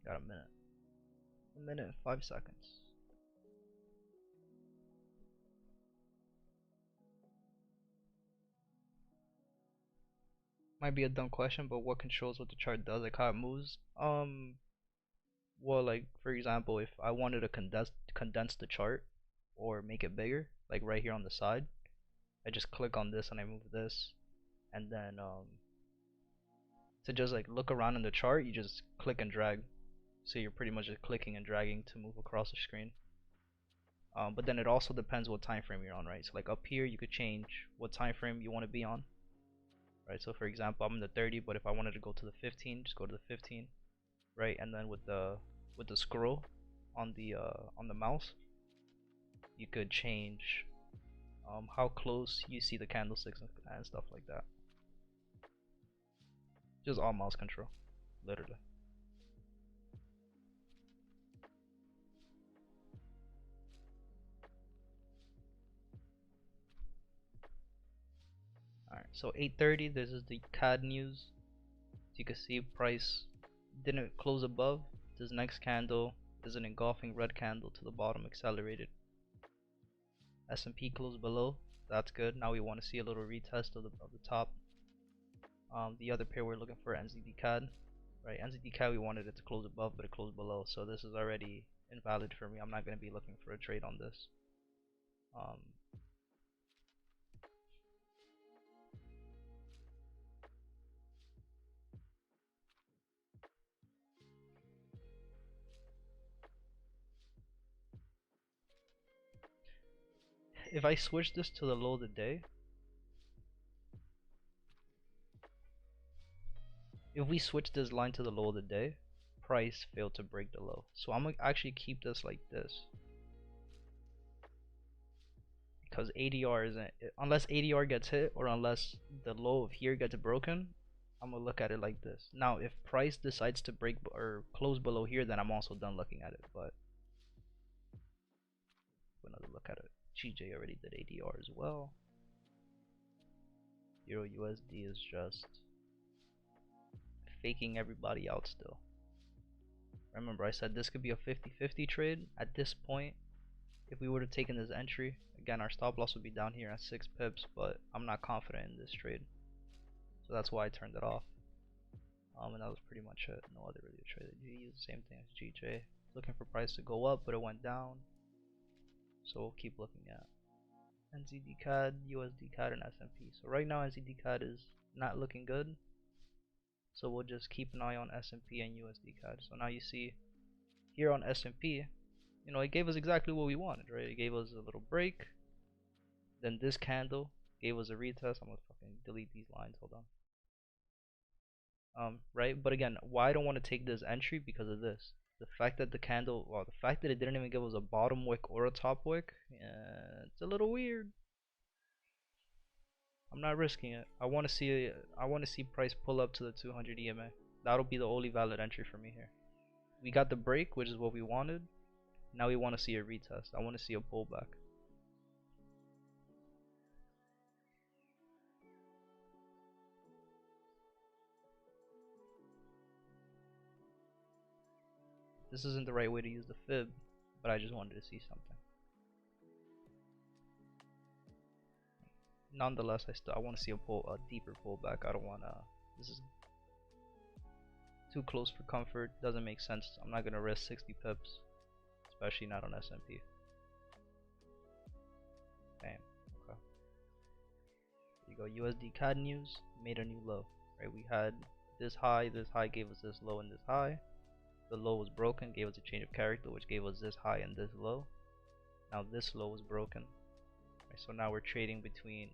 [SPEAKER 1] Got a minute. A minute and 5 seconds. Might be a dumb question, but what controls what the chart does, like how it moves? Well, like for example, if I wanted to condense the chart or make it bigger, like right here on the side, I just click on this and I move this, and then to just like look around in the chart, you just click and drag. So you're pretty much just clicking and dragging to move across the screen. But then it also depends what time frame you're on, right? So like up here, you could change what time frame you want to be on, right? So for example, I'm in the 30, but if I wanted to go to the 15, just go to the 15, right? And then with the scroll on the mouse, you could change how close you see the candlesticks and stuff like that. Just all mouse control, literally. Alright, so 8:30, this is the CAD news. As you can see, price didn't close above. This next candle is an engulfing red candle to the bottom, accelerated. S&P closed below. That's good. Now we want to see a little retest of the top. The other pair we're looking for, NZD CAD. Right, NZD CAD we wanted it to close above, but it closed below. So this is already invalid for me. I'm not going to be looking for a trade on this. If I switch this to the low of the day, if we switch this line to the low of the day, price failed to break the low. So I'm gonna actually keep this like this, because ADR isn't, unless ADR gets hit or unless the low of here gets broken, I'm gonna look at it like this. Now if price decides to break or close below here, then I'm also done looking at it. But another look at it. GJ already did ADR as well. Euro USD is just faking everybody out still. Remember, I said this could be a 50-50 trade. At this point, if we would have taken this entry, again, our stop loss would be down here at 6 pips, but I'm not confident in this trade. So that's why I turned it off. And that was pretty much it. No other really trade. GE is the same thing as GJ. Looking for price to go up, but it went down. So we'll keep looking at NZD CAD, USD CAD, and S&P. So right now NZD CAD is not looking good. So we'll just keep an eye on S&P and USD CAD. So now you see here on S&P, you know, it gave us exactly what we wanted, right? It gave us a little break. Then this candle gave us a retest. I'm gonna fucking delete these lines. Hold on. Right? But again, why I don't want to take this entry, because of this. The fact that the candle, well, the fact that it didn't even give us a bottom wick or a top wick, it's a little weird. I'm not risking it. I want to see price pull up to the 200 EMA. That'll be the only valid entry for me here. We got the break, which is what we wanted. Now we want to see a retest. I want to see a pullback. This isn't the right way to use the fib, but I just wanted to see something. Nonetheless, I want to see a deeper pullback. I don't want to. This is too close for comfort. Doesn't make sense. I'm not gonna risk 60 pips, especially not on S&P. Damn. Okay. There you go. USD CAD news made a new low. Right. We had this high. This high gave us this low and this high. The low was broken, gave us a change of character, which gave us this high and this low. Now this low was broken. Right, so now we're trading between.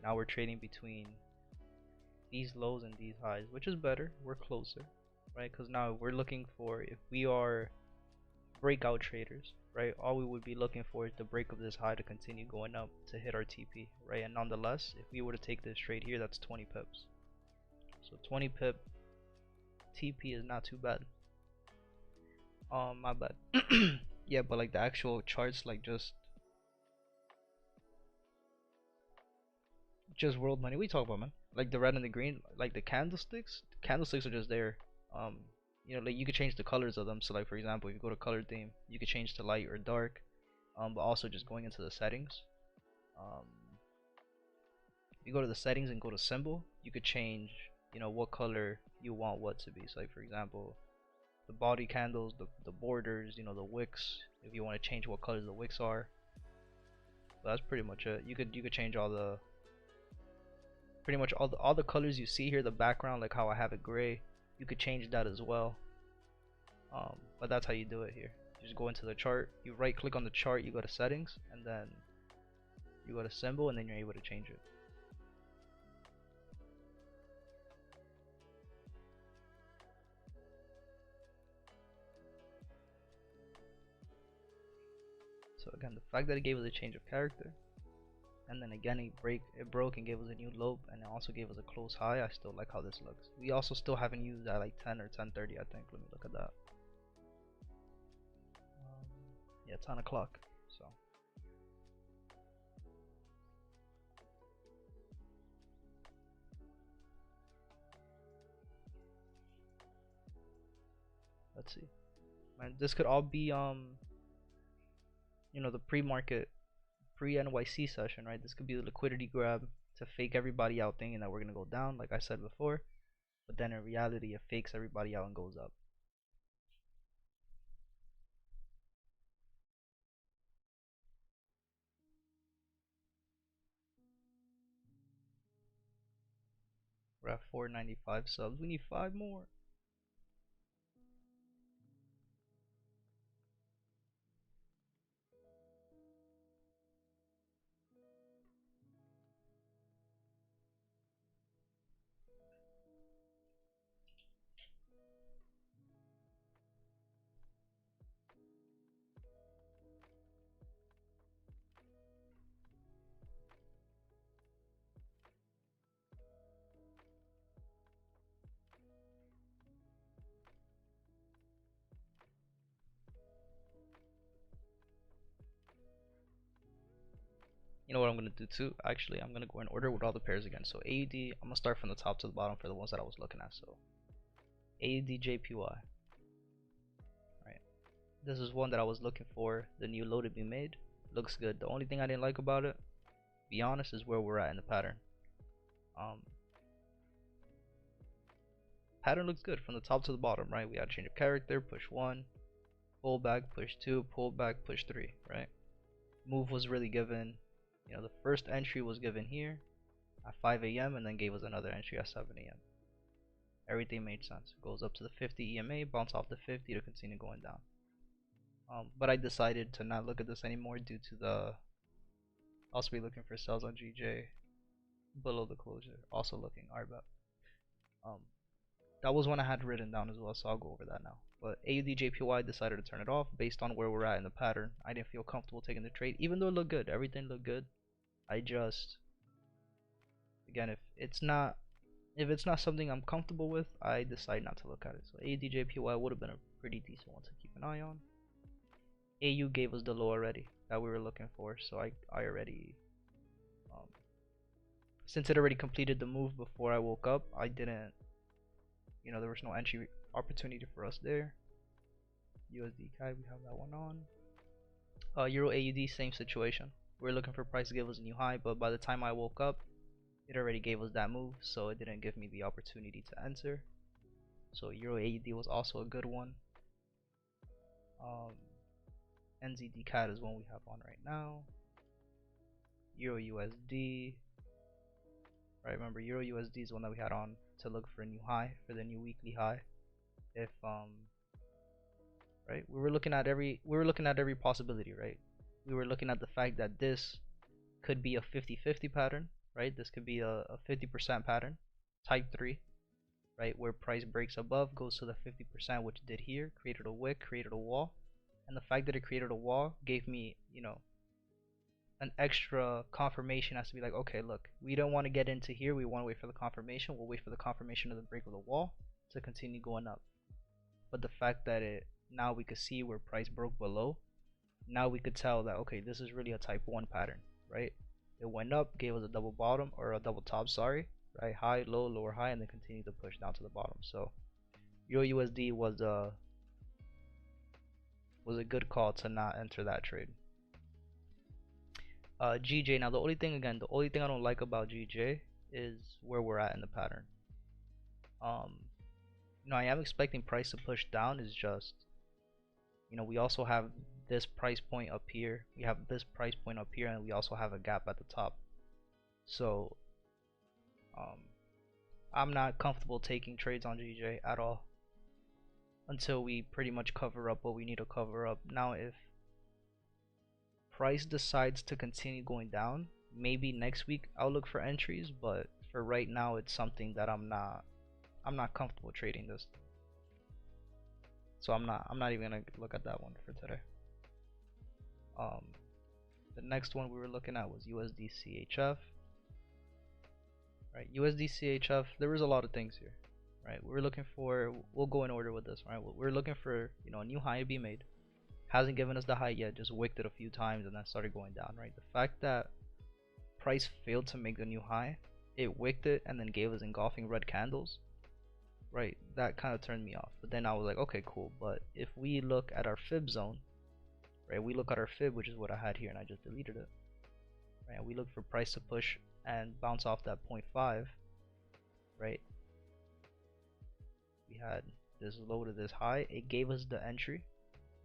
[SPEAKER 1] Now we're trading between these lows and these highs, which is better. We're closer, right? Because now we're looking for, if we are breakout traders, right? All we would be looking for is the break of this high to continue going up to hit our TP, right? And nonetheless, if we were to take this trade here, that's 20 pips. So 20 pip TP is not too bad. My bad. Yeah, but like the actual charts, like just world money. We talk about, man. Like the red and the green, like the candlesticks. Candlesticks are just there. Um, like you could change the colors of them. So like for example, if you go to color theme, you could change to light or dark. But also just going into the settings. Um, if you go to the settings and go to symbol, you could change, what color you want what to be. So like for example, the body candles, the borders, the wicks. If you want to change what colors the wicks are. So that's pretty much it. You could change pretty much all the colors you see here, the background, like how I have it gray, you could change that as well. But that's how you do it here. You just go into the chart, you right click on the chart, you go to settings, and then you go to symbol, and then you're able to change it. So again, the fact that it gave us a change of character, and then again it broke and gave us a new low, and it also gave us a close high. I still like how this looks. We also still haven't used that like 10 or 10:30, I think. Let me look at that. Yeah, 10 o'clock. So let's see. Man, this could all be the pre-market, pre-NYC session, right? This could be the liquidity grab to fake everybody out thinking that we're gonna go down, like I said before, but then in reality it fakes everybody out and goes up. We're at 495 subs. We need 5 more. You know what I'm gonna do too? Actually, I'm gonna go in order with all the pairs again. So AUD, I'm gonna start from the top to the bottom for the ones that I was looking at. So AUD JPY. Right. This is one that I was looking for. The new low to be made. Looks good. The only thing I didn't like about it, to be honest, is where we're at in the pattern. Pattern looks good from the top to the bottom, right? We got change of character, push 1, pull back, push 2, pull back, push 3, right? Move was really given. The first entry was given here at 5 a.m. and then gave us another entry at 7 a.m. Everything made sense. Goes up to the 50 EMA, bounce off the 50 to continue going down. But I decided to not look at this anymore due to the also be looking for sales on GJ below the closure. Also looking RBAP. That was one I had written down as well, so I'll go over that now. But AUD JPY decided to turn it off based on where we're at in the pattern. I didn't feel comfortable taking the trade, even though it looked good. Everything looked good. I just, again, if it's not If it's not something I'm comfortable with, I decide not to look at it. So AUDJPY would have been a pretty decent one to keep an eye on. AU gave us the low already that we were looking for, so I already, um, since it already completed the move before I woke up, I didn't, there was no entry opportunity for us there. USD CAD, we have that one on. Euro AUD, same situation. We were looking for price to give us a new high, but by the time I woke up, it already gave us that move, so it didn't give me the opportunity to enter. So Euro AUD was also a good one. NZD CAD is one we have on right now. Euro USD. Right, remember Euro USD is one that we had on to look for a new high, for the new weekly high. If right, we were looking at every possibility, right? We were looking at the fact that this could be a 50-50 pattern, right? This could be a 50% pattern, type 3, right? Where price breaks above, goes to the 50%, which it did here, created a wick, created a wall. And the fact that it created a wall gave me, an extra confirmation as to be like, okay, look, we don't want to get into here. We want to wait for the confirmation. We'll wait for the confirmation of the break of the wall to continue going up. But the fact that now we could see where price broke below, now we could tell that, okay, this is really a type 1 pattern, right? It went up, gave us a double bottom, or a double top, sorry, right? High, low, lower, high, and then continued to push down to the bottom. So Euro USD was a good call to not enter that trade. GJ, now the only thing I don't like about GJ is where we're at in the pattern. I am expecting price to push down. Is just, we also have this price point up here. We have this price point up here, and we also have a gap at the top. So, I'm not comfortable taking trades on GJ at all until we pretty much cover up what we need to cover up. Now, if price decides to continue going down, maybe next week I'll look for entries, but for right now it's something that I'm not comfortable trading this. So I'm not even gonna look at that one for today. The next one we were looking at was USD CHF. Right, USD CHF, there was a lot of things here. Right, we'll go in order with this, right? We're looking for, a new high to be made. Hasn't given us the high yet, just wicked it a few times and then started going down, right? The fact that price failed to make the new high, it wicked it and then gave us engulfing red candles, right? That kind of turned me off. But then I was like, okay, cool. But if we look at our fib zone, right? We look at our fib, which is what I had here, and I just deleted it. Right? We look for price to push and bounce off that 0.5, right? We had this low to this high. It gave us the entry,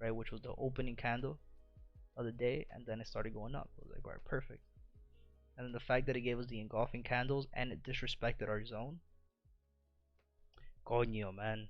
[SPEAKER 1] right, which was the opening candle of the day, and then it started going up. I was like, alright, perfect. And then the fact that it gave us the engulfing candles and it disrespected our zone, coño, man.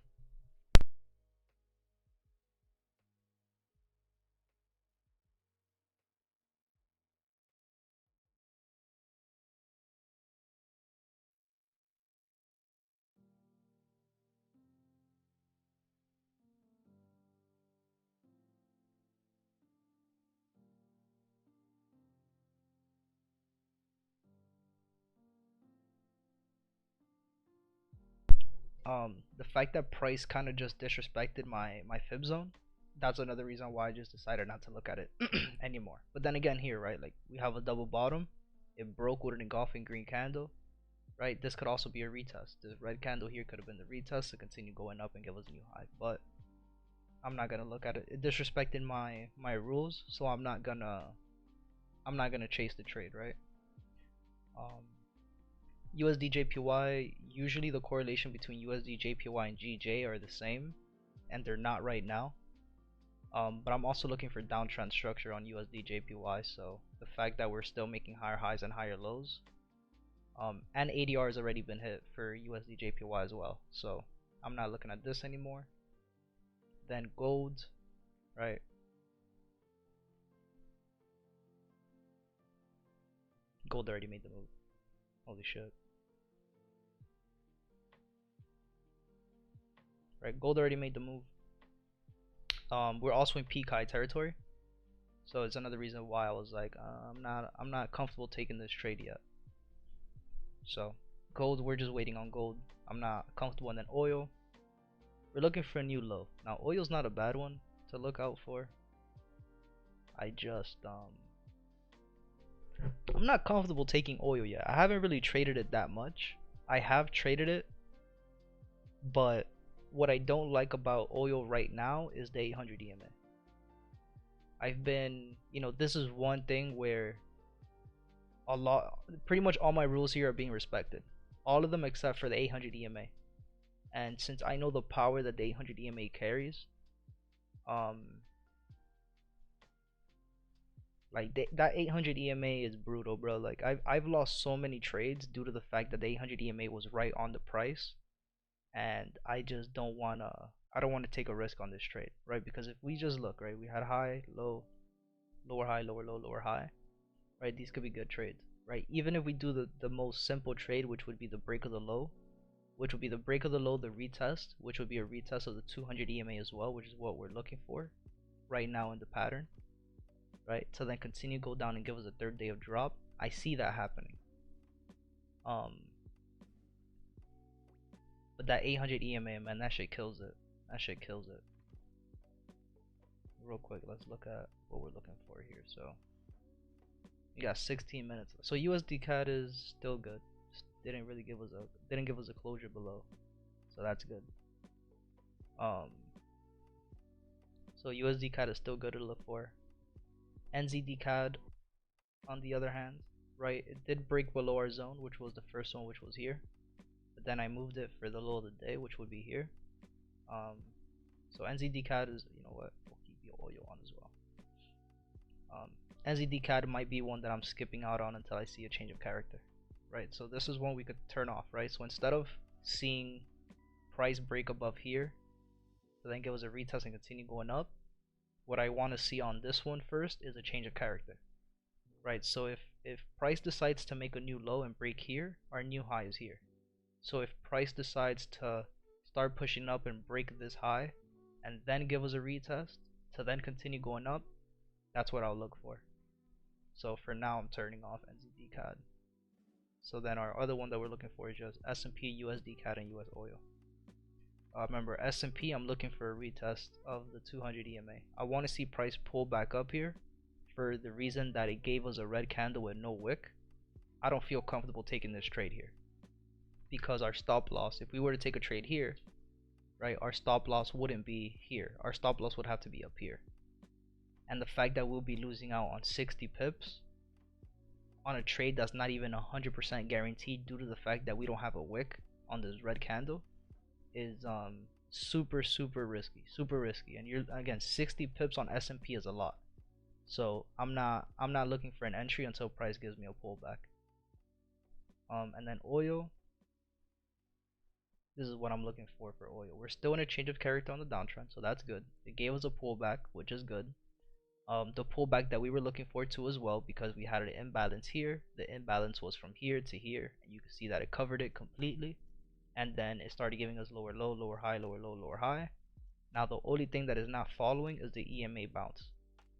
[SPEAKER 1] The fact that price kind of just disrespected my fib zone, that's another reason why I just decided not to look at it anymore. But then again, here, right, like we have a double bottom, it broke with an engulfing green candle, right? This could also be a retest. This red candle here could have been the retest to continue going up and give us a new high, but I'm not gonna look at it. It disrespected my rules, so I'm not gonna chase the trade, right? USD JPY, usually the correlation between USD JPY and GJ are the same, and they're not right now. But I'm also looking for downtrend structure on USD JPY, so the fact that we're still making higher highs and higher lows, and ADR has already been hit for USD JPY as well, so I'm not looking at this anymore. Then gold, right? Gold already made the move. Holy shit. Right, gold already made the move. We're also in peak high territory, so it's another reason why I was like, I'm not comfortable taking this trade yet. So Gold, we're just waiting on gold. I'm not comfortable. And then oil, we're looking for a new low. Now oil's not a bad one to look out for. I just I'm not comfortable taking oil yet. I haven't really traded it that much. I have traded it, but what I don't like about oil right now is the 800 EMA. I've been, this is one thing where pretty much all my rules here are being respected. All of them except for the 800 EMA. And since I know the power that the 800 EMA carries, like that 800 EMA is brutal, bro. Like I've lost so many trades due to the fact that the 800 EMA was right on the price, and I just don't wanna. I don't want to take a risk on this trade, right? Because if we just look, right, we had high, low, lower high, lower low, lower high, right? These could be good trades, right? Even if we do the most simple trade, which would be the break of the low, which would be the break of the low, the retest, which would be a retest of the 200 EMA as well, which is what we're looking for right now in the pattern, right? To then continue go down and give us a third day of drop. I see that happening. But that 800 EMA, man, that shit kills it. That shit kills it. Real quick, let's look at what we're looking for here. So we got 16 minutes. So USD CAD is still good. Just didn't give us a closure below. So that's good. So USD CAD is still good to look for. NZD CAD, on the other hand, right, it did break below our zone, which was the first one, which was here. But then I moved it for the low of the day, which would be here. So NZD CAD is, you know what, we'll keep the oil on as well. NZD CAD might be one that I'm skipping out on until I see a change of character, right? So this is one we could turn off, right? So instead of seeing price break above here, so then give us a retest and continue going up, what I want to see on this one first is a change of character, right? So if price decides to make a new low and break here, our new high is here. So if price decides to start pushing up and break this high and then give us a retest to then continue going up, that's what I'll look for. So for now, I'm turning off NZD CAD. So then our other one that we're looking for is just S&P, USD CAD, and US oil. Remember, S&P, I'm looking for a retest of the 200 EMA. I want to see price pull back up here for the reason that it gave us a red candle with no wick. I don't feel comfortable taking this trade here because our stop loss, if we were to take a trade here, right, our stop loss wouldn't be here. Our stop loss would have to be up here. And the fact that we'll be losing out on 60 pips on a trade that's not even 100% guaranteed due to the fact that we don't have a wick on this red candle is super risky. And you're, again, 60 pips on S&P is a lot. So I'm not looking for an entry until price gives me a pullback. And then oil, this is what I'm looking for oil. We're still in a change of character on the downtrend, so that's good. It gave us a pullback, which is good. The pullback that we were looking for too as well, because we had an imbalance here. The imbalance was from here to here, and you can see that it covered it completely, and then it started giving us lower low, lower high, lower low, lower high. Now the only thing that is not following is the EMA bounce.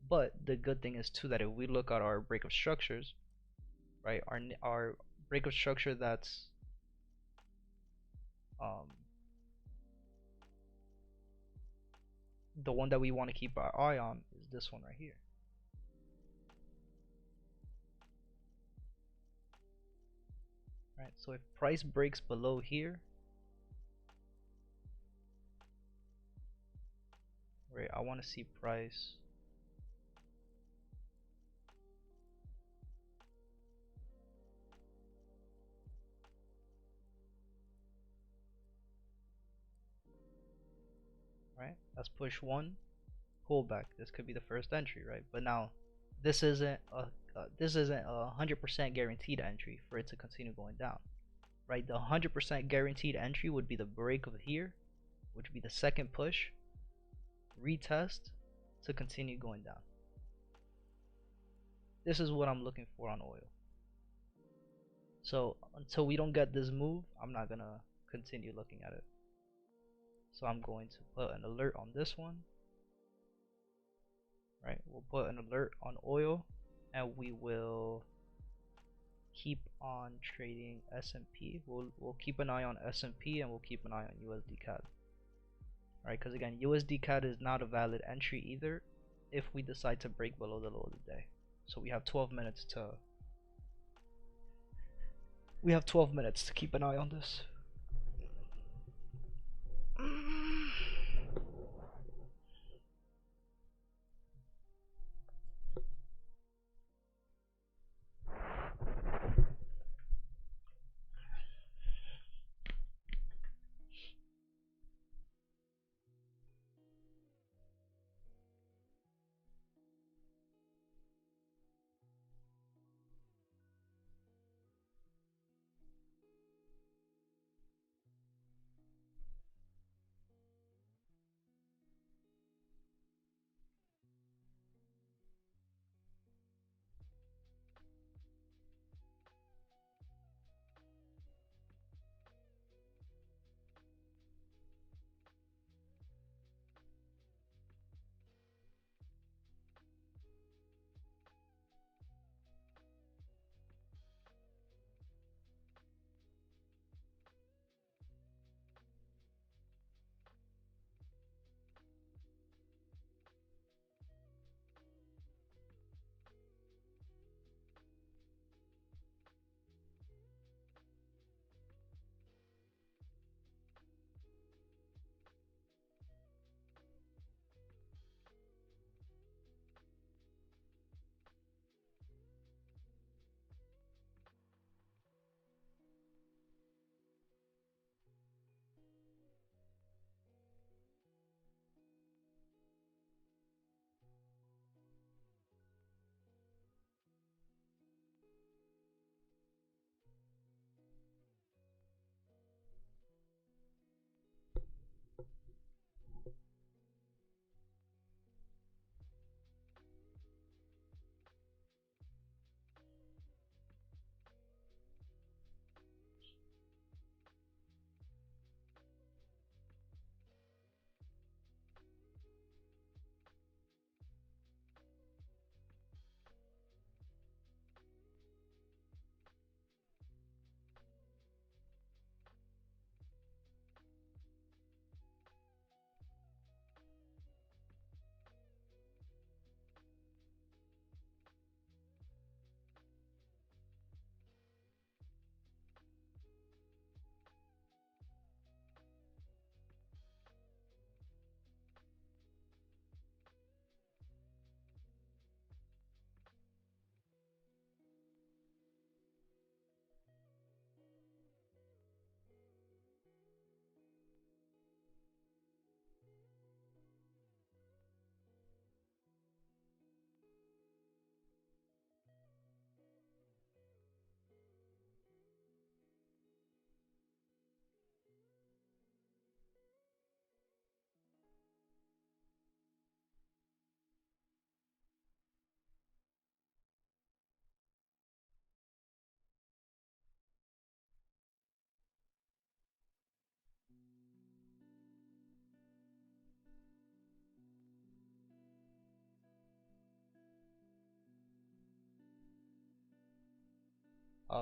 [SPEAKER 1] But the good thing is too that if we look at our break of structures, right, our break of structure that's the one that we want to keep our eye on is this one right here. Right, so if price breaks below here, right, I want to see price right, that's push one, pullback. This could be the first entry, right? But now this isn't a 100% guaranteed entry for it to continue going down, right? The 100% guaranteed entry would be the break of here, which would be the second push, retest to continue going down. This is what I'm looking for on oil. So until we don't get this move, I'm not gonna continue looking at it. So I'm going to put an alert on this one, right? We'll put an alert on oil, and we will keep on trading S&P. We'll keep an eye on S&P and we'll keep an eye on USD CAD. Alright, because again, USD CAD is not a valid entry either if we decide to break below the low of the day. So we have 12 minutes to keep an eye on this.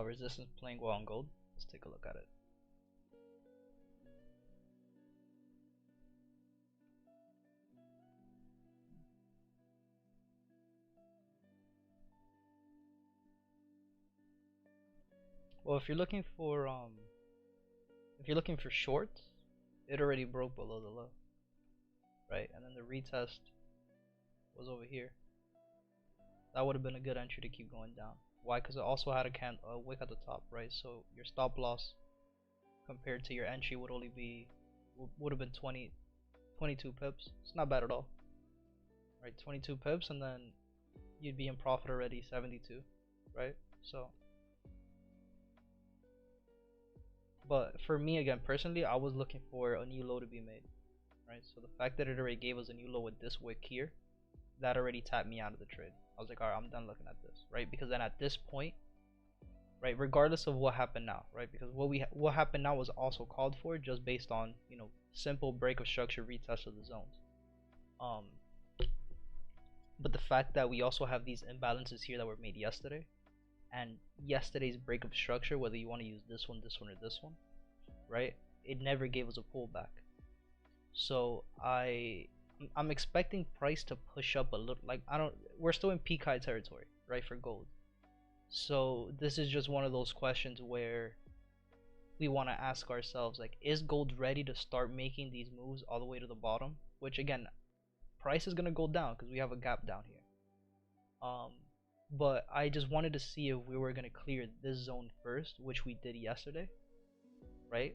[SPEAKER 1] Resistance playing well on gold. Let's take a look at it. Well, if you're looking for shorts, it already broke below the low, right? And then the retest was over here. That would have been a good entry to keep going down. Why? Because it also had a wick at the top, right? So your stop loss compared to your entry would have been 22 pips. It's not bad at all, right? 22 pips, and then you'd be in profit already, 72, right? So, but for me, again, personally, I was looking for a new low to be made, right? So the fact that it already gave us a new low with this wick here, that already tapped me out of the trade. I was like, alright, I'm done looking at this, right? Because then at this point, right, regardless of what happened now, right? Because what happened now was also called for just based on, you know, simple break of structure retest of the zones. But the fact that we also have these imbalances here that were made yesterday, and yesterday's break of structure, whether you want to use this one, this one, or this one, right? It never gave us a pullback. So I'm expecting price to push up a little. Like I don't, we're still in peak high territory, right, for gold. So this is just one of those questions where we want to ask ourselves, like, is gold ready to start making these moves all the way to the bottom? Which again, price is gonna go down because we have a gap down here. But I just wanted to see if we were gonna clear this zone first, which we did yesterday, right?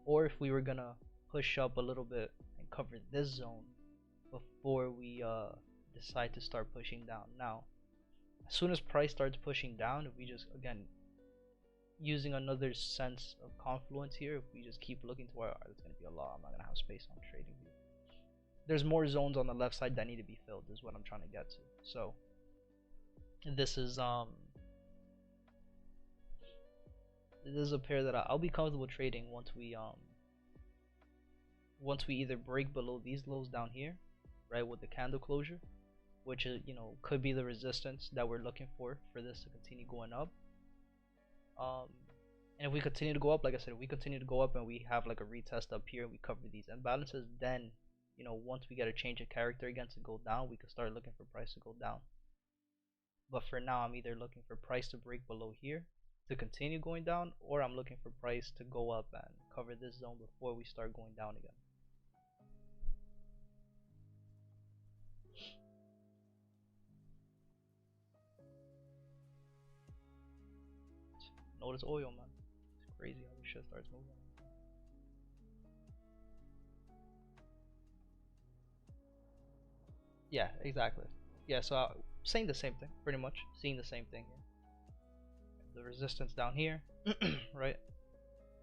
[SPEAKER 1] Or if we were gonna push up a little bit and cover this zone before we decide to start pushing down. Now, as soon as price starts pushing down, if we just, again, using another sense of confluence here, if we just keep looking to where it's going to be a lot, I'm not going to have space on trading view. There's more zones on the left side that need to be filled, is what I'm trying to get to. So this is a pair that I'll be comfortable trading once we either break below these lows down here, right, with the candle closure, which is, could be the resistance that we're looking for this to continue going up. And if we continue to go up, like I said, if we continue to go up and we have like a retest up here and we cover these imbalances, then once we get a change of character again to go down, we can start looking for price to go down. But for now, I'm either looking for price to break below here to continue going down, or I'm looking for price to go up and cover this zone before we start going down again. Notice oil, man. It's crazy how this shit starts moving. Yeah, exactly. Yeah, so saying the same thing, pretty much. Seeing the same thing here. The resistance down here, right?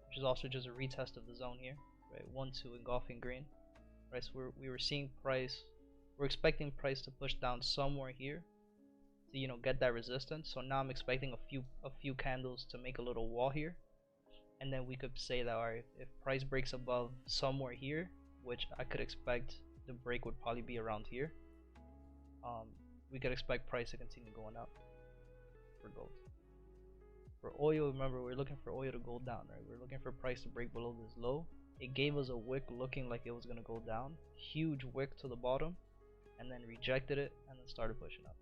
[SPEAKER 1] Which is also just a retest of the zone here, right? 1-2 engulfing green, right? So we were seeing price, we're expecting price to push down somewhere here to get that resistance. So now I'm expecting a few candles to make a little wall here, and then we could say that, alright, if price breaks above somewhere here, which I could expect the break would probably be around here, we could expect price to continue going up for gold. For oil, remember, we're looking for oil to go down, right? We're looking for price to break below this low. It gave us a wick looking like it was going to go down, huge wick to the bottom, and then rejected it and then started pushing up.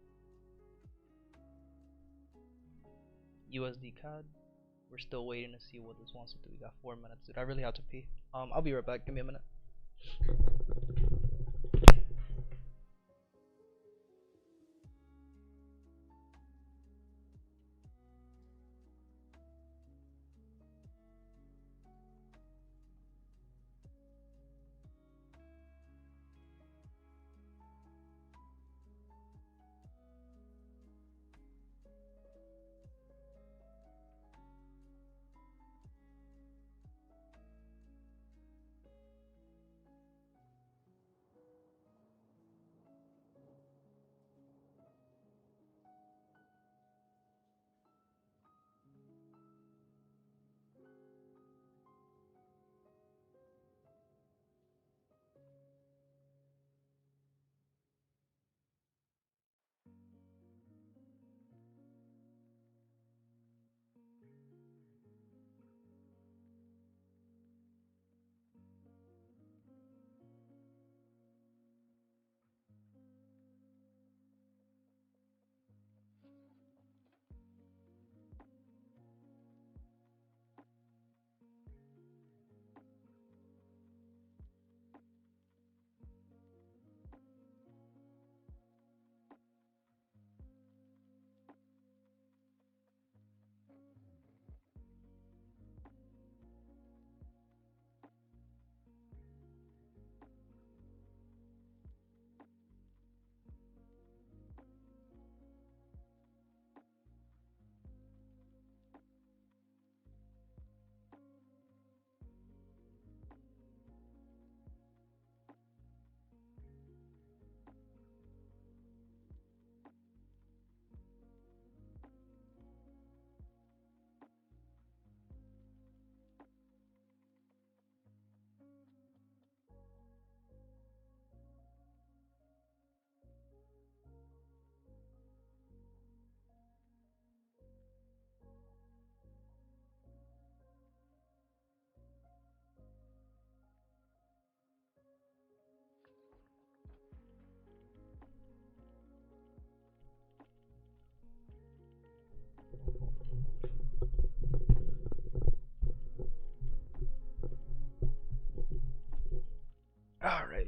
[SPEAKER 1] USD CAD, we're still waiting to see what this wants to do. We got 4 minutes. Dude, I really have to pee. I'll be right back. Give me a minute.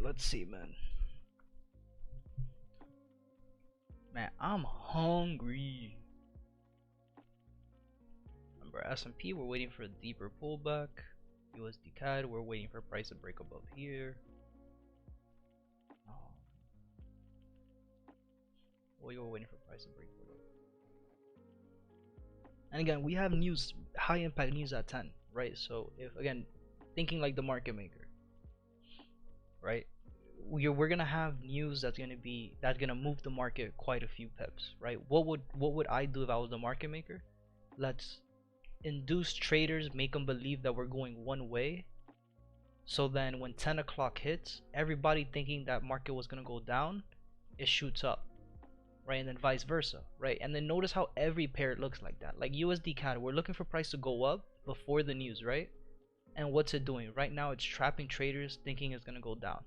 [SPEAKER 1] let's see, man. Man, I'm hungry. Remember, S&P, we're waiting for a deeper pullback. USD CAD, we're waiting for price to break above here. Oil, we're waiting for price to break below. And again, we have news, high impact news at 10, right? So if, again, thinking like the market maker, right? We're gonna have news that's gonna move the market quite a few pips, right? What would I do if I was the market maker? Let's induce traders, make them believe that we're going one way, so then when 10 o'clock hits, everybody thinking that market was gonna go down, it shoots up, right? And then vice versa, right? And then notice how every pair looks like that. Like USD CAD, we're looking for price to go up before the news, right? And what's it doing right now? It's trapping traders thinking it's gonna go down.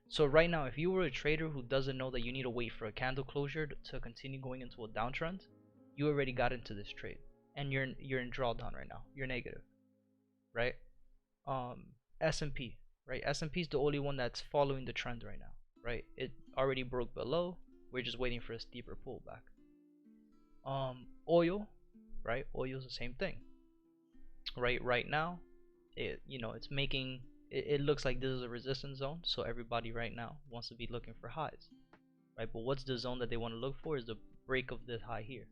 [SPEAKER 1] So right now, if you were a trader who doesn't know that you need to wait for a candle closure to continue going into a downtrend, you already got into this trade, and you're in drawdown right now. You're negative, right? S&P, right? S&P is the only one that's following the trend right now, right? It already broke below. We're just waiting for a steeper pullback. Oil, right? Oil is the same thing, right? Right now, it's making. It looks like this is a resistance zone, so everybody right now wants to be looking for highs, right? But what's the zone that they want to look for is the break of this high here.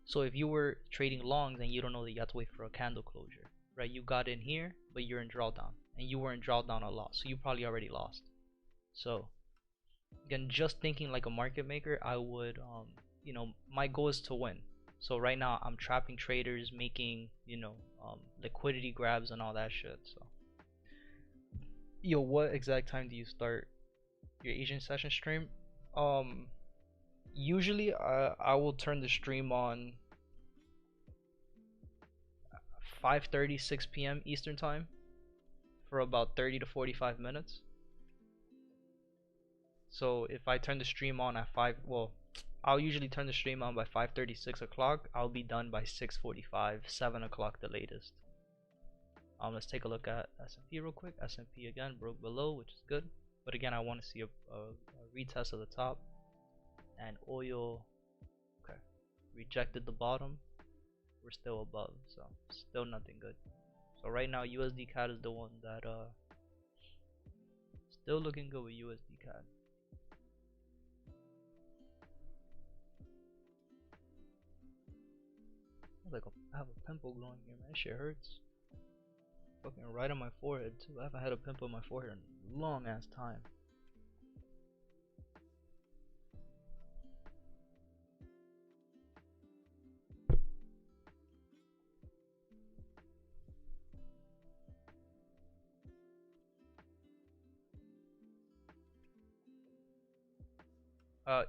[SPEAKER 1] So if you were trading longs and you don't know that you have to wait for a candle closure, right? You got in here, but you're in drawdown, and you were in drawdown a lot, so you probably already lost. So again, just thinking like a market maker, I would, my goal is to win. So right now I'm trapping traders, making, liquidity grabs and all that shit. So. Yo, what exact time do you start your Asian session stream? Usually I will turn the stream on 5:30, 6 p.m. Eastern time for about 30 to 45 minutes. So if I turn the stream on at 5, well, I'll usually turn the stream on by 5:30, 6 o'clock. I'll be done by 6:45, 7 o'clock the latest. Let's take a look at S&P real quick. S&P again broke below, which is good. But again, I want to see a retest of the top. And oil, okay, rejected the bottom. We're still above, so still nothing good. So right now, USD CAD is the one that still looking good with USD CAD. I have a pimple glowing here, man. That shit hurts. Fucking right on my forehead too. I haven't had a pimple on my forehead in a long ass time.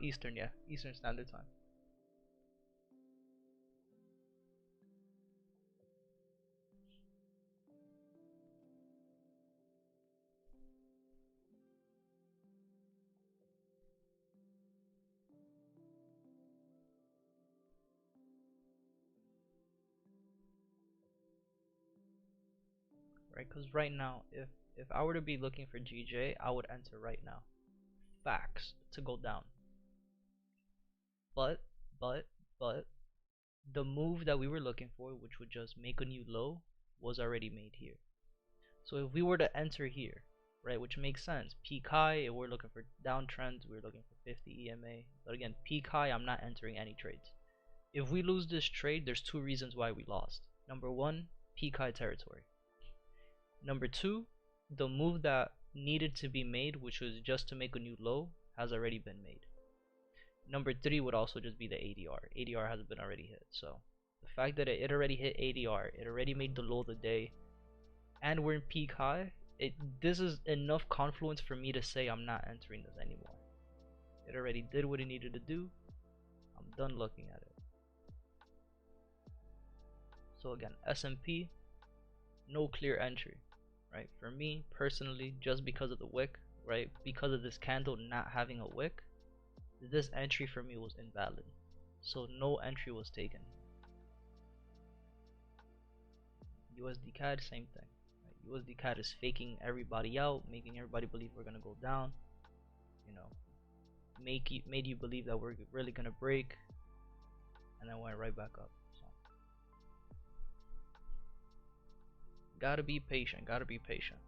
[SPEAKER 1] Eastern, yeah, Eastern Standard Time. Right, because right now, if I were to be looking for GJ, I would enter right now. Facts to go down. But the move that we were looking for, which would just make a new low, was already made here. So if we were to enter here, right, which makes sense, peak high, if we're looking for downtrends, we're looking for 50 EMA. But again, peak high, I'm not entering any trades. If we lose this trade, there's two reasons why we lost. Number one, peak high territory. Number two, the move that needed to be made, which was just to make a new low, has already been made. Number three would also just be the ADR. ADR has been already hit. So the fact that it already hit ADR, it already made the low of the day, and we're in peak high, this is enough confluence for me to say I'm not entering this anymore. It already did what it needed to do. I'm done looking at it. So again, S&P, no clear entry, right? For me personally, just because of the wick, right? Because of this candle not having a wick, this entry for me was invalid. So no entry was taken. USD CAD, same thing. Right? USD CAD is faking everybody out, making everybody believe we're gonna go down. You know, made you believe that we're really gonna break, and then went right back up. So gotta be patient. Gotta be patient.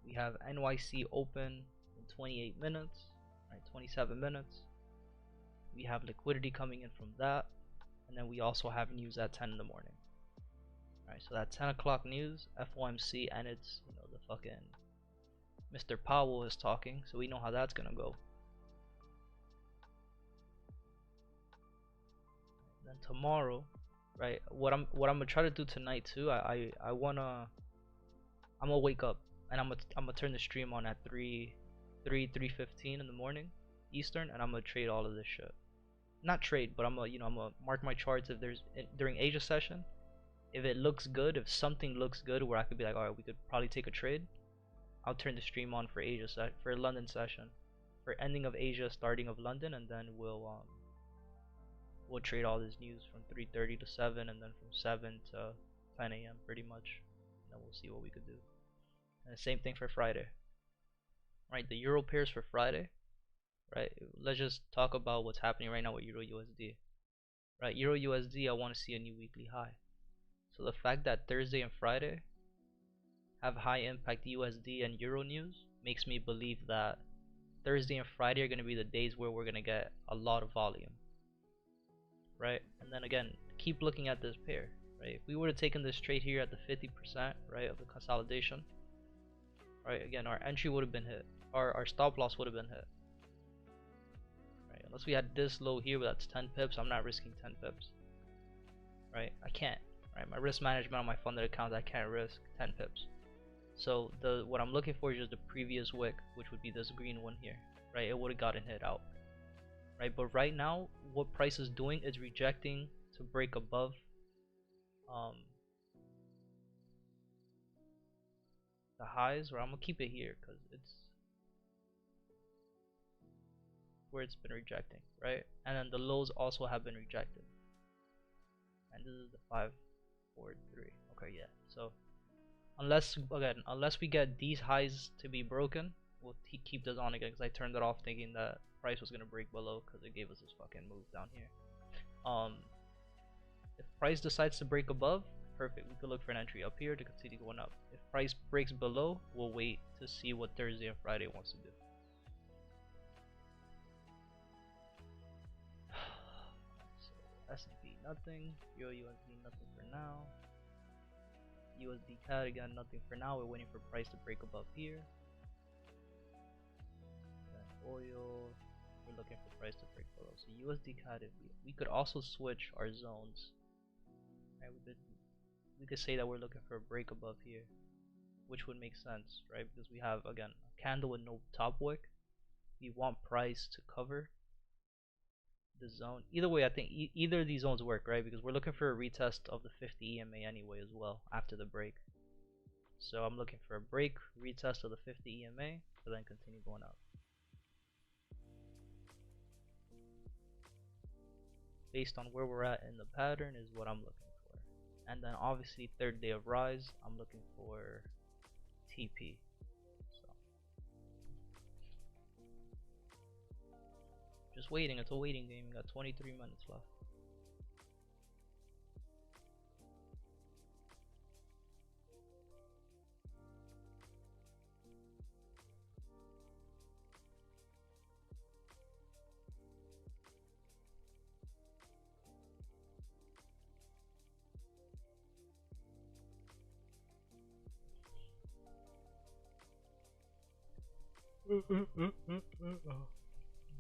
[SPEAKER 1] We have NYC open in 28 minutes, right? 27 minutes. We have liquidity coming in from that, and then we also have news at 10 in the morning. Alright, so that 10 o'clock news, FOMC, and it's, you know, the fucking Mr. Powell is talking, so we know how that's gonna go. Then tomorrow, right? What I'm gonna try to do tonight too. I'm gonna wake up and I'm gonna turn the stream on at 3:15 in the morning Eastern, and I'm gonna trade all of this shit. Not trade, but I'm gonna mark my charts if there's during Asia session. If it looks good, if something looks good where I could be like, alright, we could probably take a trade, I'll turn the stream on for for London session, for ending of Asia, starting of London, and then we'll trade all this news from 3:30 to 7, and then from 7 to 10 a.m. pretty much, and then we'll see what we could do. And the same thing for Friday, right? The Euro pairs for Friday, right? Let's just talk about what's happening right now with Euro USD, right? Euro USD, I want to see a new weekly high. So the fact that Thursday and Friday have high impact USD and Euro news makes me believe that Thursday and Friday are going to be the days where we're going to get a lot of volume, right? And then again, keep looking at this pair, right? If we would have taken this trade here at the 50%, right, of the consolidation, right, again, our entry would have been hit, our stop loss would have been hit, right? Unless we had this low here, but that's 10 pips, I'm not risking 10 pips, right? I can't, right? My risk management on my funded account, I can't risk 10 pips. So what I'm looking for is just the previous wick, which would be this green one here, right? It would have gotten hit out, right? But right now, what price is doing is rejecting to break above the highs, or I'm gonna keep it here because it's where it's been rejecting, right? And then the lows also have been rejected, and this is the 5, 4, 3. Okay, yeah. So unless we get these highs to be broken, we'll keep this on again, because I turned it off thinking that price was gonna break below because it gave us this fucking move down here. If price decides to break above, perfect, we could look for an entry up here to continue going up. If price breaks below, we'll wait to see what Thursday and Friday wants to do. So S&P nothing, Euro USD nothing for now. USD CAD again nothing for now. We're waiting for price to break above here. Then oil, we're looking for price to break below. So USD CAD, if we could also switch our zones. Right, we could say that we're looking for a break above here, which would make sense, right? Because we have again a candle with no top wick. We want price to cover the zone. Either way, I think either of these zones work, right? Because we're looking for a retest of the 50 EMA anyway as well after the break. So I'm looking for a break, retest of the 50 EMA, to then continue going up. Based on where we're at in the pattern is what I'm looking for. And then obviously third day of rise, I'm looking for TP. So just waiting. It's a waiting game. We got 23 minutes left.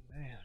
[SPEAKER 1] Man.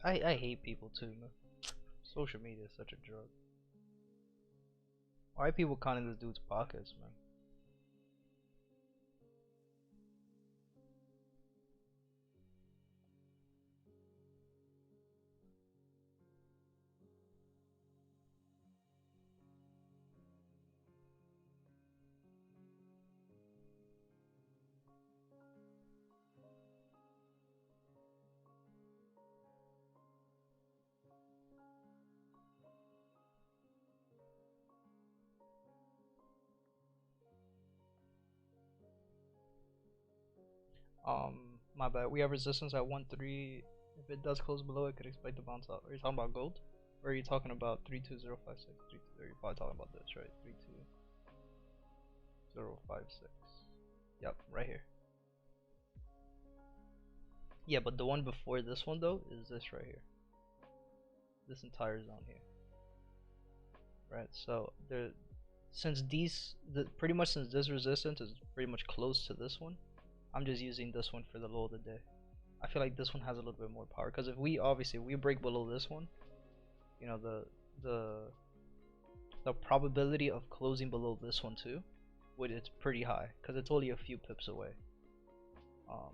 [SPEAKER 1] I hate people too, man. Social media is such a drug. Why are people counting this dude's pockets, man? My bad. We have resistance at 1-3. If it does close below, it could expect to bounce out. Are you talking about gold? Or are you talking about 32056? You're probably talking about this, right? 32056. Yep, right here. Yeah, but the one before this one though is this right here. This entire zone here. Right? So there since pretty much since this resistance is pretty much close to this one, I'm just using this one for the low of the day. I feel like this one has a little bit more power because if we break below this one, you know the the probability of closing below this one too, it's pretty high because it's only a few pips away. Um,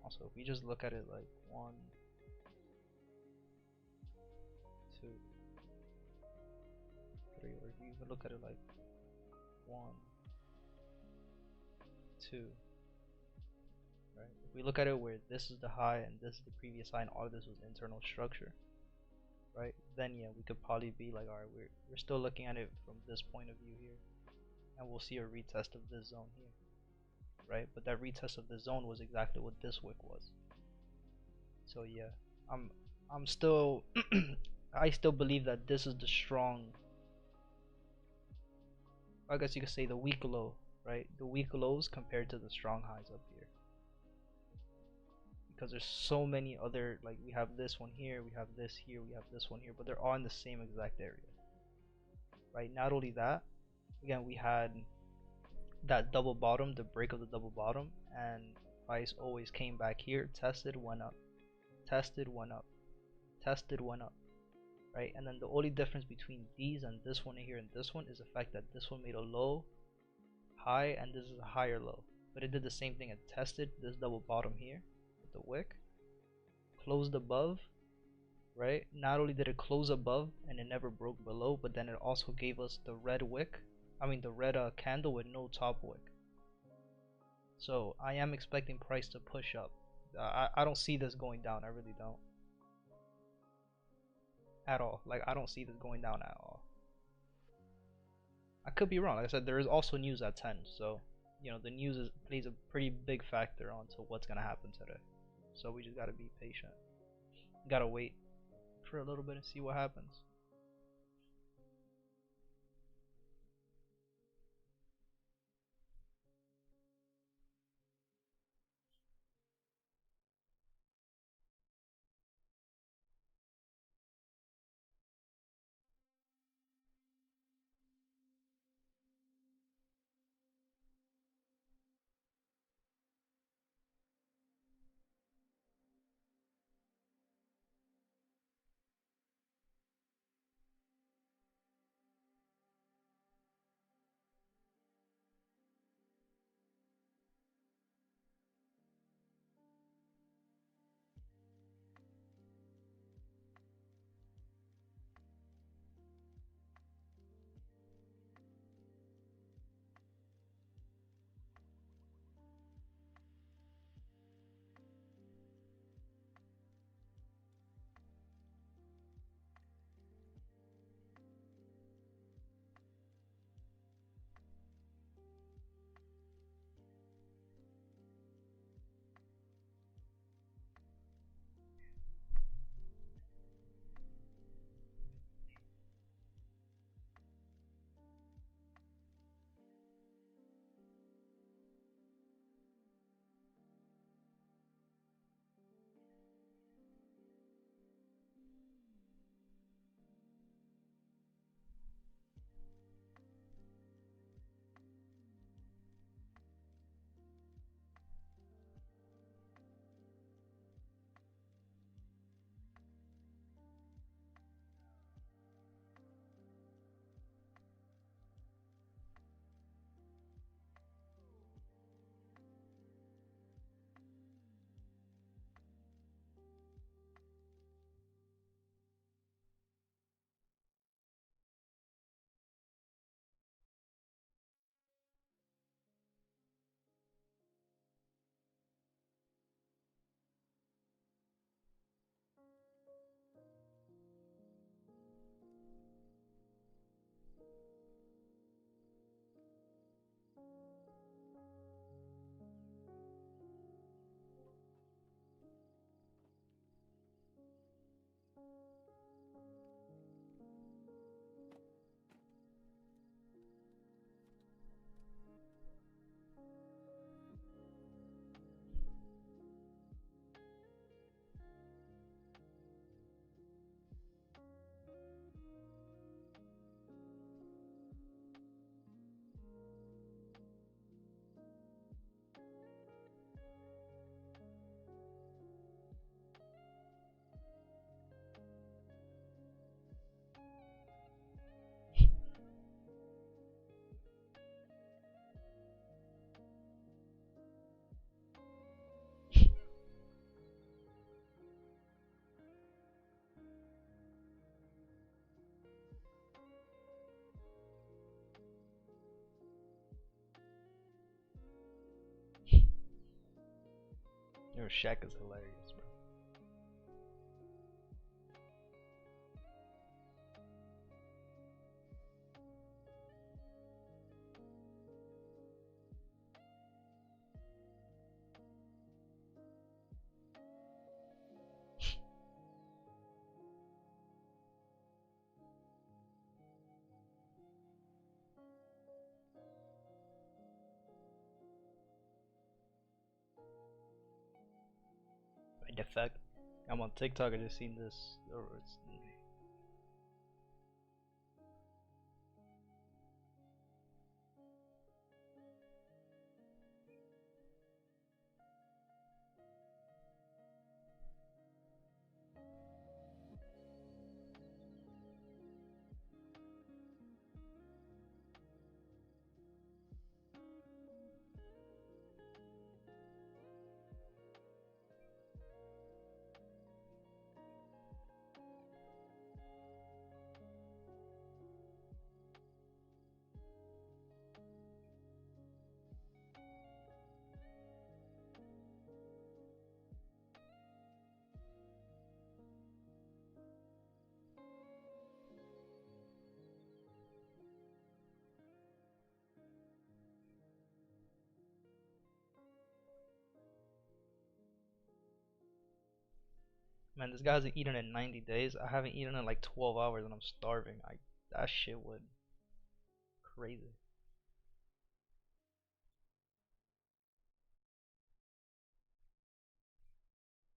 [SPEAKER 1] Also, if we just look at it like 1, 2, 3, or if you even look at it like 1, 2, right? If we look at it where this is the high and this is the previous high and all of this was internal structure, right? Then yeah, we could probably be like, all right, we're still looking at it from this point of view here, and we'll see a retest of this zone here, right? But that retest of this zone was exactly what this wick was. So yeah, I'm I'm still I still believe that this is the strong, I guess you could say the weak low, right? The weak lows compared to the strong highs up here. Because there's so many other, like we have this one here, we have this here, we have this one here, but they're all in the same exact area. Right? Not only that, again we had that double bottom, the break of the double bottom, and price always came back here, tested, went up, tested, went up, tested, went up. Right? And then the only difference between these and this one here and this one is the fact that this one made a low, high, and this is a higher low. But it did the same thing. It tested this double bottom here with the wick, closed above, right? Not only did it close above and it never broke below, but then it also gave us the red wick. I mean the red candle with no top wick. So I am expecting price to push up. I don't see this going down. I really don't. At all. Like I don't see this going down at all. I could be wrong. Like I said, there is also news at 10, so the news plays a pretty big factor onto what's gonna happen today. So we just gotta be patient. Gotta wait for a little bit and see what happens. Yo, Shaq is hilarious, bro. By defect, I'm on TikTok. I just seen this. Man, this guy hasn't eaten in 90 days. I haven't eaten in like 12 hours and I'm starving. That shit would crazy.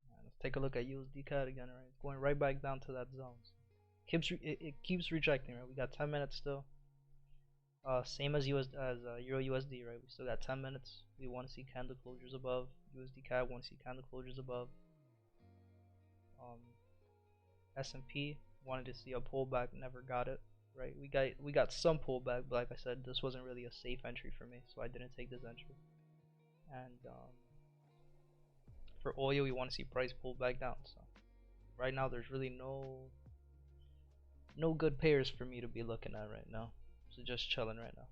[SPEAKER 1] Man, let's take a look at USD CAD again, right? It's going right back down to that zone. It keeps rejecting, right? We got 10 minutes still. Same as Euro USD, right? We still got 10 minutes. We want to see candle closures above. USD CAD want to see candle closures above. S&P wanted to see a pullback, never got it. Right? We got some pullback, but like I said, this wasn't really a safe entry for me, so I didn't take this entry. And for oil, we want to see price pull back down. So right now, there's really no good pairs for me to be looking at right now. So just chilling right now.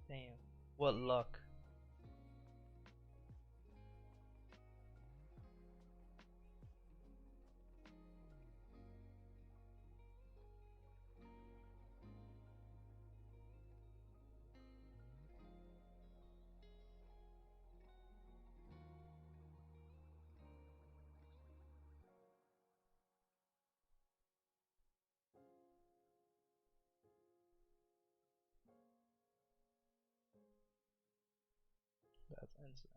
[SPEAKER 1] Damn, what luck. That's insane.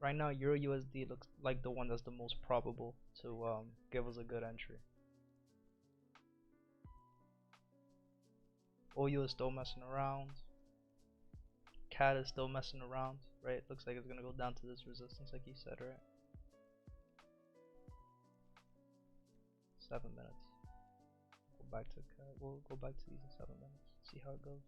[SPEAKER 1] Right now, Euro USD looks like the one that's the most probable to give us a good entry. OU is still messing around. CAD is still messing around, right? Looks like it's gonna go down to this resistance, like you said, right? 7 minutes. Go back to we'll go back to these in 7 minutes. See how it goes.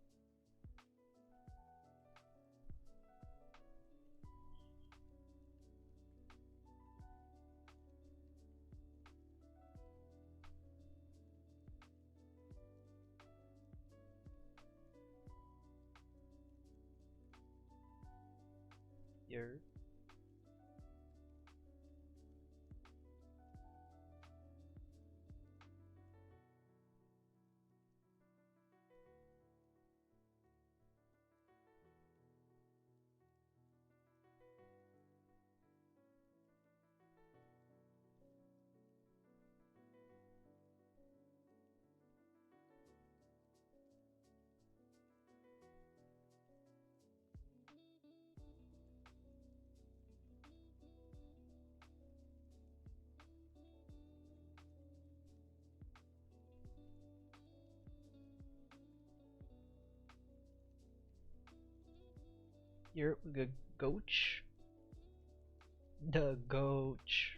[SPEAKER 1] Here. You're the goach. The goach.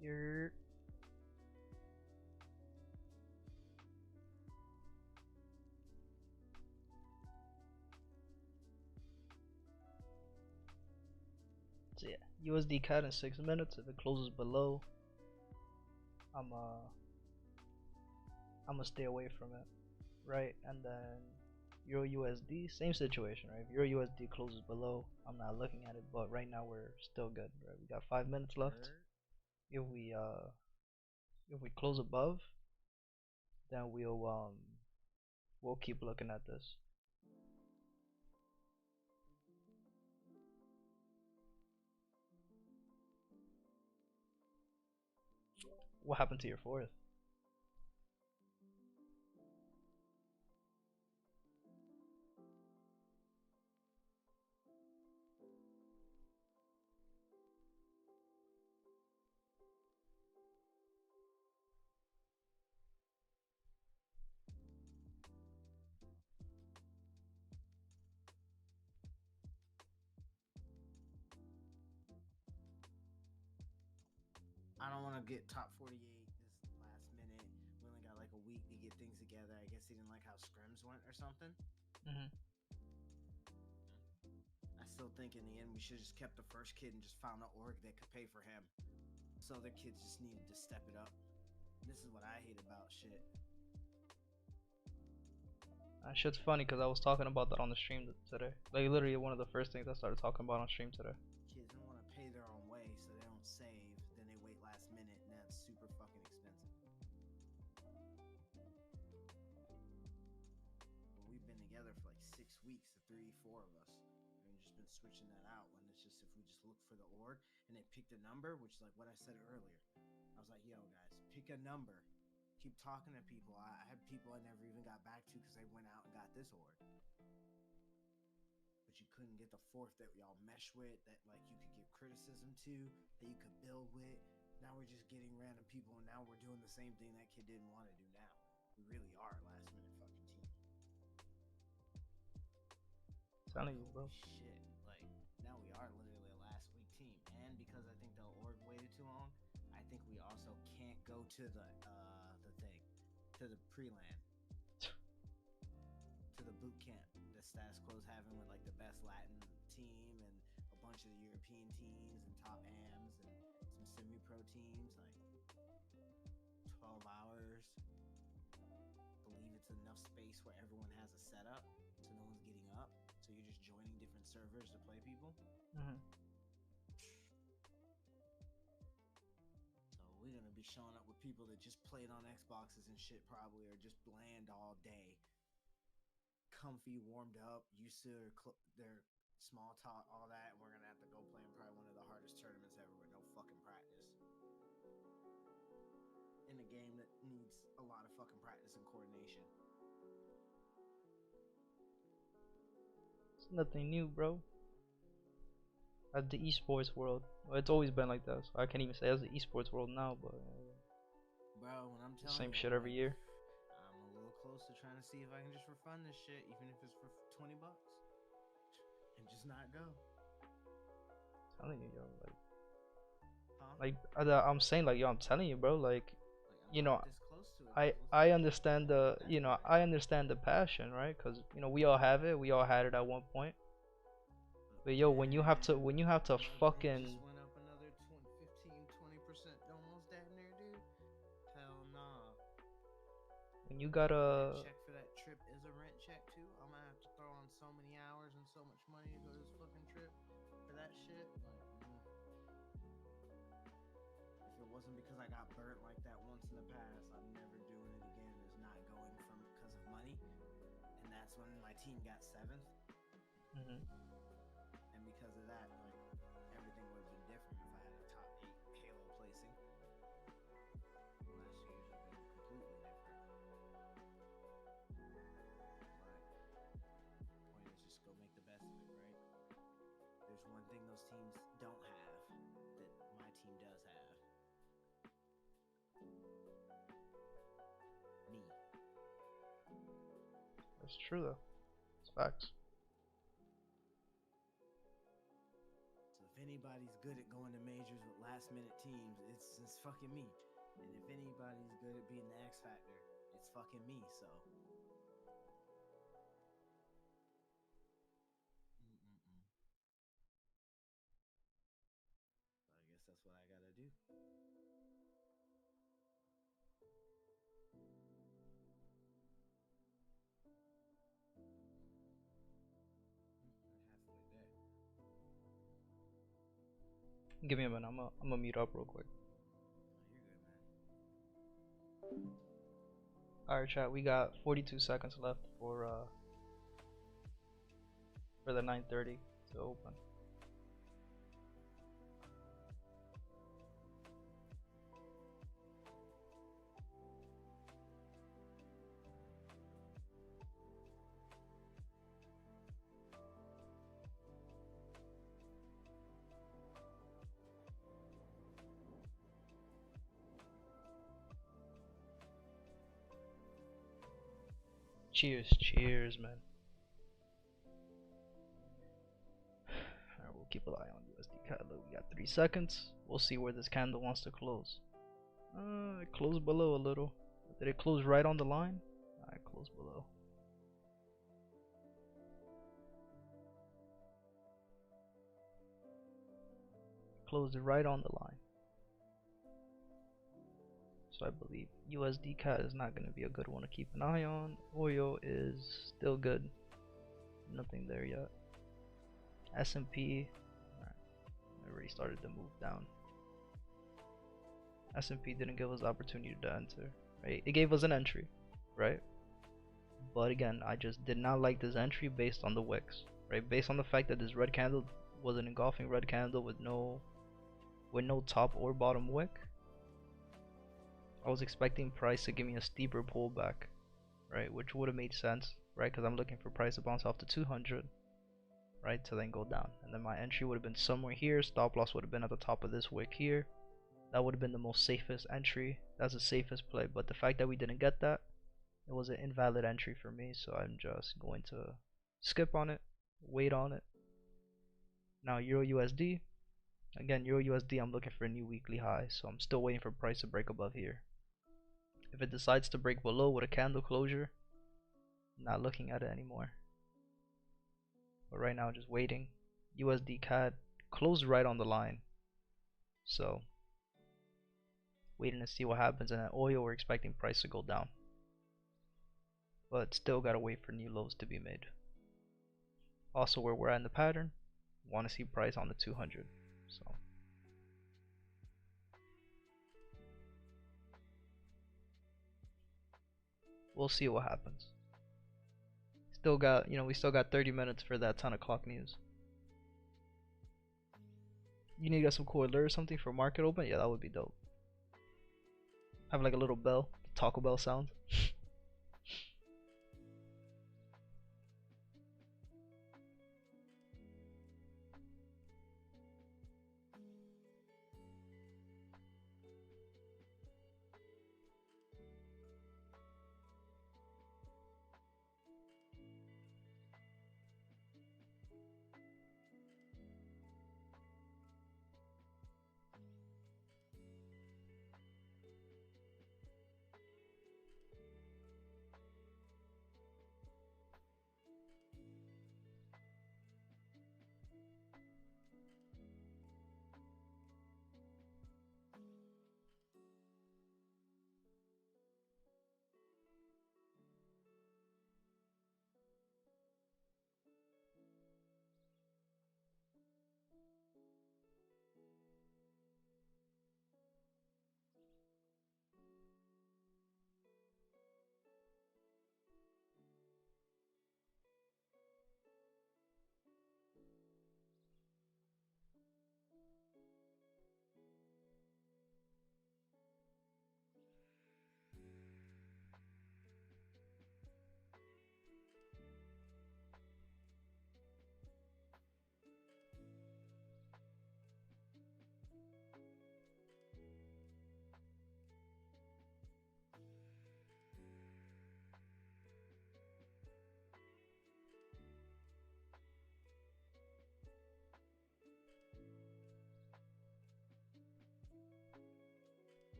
[SPEAKER 1] You're so yeah, USD CAD in 6 minutes. If it closes below, I'm gonna stay away from it, right? And then Euro USD, same situation, right? If Euro USD closes below, I'm not looking at it. But right now we're still good, right? We got 5 minutes left. If we close above, then we'll keep looking at this. What happened to your fourth?
[SPEAKER 2] I don't want to get top 48 this last minute. We only got like a week to get things together. I guess he didn't like how scrims went or something. I still think in the end we should have just kept the first kid and just found an org that could pay for him. So other kids just needed to step it up. And this is what I hate about shit.
[SPEAKER 1] Shit's funny because I was talking about that on the stream today. Like literally one of the first things I started talking about on stream today.
[SPEAKER 2] Kids don't want to pay their own way, so they don't save. Then they wait last minute, and that's super fucking expensive. Well, we've been together for like 6 weeks, the 3-4 of us, and we've just been switching that out. When it's just if we just look for the org and they picked a number, which is like what I said earlier. I was like, yo guys, pick a number. Keep talking to people. I had people I never even got back to because they went out and got this org. But you couldn't get the fourth that y'all mesh with, that like you could give criticism to, that you could build with. Now we're just getting random people, and now we're doing the same thing that kid didn't want to do now. We really are a last minute fucking team.
[SPEAKER 1] Telling you, bro.
[SPEAKER 2] Shit, like now we are literally a last week team, and because I think the org waited too long, I think we also can't go to the to the pre-land, to the boot camp that Status Quo's having with like the best Latin team and a bunch of the European teams and top AMs and some semi-pro teams, like 12 hours. I believe it's enough space where everyone has a setup, so no one's getting up. So you're just joining different servers to play people. We're gonna be showing up with people that just played on Xboxes and shit, probably, or just bland all day, comfy, warmed up, used to their small talk, all that. And we're gonna have to go play in probably one of the hardest tournaments ever with no fucking practice, in a game that needs a lot of fucking practice and coordination.
[SPEAKER 1] It's nothing new, bro. At the esports world. Well, it's always been like that. So I can't even say as the esports world now, but
[SPEAKER 2] Bro, when I'm telling
[SPEAKER 1] same
[SPEAKER 2] you,
[SPEAKER 1] shit every year.
[SPEAKER 2] I'm a little close to trying to see if I can just refund this shit, even if it's for $20, and just not go.
[SPEAKER 1] I'm telling you, yo,
[SPEAKER 2] Huh?
[SPEAKER 1] I'm saying, like, yo, I'm telling you, bro, like,
[SPEAKER 2] I'm
[SPEAKER 1] you know,
[SPEAKER 2] not this close to it.
[SPEAKER 1] I understand the, you know, I understand the passion, right? Cause you know we all have it, we all had it at one point. But yo, when you have to
[SPEAKER 2] Look,
[SPEAKER 1] fucking,
[SPEAKER 2] it just went up another 15-20%, almost damn near, dude. Hell nah.
[SPEAKER 1] when you
[SPEAKER 2] That
[SPEAKER 1] gotta,
[SPEAKER 2] check for that trip is a rent check too. I'm gonna have to throw on so many hours and so much money to go to this fucking trip for that shit. Like, if it wasn't because I got burnt like that once in the past, I'm never doing it again. Is not going from because of money, and that's when my team got 7th.
[SPEAKER 1] mhm.
[SPEAKER 2] And because of that, like, everything would have been different if I had a top 8 Halo placing. Last year's would have been completely different. But point is just go make the best of it, right? There's one thing those teams don't have that my team does have. Me.
[SPEAKER 1] That's true though. It's facts.
[SPEAKER 2] So if anybody's good at going to majors with last minute teams, it's fucking me. And if anybody's good at being the X factor, it's fucking me. So. So I guess that's what I gotta do. Halfway there.
[SPEAKER 1] Give me a minute. I'm gonna mute up real quick.
[SPEAKER 2] Oh, you're good, man.
[SPEAKER 1] All right, chat. We got 42 seconds left for the 9:30 to open. Cheers, cheers, man. Alright, we'll keep an eye on USD CAD. We got 3 seconds. We'll see where this candle wants to close. It closed below a little. Did it close right on the line? Alright, close below. Closed right on the line. So I believe USD CAD is not going to be a good one to keep an eye on. Oil is still good. Nothing there yet. S&P, alright, already started to move down. S&P didn't give us the opportunity to enter, right? It gave us an entry, right? But again, I just did not like this entry based on the wicks, right? Based on the fact that this red candle was an engulfing red candle with no top or bottom wick. I was expecting price to give me a steeper pullback, right? Which would have made sense, right? Because I'm looking for price to bounce off to 200, right? To then go down. And then my entry would have been somewhere here. Stop loss would have been at the top of this wick here. That would have been the most safest entry. That's the safest play. But the fact that we didn't get that, it was an invalid entry for me. So I'm just going to skip on it, wait on it. Now Euro USD. Again, Euro USD, I'm looking for a new weekly high. So I'm still waiting for price to break above here. If it decides to break below with a candle closure, I'm not looking at it anymore. But right now, just waiting. USD CAD closed right on the line. So waiting to see what happens. And then oil, we're expecting price to go down. But still gotta wait for new lows to be made. Also, where we're at in the pattern, want to see price on the 200. So we'll see what happens. Still got, we still got 30 minutes for that 10 o'clock news. You need to get some cool alert or something for market open? Yeah, that would be dope. Have like a little bell, Taco Bell sound.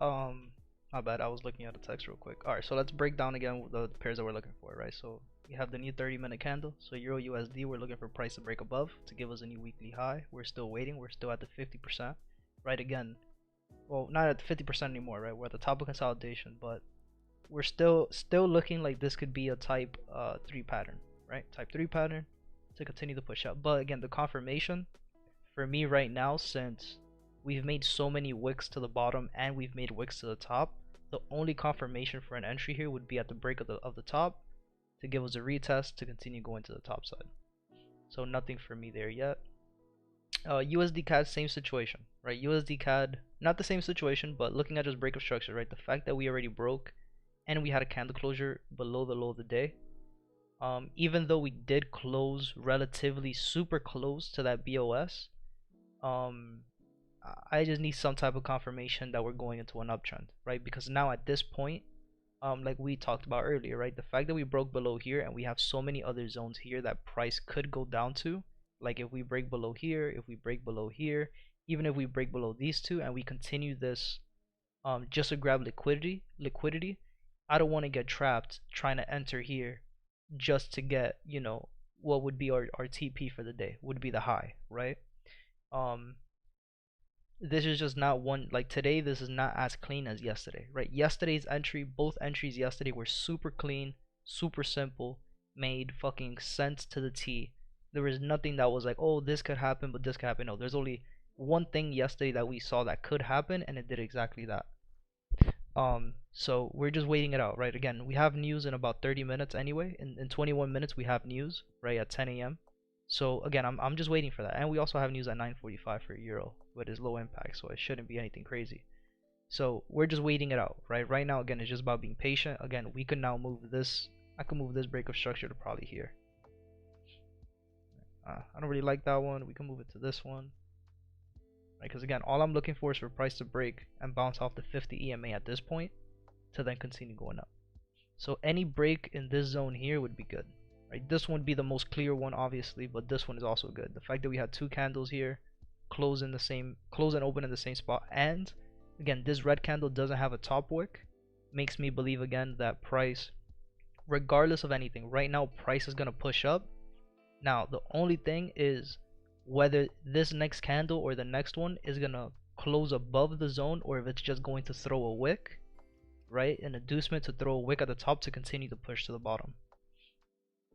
[SPEAKER 1] My bad, I was looking at the text real quick. Alright, so let's break down again the pairs that we're looking for, right? So we have the new 30-minute candle. So Euro USD, we're looking for price to break above to give us a new weekly high. We're still waiting. We're still at the 50%, right? Again, well, not at the 50% anymore, right? We're at the top of consolidation, but we're still looking like this could be a type 3 pattern, right? Type 3 pattern to continue to push up. But again, the confirmation for me right now, since we've made so many wicks to the bottom and we've made wicks to the top, the only confirmation for an entry here would be at the break of the top to give us a retest to continue going to the top side. So nothing for me there yet. USD CAD, same situation, right? USD CAD, not the same situation, but looking at just break of structure, right? The fact that we already broke and we had a candle closure below the low of the day, even though we did close relatively super close to that BOS, I just need some type of confirmation that we're going into an uptrend, right? Because now at this point, like we talked about earlier, right? The fact that we broke below here and we have so many other zones here that price could go down to, like if we break below here, if we break below here, even if we break below these two and we continue this just to grab liquidity, I don't want to get trapped trying to enter here just to get, you know, what would be our TP for the day, would be the high, right? This is just not one, like today this is not as clean as yesterday, right? Yesterday's entry, both entries yesterday were super clean, super simple, made fucking sense to the T. There was nothing that was like, oh, this could happen but this could happen. No, there's only one thing yesterday that we saw that could happen and it did exactly that. So we're just waiting it out, right? Again, we have news in about 30 minutes anyway. In 21 minutes we have news, right, at 10 a.m. So again, I'm just waiting for that. And we also have news at 9:45 for Euro, but it's low impact, so it shouldn't be anything crazy. So we're just waiting it out, right? Right now, again, it's just about being patient. Again, we can now move this. I can move this break of structure to probably here. I don't really like that one. We can move it to this one. Right? Because again, all I'm looking for is for price to break and bounce off the 50 EMA at this point to then continue going up. So any break in this zone here would be good. Right? This one would be the most clear one, obviously, but this one is also good. The fact that we had two candles here, close and open in the same spot, and again, this red candle doesn't have a top wick, makes me believe again that price, regardless of anything, right now price is gonna push up. Now the only thing is whether this next candle or the next one is gonna close above the zone or if it's just going to throw a wick, right? An inducement to throw a wick at the top to continue to push to the bottom.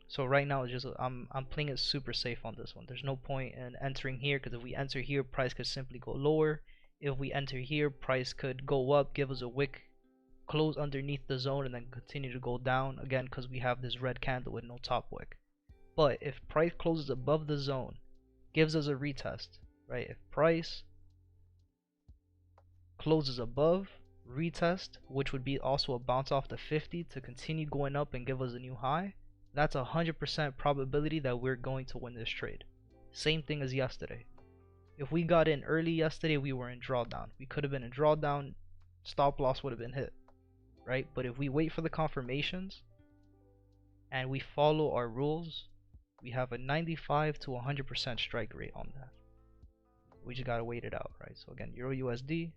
[SPEAKER 1] So right now it's just I'm playing it super safe on this one. There's no point in entering here because if we enter here, price could simply go lower. If we enter here, price could go up, give us a wick, close underneath the zone, and then continue to go down again because we have this red candle with no top wick. But if price closes above the zone, gives us a retest, right? If price closes above, retest, which would be also a bounce off the 50 to continue going up and give us a new high, that's 100% probability that we're going to win this trade. Same thing as yesterday. If we got in early yesterday, we were in drawdown. We could have been in drawdown, stop loss would have been hit, right? But if we wait for the confirmations and we follow our rules, we have a 95 to 100% strike rate on that. We just gotta wait it out, right? So again, Euro USD,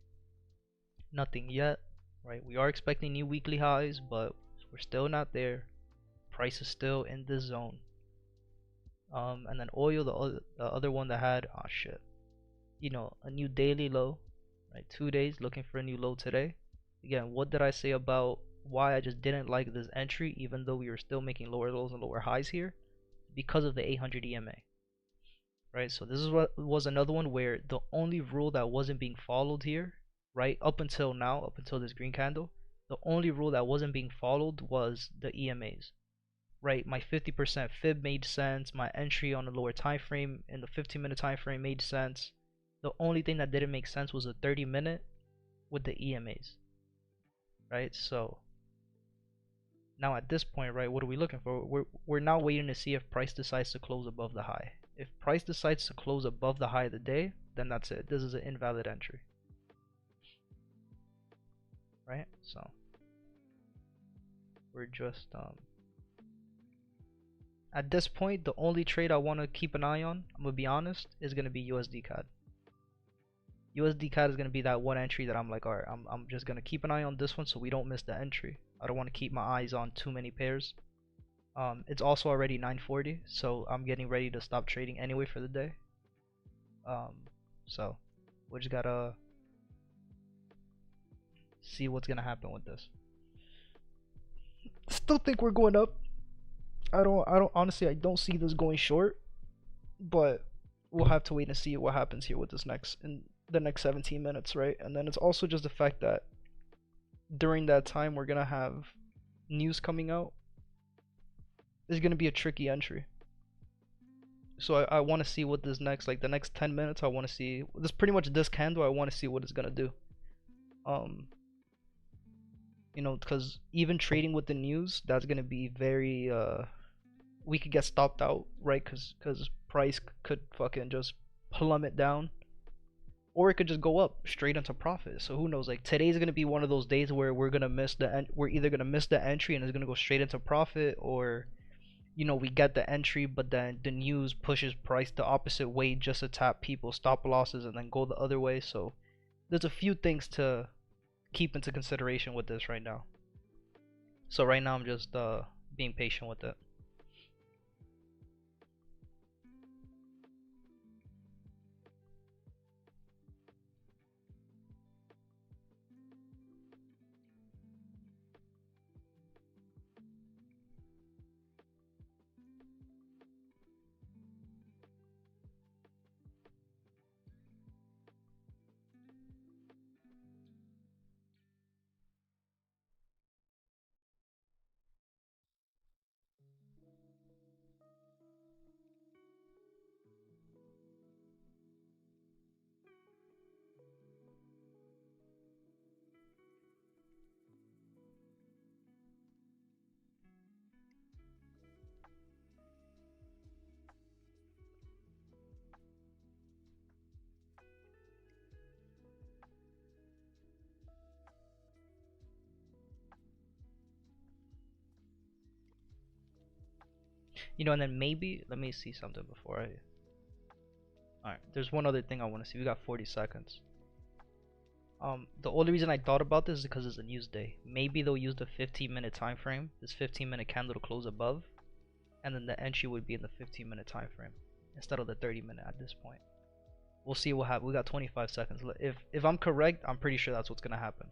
[SPEAKER 1] nothing yet, right? We are expecting new weekly highs, but we're still not there. Price is still in this zone. And then oil, the other one that had, oh shit, you know, a new daily low, right? 2 days, looking for a new low today. Again, what did I say about why I just didn't like this entry, even though we were still making lower lows and lower highs here? Because of the 800 EMA, right? So this is what was another one where the only rule that wasn't being followed here, right, up until now, up until this green candle, the only rule that wasn't being followed was the EMAs, right? My 50% fib made sense, my entry on a lower time frame in the 15-minute time frame made sense. The only thing that didn't make sense was the 30-minute with the EMAs, right? So now at this point, right, what are we looking for? We're now waiting to see if price decides to close above the high. If price decides to close above the high of the day, then that's it. This is an invalid entry, right? So we're just at this point, the only trade I want to keep an eye on, I'm gonna be honest, is gonna be USD CAD. USD CAD is gonna be that one entry that I'm like, alright, I'm just gonna keep an eye on this one so we don't miss the entry. I don't want to keep my eyes on too many pairs. It's also already 9:40, so I'm getting ready to stop trading anyway for the day. So we just gotta see what's gonna happen with this. Still think we're going up. I don't honestly, I don't see this going short, but we'll have to wait and see what happens here with this in the next 17 minutes, right? And then it's also just the fact that during that time we're gonna have news coming out. It's gonna be a tricky entry. So I want to see what this next, like the next 10 minutes, I want to see this, pretty much this candle. I want to see what it's gonna do. You know, because even trading with the news, that's gonna be very we could get stopped out, right? Because price could fucking just plummet down, or it could just go up straight into profit. So who knows? Like today's gonna be one of those days where we're either gonna miss the entry and it's gonna go straight into profit, or you know, we get the entry but then the news pushes price the opposite way just to tap people stop losses and then go the other way. So there's a few things to keep into consideration with this right now. So right now I'm just being patient with it. You know, and then maybe let me see something before I. Alright, there's one other thing I want to see. We got 40 seconds. The only reason I thought about this is because it's a news day. Maybe they'll use the 15-minute time frame, this 15-minute candle to close above, and then the entry would be in the 15-minute time frame instead of the 30-minute at this point. We'll see what happens. We got 25 seconds. If I'm correct, I'm pretty sure that's what's gonna happen.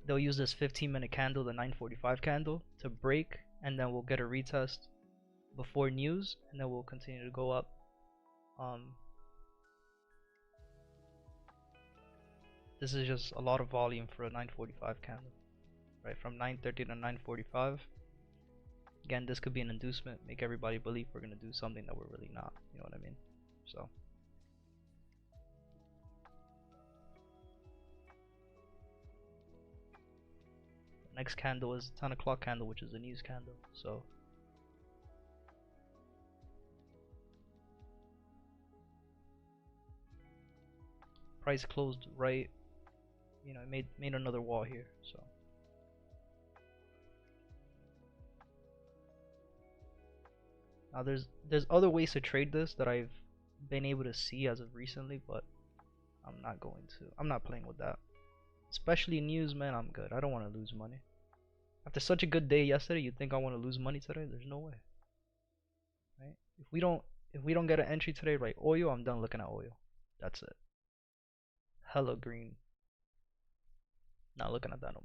[SPEAKER 1] They'll use this 15-minute candle, the 9:45 candle, to break, and then we'll get a retest before news, and then we'll continue to go up. This is just a lot of volume for a 9:45 candle, right? From 9:30 to 9:45. Again, this could be an inducement, make everybody believe we're gonna do something that we're really not. You know what I mean? So. The next candle is 10 o'clock candle, which is a news candle. So. Price closed right. You know, it made another wall here. So. Now there's other ways to trade this that I've been able to see as of recently, but I'm not playing with that. Especially news, man. I'm good. I don't want to lose money. After such a good day yesterday, you think I want to lose money today? There's no way. Right? If we don't get an entry today, right? Oil, I'm done looking at oil. That's it. Hella green. Not looking at that no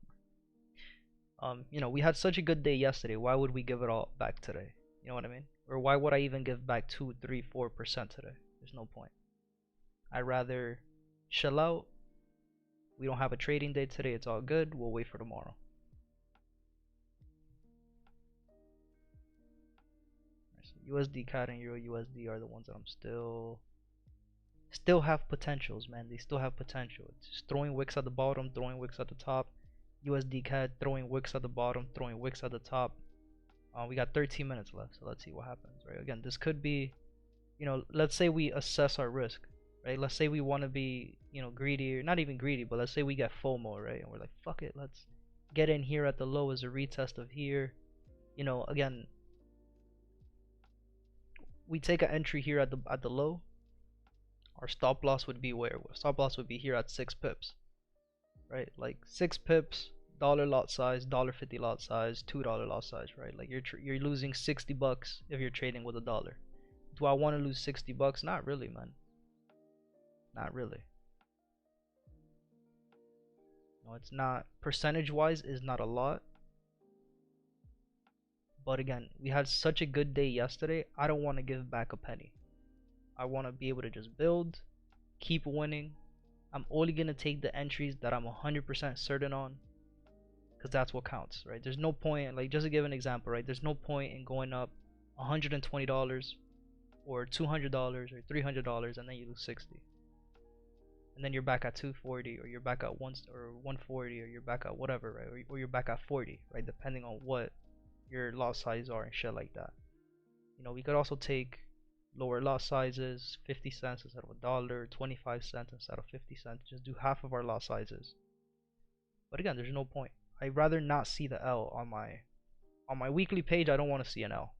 [SPEAKER 1] more. You know, we had such a good day yesterday. Why would we give it all back today? You know what I mean? Or why would I even give back 2, 3, 4% today? There's no point. I'd rather chill out. We don't have a trading day today. It's all good. We'll wait for tomorrow. So USD CAD and Euro USD are the ones that I'm still have potentials, man. They still have potential. It's just throwing wicks at the bottom, throwing wicks at the top. USD CAD throwing wicks at the bottom, throwing wicks at the top. We got 13 minutes left, so let's see what happens, right? Again, this could be, you know, let's say we assess our risk, right? Let's say we want to be, you know, greedy, or not even greedy, but let's say we get FOMO, right? And we're like, fuck it, let's get in here at the low as a retest of here. You know, again, we take an entry here at the low. our stop loss would be where? Stop loss would be here at 6 pips, right? Like 6 pips, dollar lot size, $1.50 lot size, $2 lot size, right? Like you're losing $60 if you're trading with a dollar. Do I want to lose $60? Not really, man. Not really. No, it's not. Percentage wise is not a lot. But again, we had such a good day yesterday. I don't want to give back a penny. I want to be able to just build, keep winning. I'm only going to take the entries that I'm 100% certain on, because that's what counts, right? There's no point, like, just to give an example, right? There's no point in going up $120 or $200 or $300 and then you lose 60. And then you're back at 240, or you're back at 140, or you're back at whatever, right? Or you're back at 40, right? Depending on what your lot size are and shit like that. You know, we could also take lower lot sizes, 50 cents instead of a dollar, 25 cents instead of 50 cents. Just do half of our lot sizes. But again, there's no point. I'd rather not see the L on my weekly page. I don't want to see an L.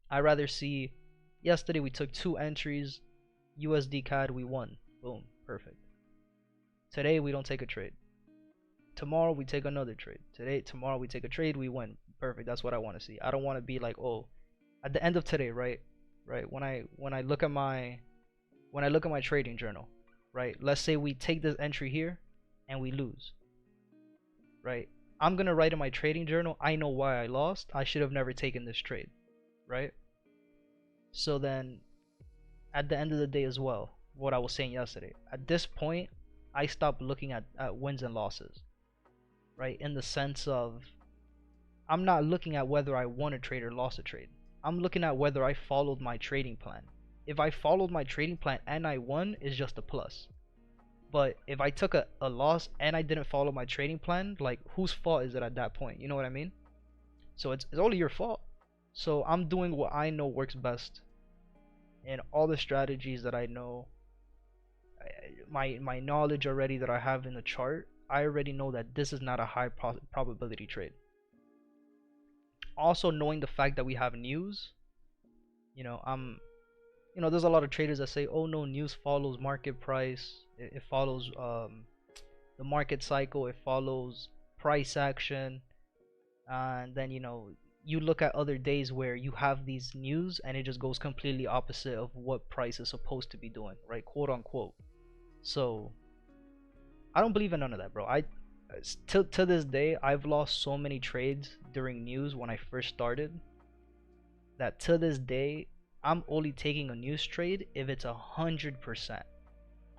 [SPEAKER 1] I'd rather see, yesterday we took 2 entries, USD CAD, we won. Boom, perfect. Today we don't take a trade. Tomorrow we take another trade. Tomorrow we take a trade, we win. Perfect. That's what I want to see. I don't want to be like, oh, at the end of today, right? When I look at my trading journal, right? Let's say we take this entry here and we lose. Right? I'm going to write in my trading journal, I know why I lost. I should have never taken this trade, right? So then at the end of the day as well, what I was saying yesterday, at this point I stopped looking at wins and losses, right? In the sense of, I'm not looking at whether I won a trade or lost a trade. I'm looking at whether I followed my trading plan. If I followed my trading plan and I won, it's just a plus. But if I took a loss and I didn't follow my trading plan, like, whose fault is it at that point? You know what I mean? So it's only your fault. So I'm doing what I know works best, and all the strategies that I know, my knowledge already that I have in the chart, I already know that this is not a high probability trade. Also, knowing the fact that we have news, you know, there's a lot of traders that say, oh no, news follows market price, it follows the market cycle, it follows price action, and then you look at other days where you have these news and it just goes completely opposite of what price is supposed to be doing, right? Quote unquote. So I don't believe in none of that, bro. To this day, I've lost so many trades during news when I first started, that to this day I'm only taking a news trade if it's 100%.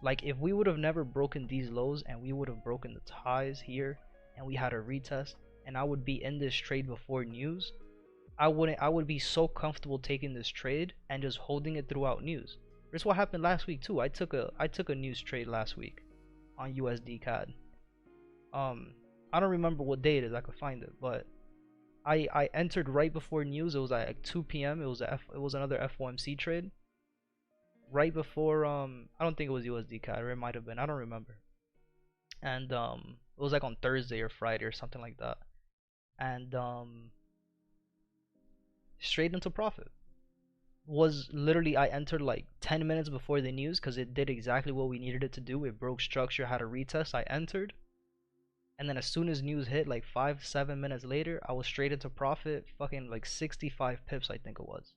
[SPEAKER 1] Like, if we would have never broken these lows and we would have broken the highs here and we had a retest and I would be in this trade before news, I would be so comfortable taking this trade and just holding it throughout news. This is what happened last week too. I took a news trade last week on USD CAD. I don't remember what day it is. I could find it, but I entered right before news. It was at like 2 p.m. It was another FOMC trade. Right before I don't think it was USD CAD, or it might have been. I don't remember. And it was like on Thursday or Friday or something like that. And straight into profit. Was literally, I entered like 10 minutes before the news because it did exactly what we needed it to do. It broke structure, had a retest. I entered, and then as soon as news hit, like 5-7 minutes later, I was straight into profit, fucking like 65 pips, I think it was.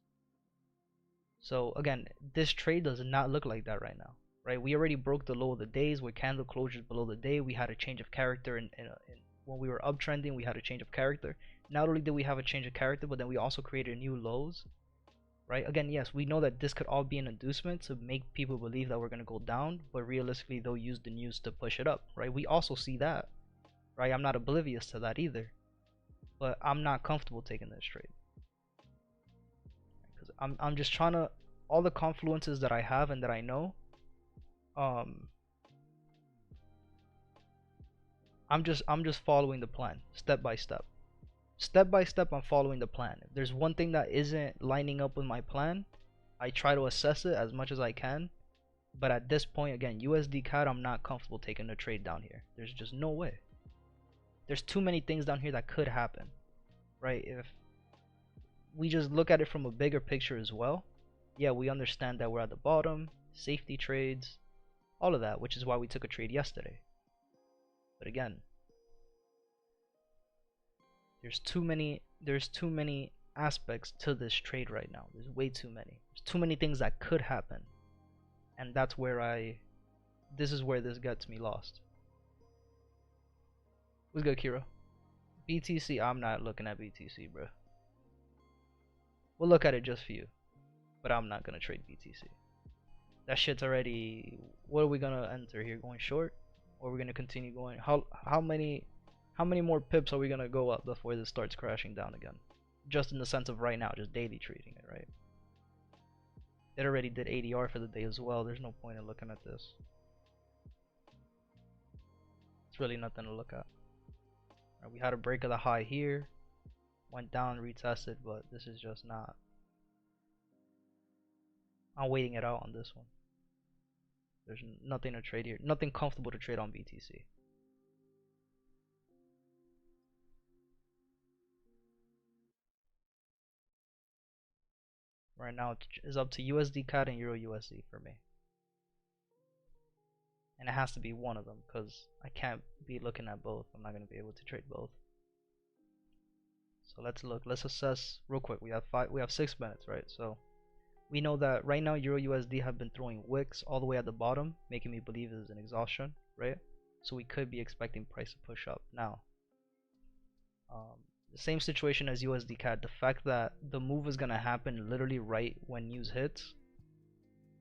[SPEAKER 1] So again, this trade does not look like that right now, right? We already broke the low of the days with candle closures below the day. We had a change of character in when we were uptrending. We had a change of character. Not only did we have a change of character, but then we also created new lows, right? Again, yes, we know that this could all be an inducement to make people believe that we're going to go down, but realistically they'll use the news to push it up, right? We also see that, right? I'm not oblivious to that either, but I'm not comfortable taking this trade because I'm just trying to, all the confluences that I have and that I know, I'm just following the plan step by step. Step by step, I'm following the plan. If there's one thing that isn't lining up with my plan, I try to assess it as much as I can. But at this point, again, USD CAD, I'm not comfortable taking a trade down here. There's just no way. There's too many things down here that could happen, right? If we just look at it from a bigger picture as well, yeah, we understand that we're at the bottom. safety trades, all of that, which is why we took a trade yesterday. But again, there's too many aspects to this trade right now. There's way too many. There's too many things that could happen. And that's where this is where this gets me lost. What's good, Kiro? BTC, I'm not looking at BTC, bro. We'll look at it just for you. But I'm not gonna trade BTC. That shit's already. What are we gonna enter here? Going short, or are we gonna continue going? How many more pips are we gonna go up before this starts crashing down again? Just in the sense of right now, just daily trading it, right? It already did ADR for the day as well. There's no point in looking at this. It's really nothing to look at. Right, we had a break of the high here, went down, retested, but this is just not. I'm waiting it out on this one. There's nothing to trade here. Nothing comfortable to trade on BTC. Right now it's up to USD CAD and Euro USD for me. And it has to be one of them because I can't be looking at both. I'm not going to be able to trade both. So let's look. Let's assess real quick. We have 6 minutes, right? So we know that right now Euro USD have been throwing wicks all the way at the bottom, making me believe it is an exhaustion, right? So we could be expecting price to push up. Now, the same situation as USD CAD, the fact that the move is going to happen literally right when news hits,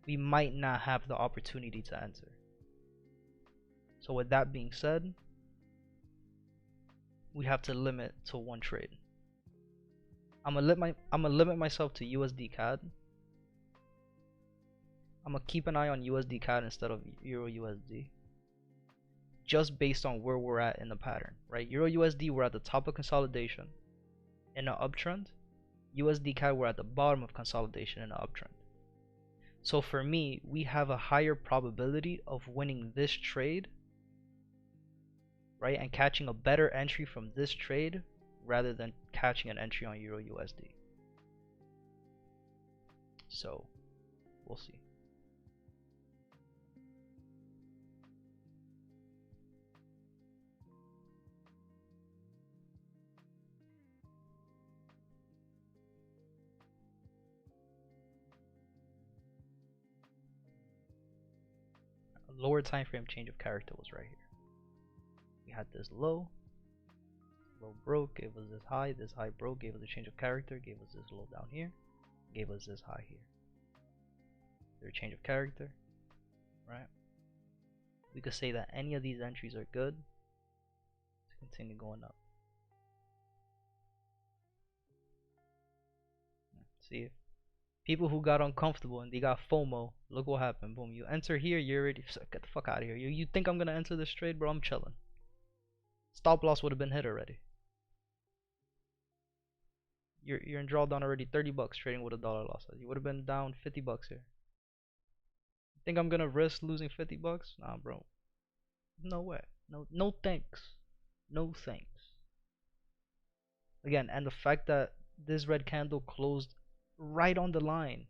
[SPEAKER 1] we might not have the opportunity to enter. So with that being said, we have to limit to one trade. I'm gonna limit myself to USD CAD. I'm gonna keep an eye on USD CAD instead of Euro USD, just based on where we're at in the pattern, right? Euro USD, we're at the top of consolidation in an uptrend. USD CAD, we're at the bottom of consolidation in an uptrend. So for me, we have a higher probability of winning this trade, right, and catching a better entry from this trade rather than catching an entry on Euro USD. So we'll see. A lower time frame change of character was right here. We had this low broke, gave us this high broke, gave us a change of character, gave us this low down here, gave us this high here. Their change of character, right? We could say that any of these entries are good to continue going up. See, people who got uncomfortable and they got FOMO, look what happened. Boom, you enter here, you're already, get the fuck out of here. You think I'm gonna enter this trade, bro? I'm chilling. Stop loss would have been hit already. You're in drawdown already, 30 bucks trading with a dollar loss. You would have been down 50 bucks here. Think I'm gonna risk losing 50 bucks? Nah, bro. No way. No thanks. No thanks. Again, and the fact that this red candle closed right on the line.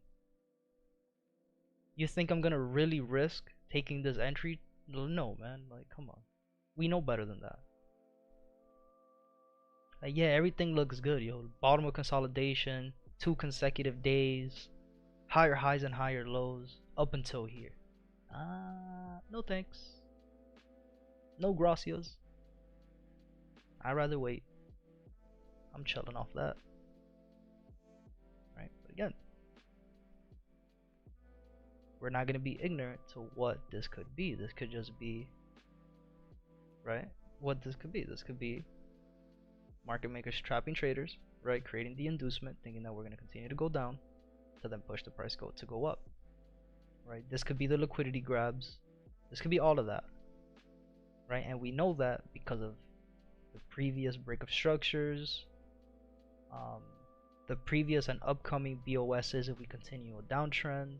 [SPEAKER 1] You think I'm gonna really risk taking this entry? No, man. Like, come on. We know better than that. Like, yeah, everything looks good, yo. Bottom of consolidation, 2 consecutive days, higher highs and higher lows up until here. No thanks. No gracias. I'd rather wait. I'm chilling off that. Right? But again, we're not going to be ignorant to what this could be. This could just be, right? What this could be. This could be market makers trapping traders, right? Creating the inducement, thinking that we're going to continue to go down to then push the price to go up, right? This could be the liquidity grabs. This could be all of that, right? And we know that because of the previous break of structures, the previous and upcoming BOSs if we continue a downtrend.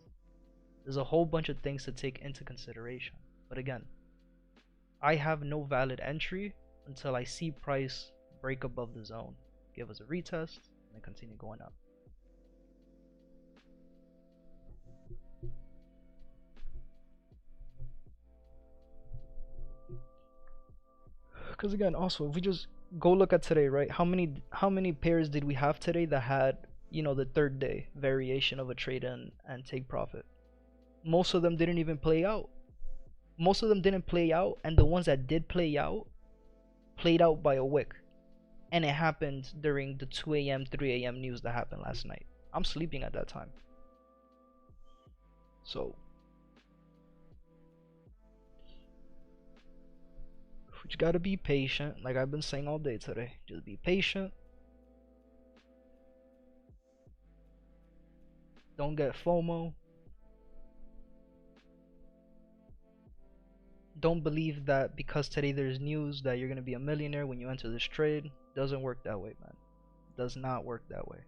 [SPEAKER 1] There's a whole bunch of things to take into consideration. But again, I have no valid entry until I see price break above the zone, give us a retest, and then continue going up. Because again, also if we just go look at today, right? How many pairs did we have today that had, the third day variation of a trade and take profit? Most of them didn't even play out. Most of them didn't play out, and the ones that did play out played out by a wick. And it happened during the 2 a.m., 3 a.m. news that happened last night. I'm sleeping at that time. So we just gotta be patient, like I've been saying all day today. Just be patient. Don't get FOMO. Don't believe that because today there's news that you're gonna be a millionaire when you enter this trade. Doesn't work that way, man. Does not work that way.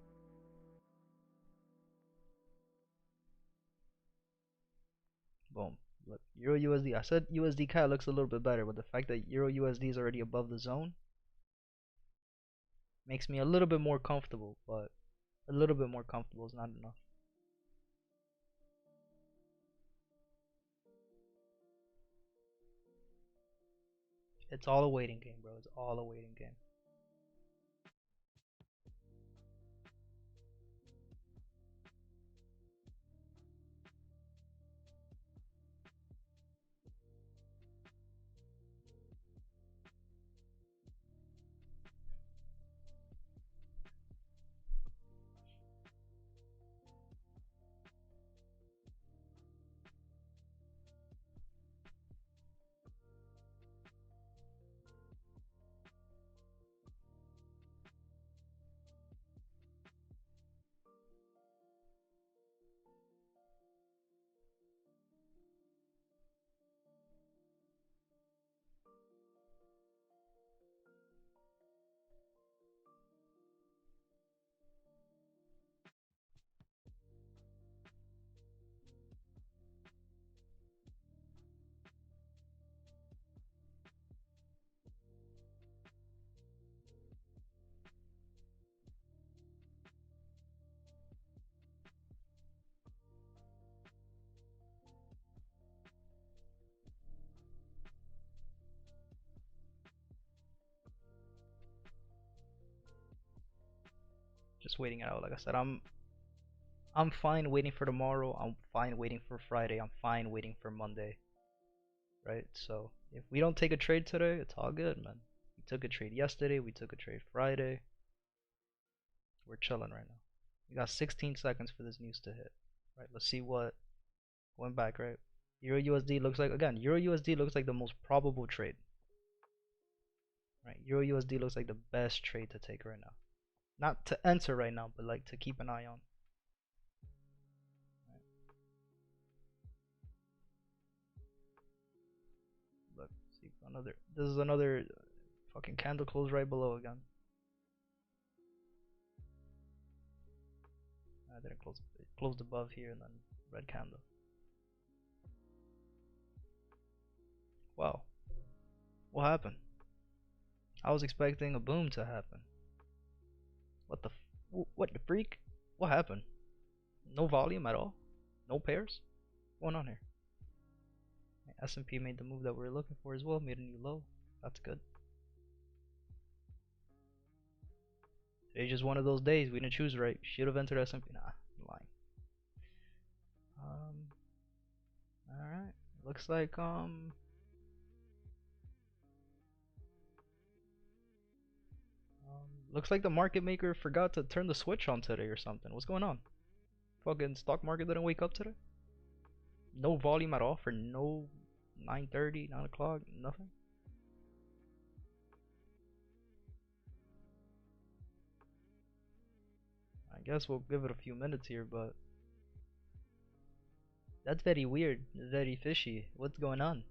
[SPEAKER 1] Boom. Look, Euro USD. I said USD kind of looks a little bit better, but the fact that Euro USD is already above the zone makes me a little bit more comfortable, but a little bit more comfortable is not enough. It's all a waiting game, bro. It's all a waiting game. Just waiting it out. Like I said, I'm fine waiting for tomorrow. I'm fine waiting for Friday. I'm fine waiting for Monday. Right? So if we don't take a trade today, it's all good, man. We took a trade yesterday. We took a trade Friday. We're chilling right now. We got 16 seconds for this news to hit. Right? Let's see what went back. Right? Euro USD looks like, again, Euro USD looks like the most probable trade. Right? Euro USD looks like the best trade to take right now. Not to enter right now, but like to keep an eye on. Look, see another. This is another fucking candle close right below again. I didn't close. It closed above here and then red candle. Wow, what happened? I was expecting a boom to happen. What the? What the freak? What happened? No volume at all? No pairs? What's going on here? S&P made the move that we were looking for as well. Made a new low. That's good. Today's just one of those days. We didn't choose right. Should have entered S&P. Nah, I'm lying. All right. Looks like looks like the market maker forgot to turn the switch on today or something. What's going on? Fucking stock market didn't wake up today? No volume at all for no 9:30, 9 o'clock, nothing? I guess we'll give it a few minutes here, but that's very weird, very fishy. What's going on?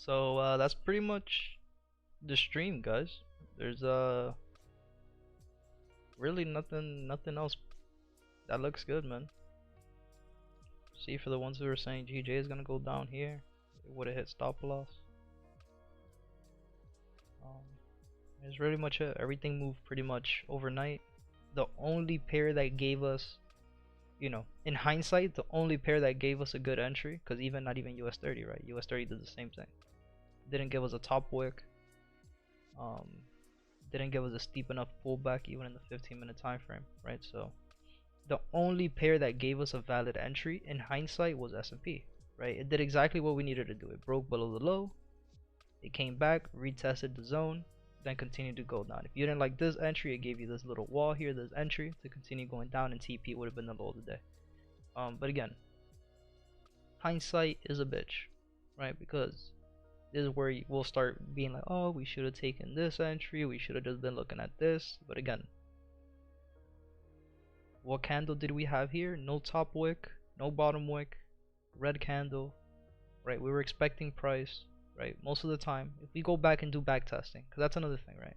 [SPEAKER 1] So that's pretty much the stream, guys. There's really nothing else that looks good, man. See, for the ones who are saying GJ is gonna go down here, it would have hit stop loss. It's really much it. Everything moved pretty much overnight. The only pair that gave us, you know, in hindsight, the only pair that gave us a good entry, because even not even US 30, right? US 30 did the same thing. Didn't give us a top wick. Didn't give us a steep enough pullback even in the 15-minute time frame, right? So the only pair that gave us a valid entry in hindsight was S&P, right? It did exactly what we needed to do. It broke below the low. It came back, retested the zone, then continued to go down. If you didn't like this entry, it gave you this little wall here, this entry to continue going down, and TP would have been the low of the day. But again, hindsight is a bitch, right? Because this is where we'll start being like, oh, we should have taken this entry, we should have just been looking at this. But again, what candle did we have here? No top wick, no bottom wick, red candle, right? We were expecting price, right? Most of the time, if we go back and do back testing, because that's another thing, right?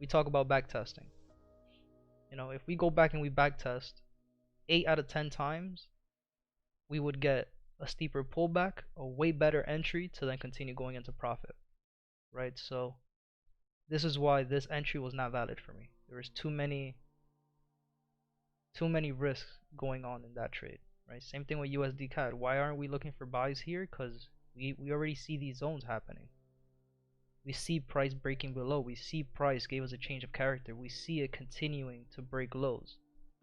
[SPEAKER 1] We talk about back testing. You know, if we go back and we back test 8 out of 10 times, we would get a steeper pullback, a way better entry to then continue going into profit, right? So this is why this entry was not valid for me. There was too many risks going on in that trade, right? Same thing with USD CAD. Why aren't we looking for buys here? Because we already see these zones happening. We see price breaking below. We see price gave us a change of character. We see it continuing to break lows.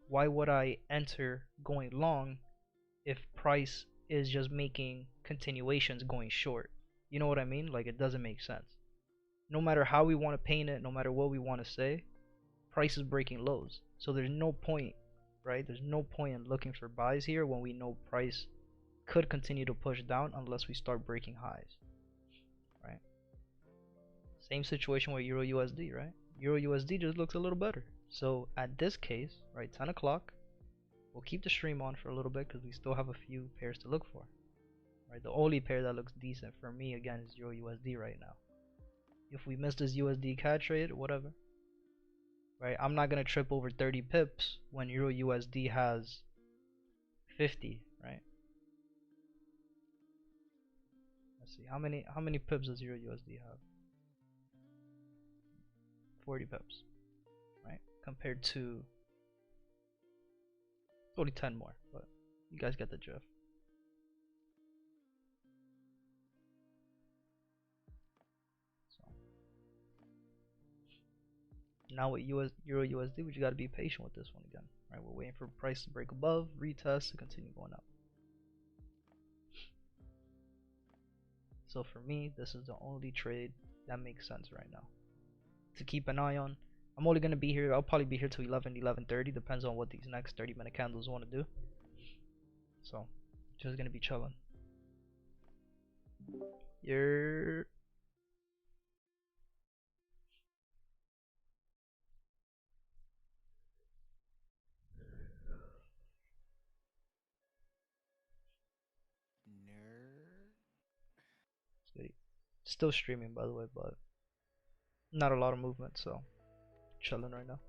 [SPEAKER 1] Why would I enter going long if price is just making continuations going short? You know what I mean? Like, it doesn't make sense. No matter how we want to paint it, no matter what we want to say, price is breaking lows. So there's no point, right? There's no point in looking for buys here when we know price could continue to push down unless we start breaking highs, right? Same situation with Euro USD, right? Euro USD just looks a little better. So at this case, right, 10 o'clock, we'll keep the stream on for a little bit because we still have a few pairs to look for, right? The only pair that looks decent for me, again, is Euro USD right now. If we miss this USD CAD trade, whatever, right? I'm not going to trip over 30 pips when Euro USD has 50, right? Let's see, how many pips does Euro USD have? 40 pips, right? Compared to only 10 more, but you guys get the drift. So now with Euro USD, we just gotta be patient with this one again, right? We're waiting for price to break above, retest to continue going up. So for me, this is the only trade that makes sense right now to keep an eye on. I'm only gonna be here. I'll probably be here till 11:30. Depends on what these next 30-minute candles want to do. So just gonna be chilling. You're still streaming, by the way, but not a lot of movement, so chilling right now.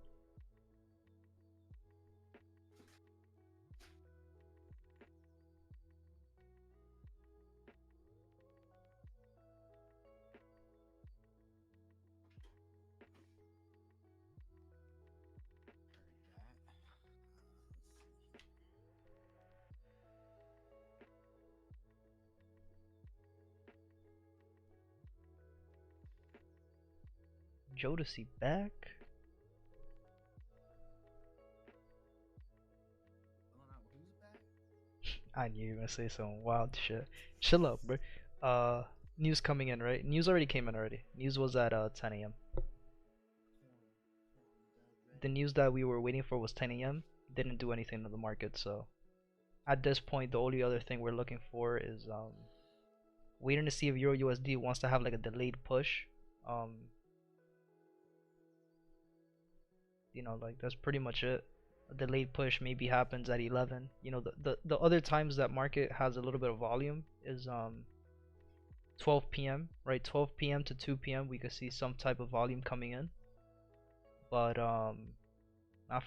[SPEAKER 1] Jodeci back? I knew you were gonna say some wild shit. Chill up, bro. News coming in, right? News already came in already. News was at 10 a.m. The news that we were waiting for was 10 a.m. Didn't do anything to the market, so at this point, the only other thing we're looking for is waiting to see if Euro USD wants to have like a delayed push. You know, like that's pretty much it. A delayed push maybe happens at 11. You know, the other times that market has a little bit of volume is 12 p.m. right? 12 p.m. to 2 p.m. we could see some type of volume coming in. But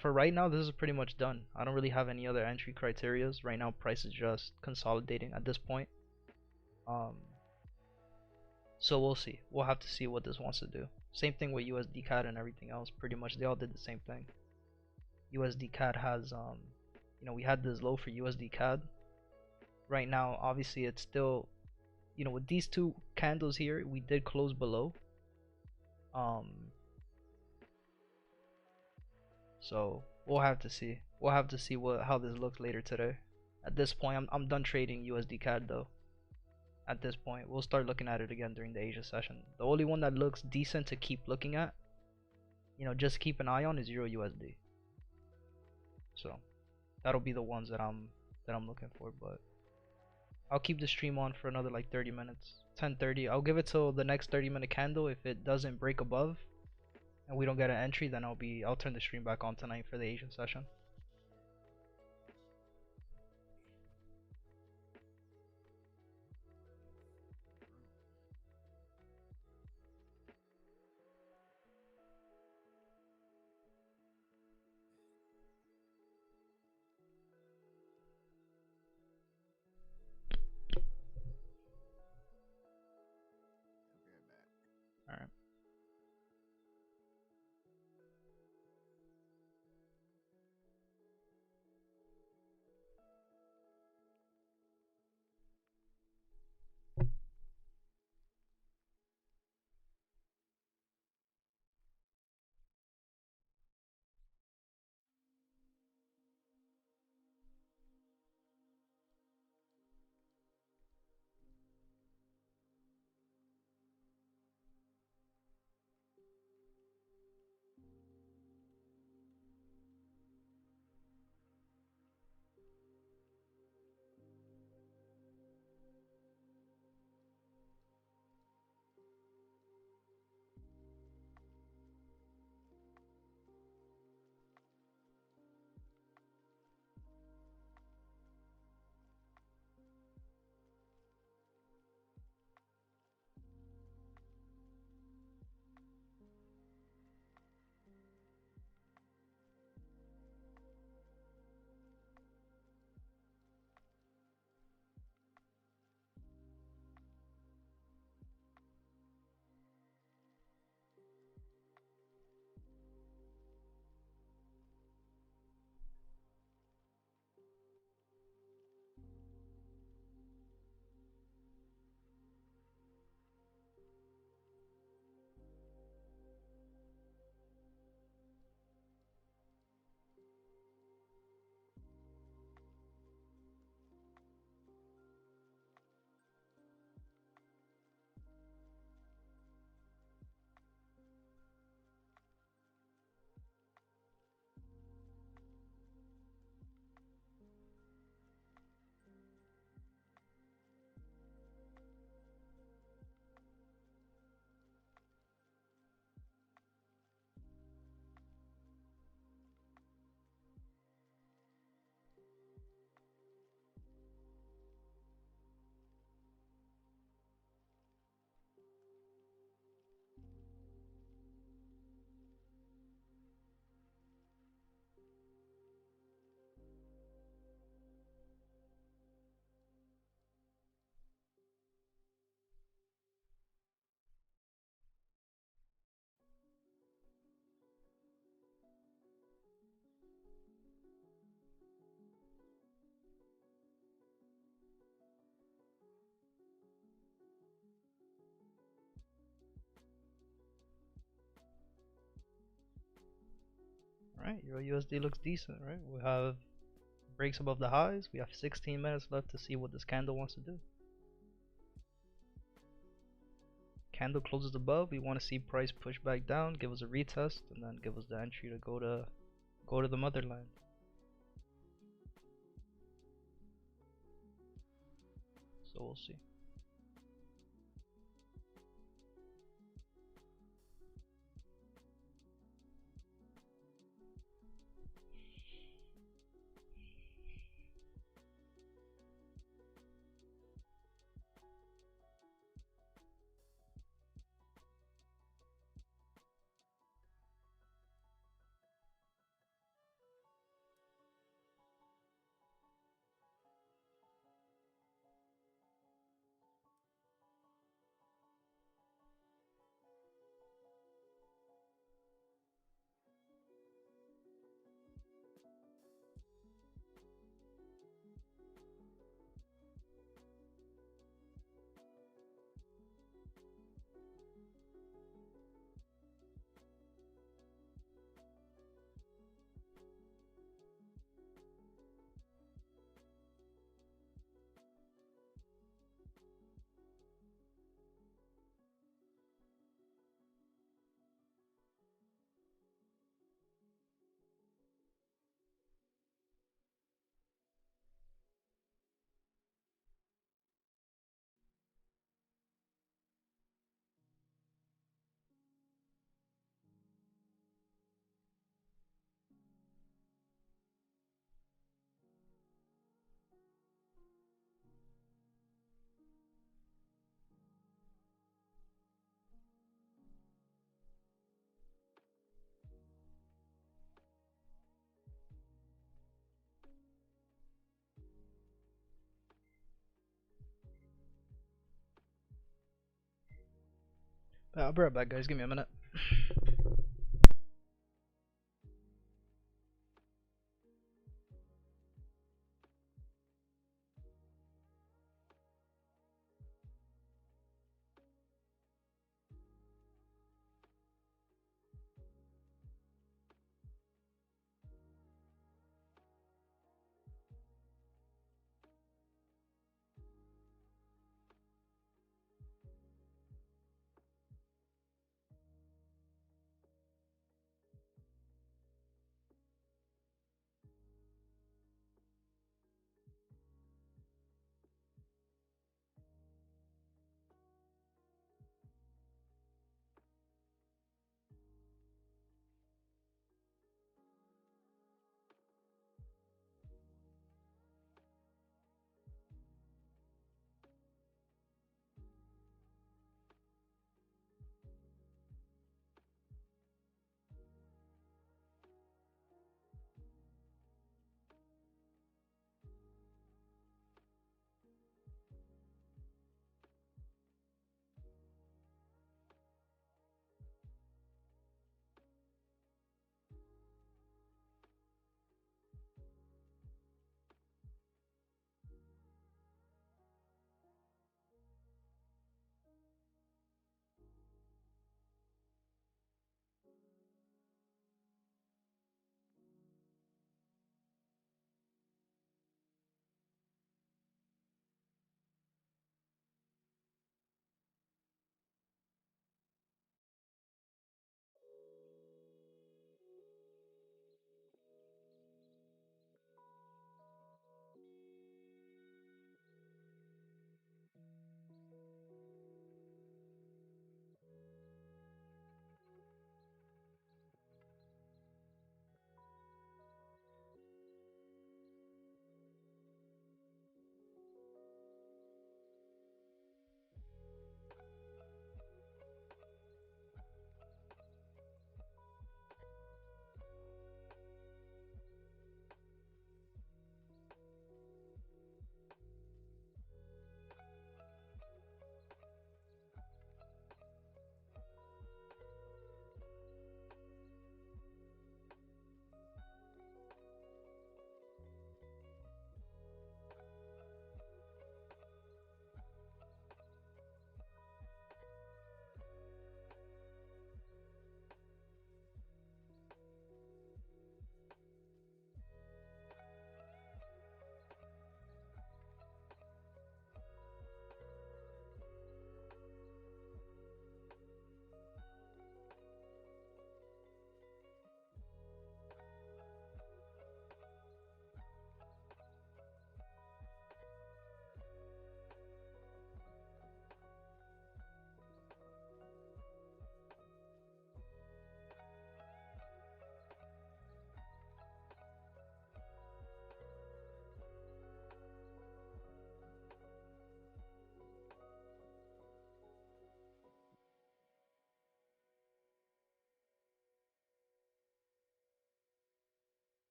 [SPEAKER 1] for right now, this is pretty much done. I don't really have any other entry criterias right now. Price is just consolidating at this point. So we'll see. We'll have to see what this wants to do. Same thing with USD CAD and everything else. Pretty much they all did the same thing. USD CAD has we had this low for USD CAD. Right now, obviously it's still, with these two candles here, we did close below. So we'll have to see. We'll have to see how this looks later today. At this point, I'm done trading USD CAD though. At this point, we'll start looking at it again during the Asia session. The only one that looks decent to keep looking at, just keep an eye on, is Euro USD. So that'll be the ones that I'm looking for. But I'll keep the stream on for another like 30 minutes, 10:30. I'll give it till the next 30-minute candle. If it doesn't break above and we don't get an entry, then I'll turn the stream back on tonight for the Asian session. All right. Right, Euro USD looks decent, right? We have breaks above the highs. We have 16 minutes left to see what this candle wants to do. Candle closes above. We want to see price push back down, give us a retest, and then give us the entry to go to the motherland. So we'll see. I'll be right back, guys. Give me a minute.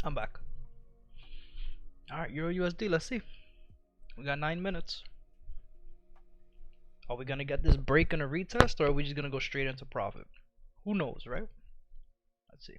[SPEAKER 1] I'm back. Alright, Euro USD, let's see. We got 9 minutes. Are we gonna get this break and a retest, or are we just gonna go straight into profit? Who knows, right? Let's see.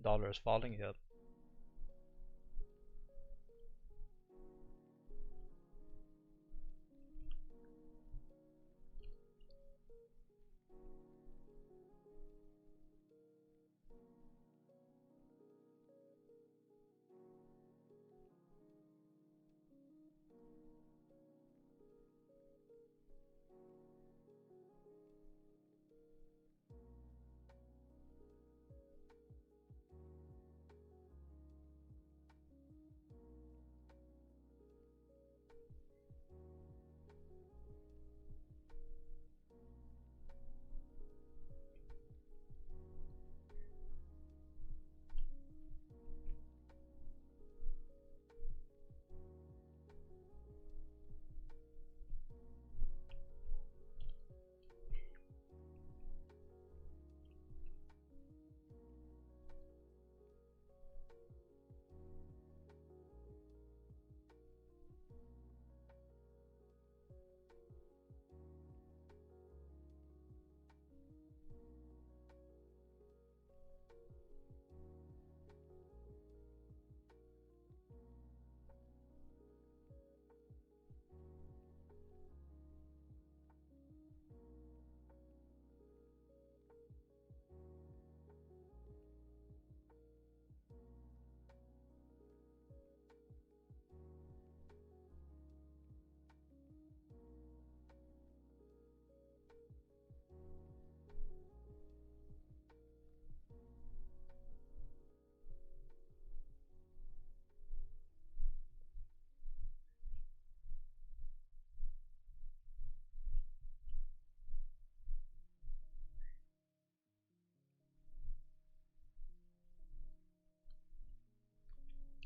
[SPEAKER 1] Dollar is falling, yep.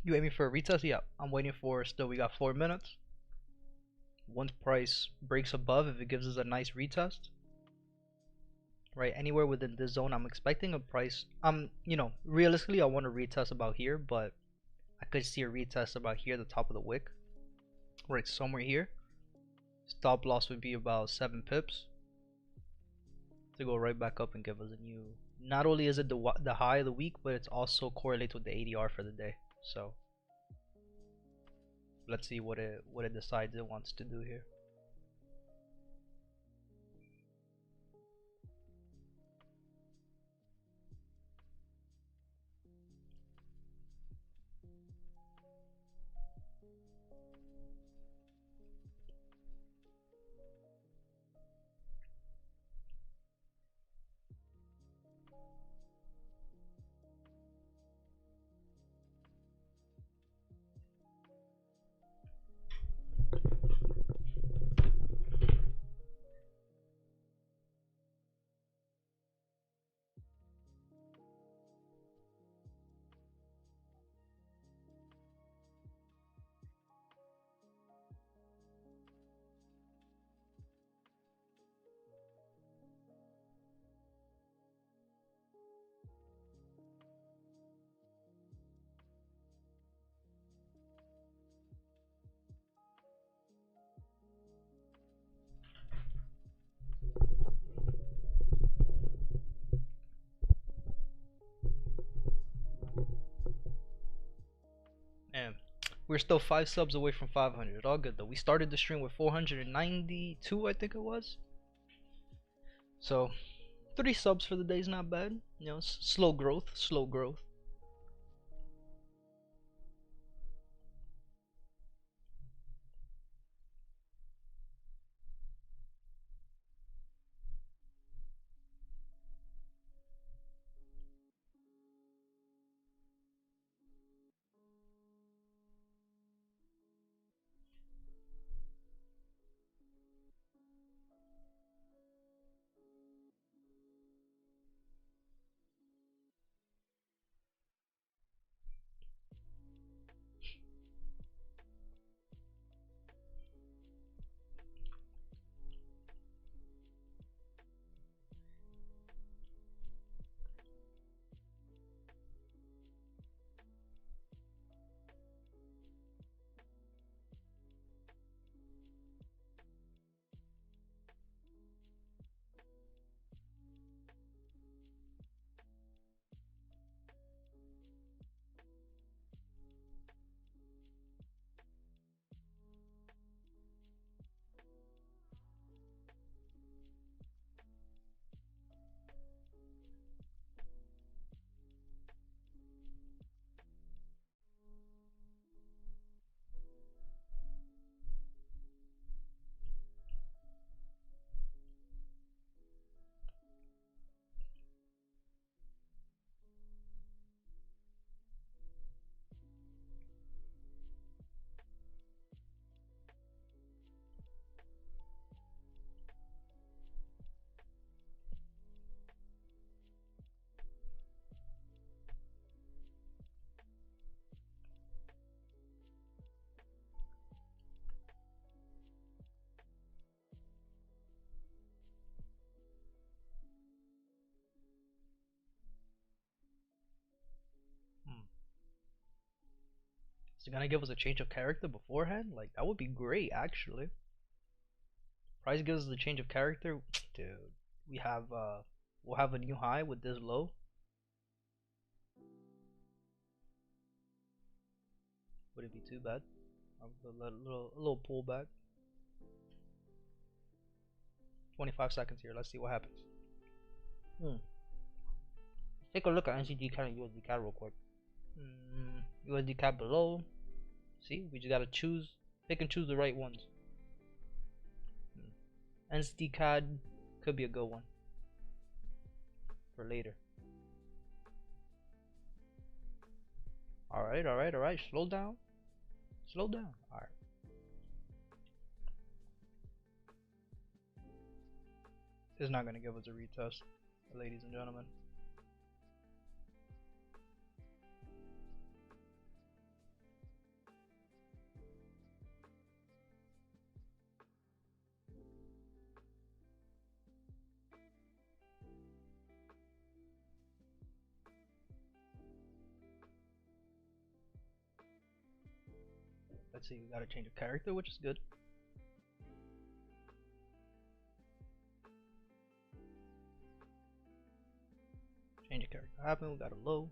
[SPEAKER 1] You aiming for a retest? Yeah, I'm waiting for still. We got 4 minutes. Once price breaks above, if it gives us a nice retest, right, anywhere within this zone, I'm expecting a price. Realistically, I want to retest about here, but I could see a retest about here, the top of the wick, right somewhere here. Stop loss would be about 7 pips to go right back up and give us a new. Not only is it the high of the week, but it's also correlates with the ADR for the day. So let's see what it decides it wants to do here. And we're still 5 subs away from 500. All good though. We started the stream with 492, I think it was. So 3 subs for the day is not bad. You know, slow growth, slow growth. Is it gonna give us a change of character beforehand? Like that would be great actually. Price gives us a change of character, dude. We have we'll have a new high with this low. Wouldn't be too bad. A little pullback. 25 seconds here. Let's see what happens. Take a look at NCD CAD and USD CAD real quick. USD CAD below. See, we just gotta choose, pick and choose the right ones. NCD CAD could be a good one for later. Alright, alright, alright. Slow down. Slow down. Alright. It's not gonna give us a retest, ladies and gentlemen. Let's see, we got a change of character, which is good. Change of character happened, we got a low.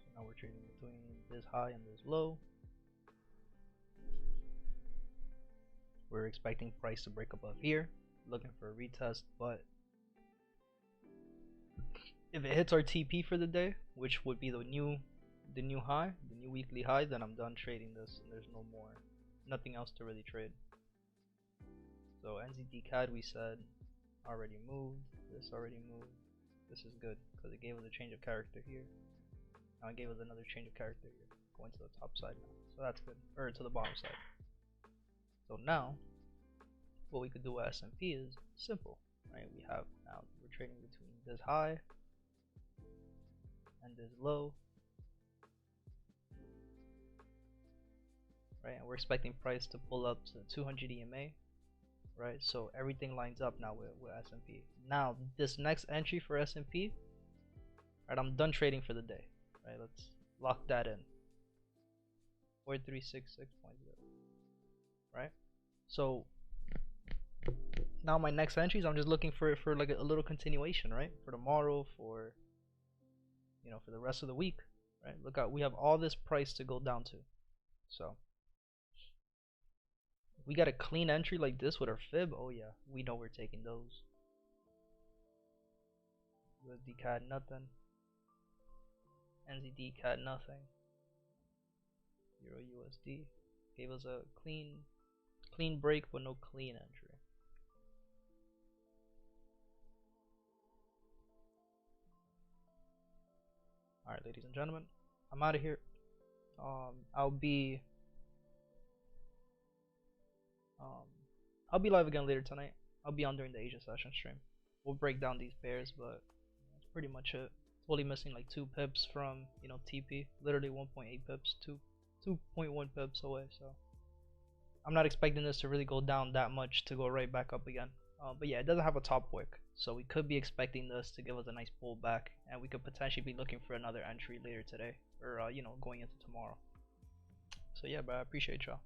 [SPEAKER 1] So now we're trading between this high and this low. We're expecting price to break above here, looking for a retest, but if it hits our TP for the day, which would be the new high, the new weekly high, then I'm done trading this and there's nothing else to really trade. So NZD CAD we said already moved, this already moved. This is good because it gave us a change of character here. Now it gave us another change of character here, going to the top side now. So that's good, or to the bottom side. So now what we could do with S&P is simple, right? We have now we're trading between this high and this low, right? And we're expecting price to pull up to 200 EMA, right? So everything lines up now with S&P. Now this next entry for S&P, right? I'm done trading for the day, right? Let's lock that in. 4366.0, right? So now my next entries, I'm just looking for like a little continuation, right? For tomorrow, for for the rest of the week, right? Look out, we have all this price to go down to. So we got a clean entry like this with our fib. Oh yeah, we know we're taking those. USD CAD nothing. NZD CAD nothing. Euro USD gave us a clean break but no clean entry. Alright, ladies and gentlemen, I'm out of here. I'll be live again later tonight. I'll be on during the Asia session stream. We'll break down these pairs, but that's pretty much it. Totally missing like 2 pips from TP. Literally 1.8 pips, 2.1 pips away. So I'm not expecting this to really go down that much to go right back up again. But yeah, it doesn't have a top wick, so we could be expecting this to give us a nice pullback, and we could potentially be looking for another entry later today, or going into tomorrow. So yeah, but I appreciate y'all.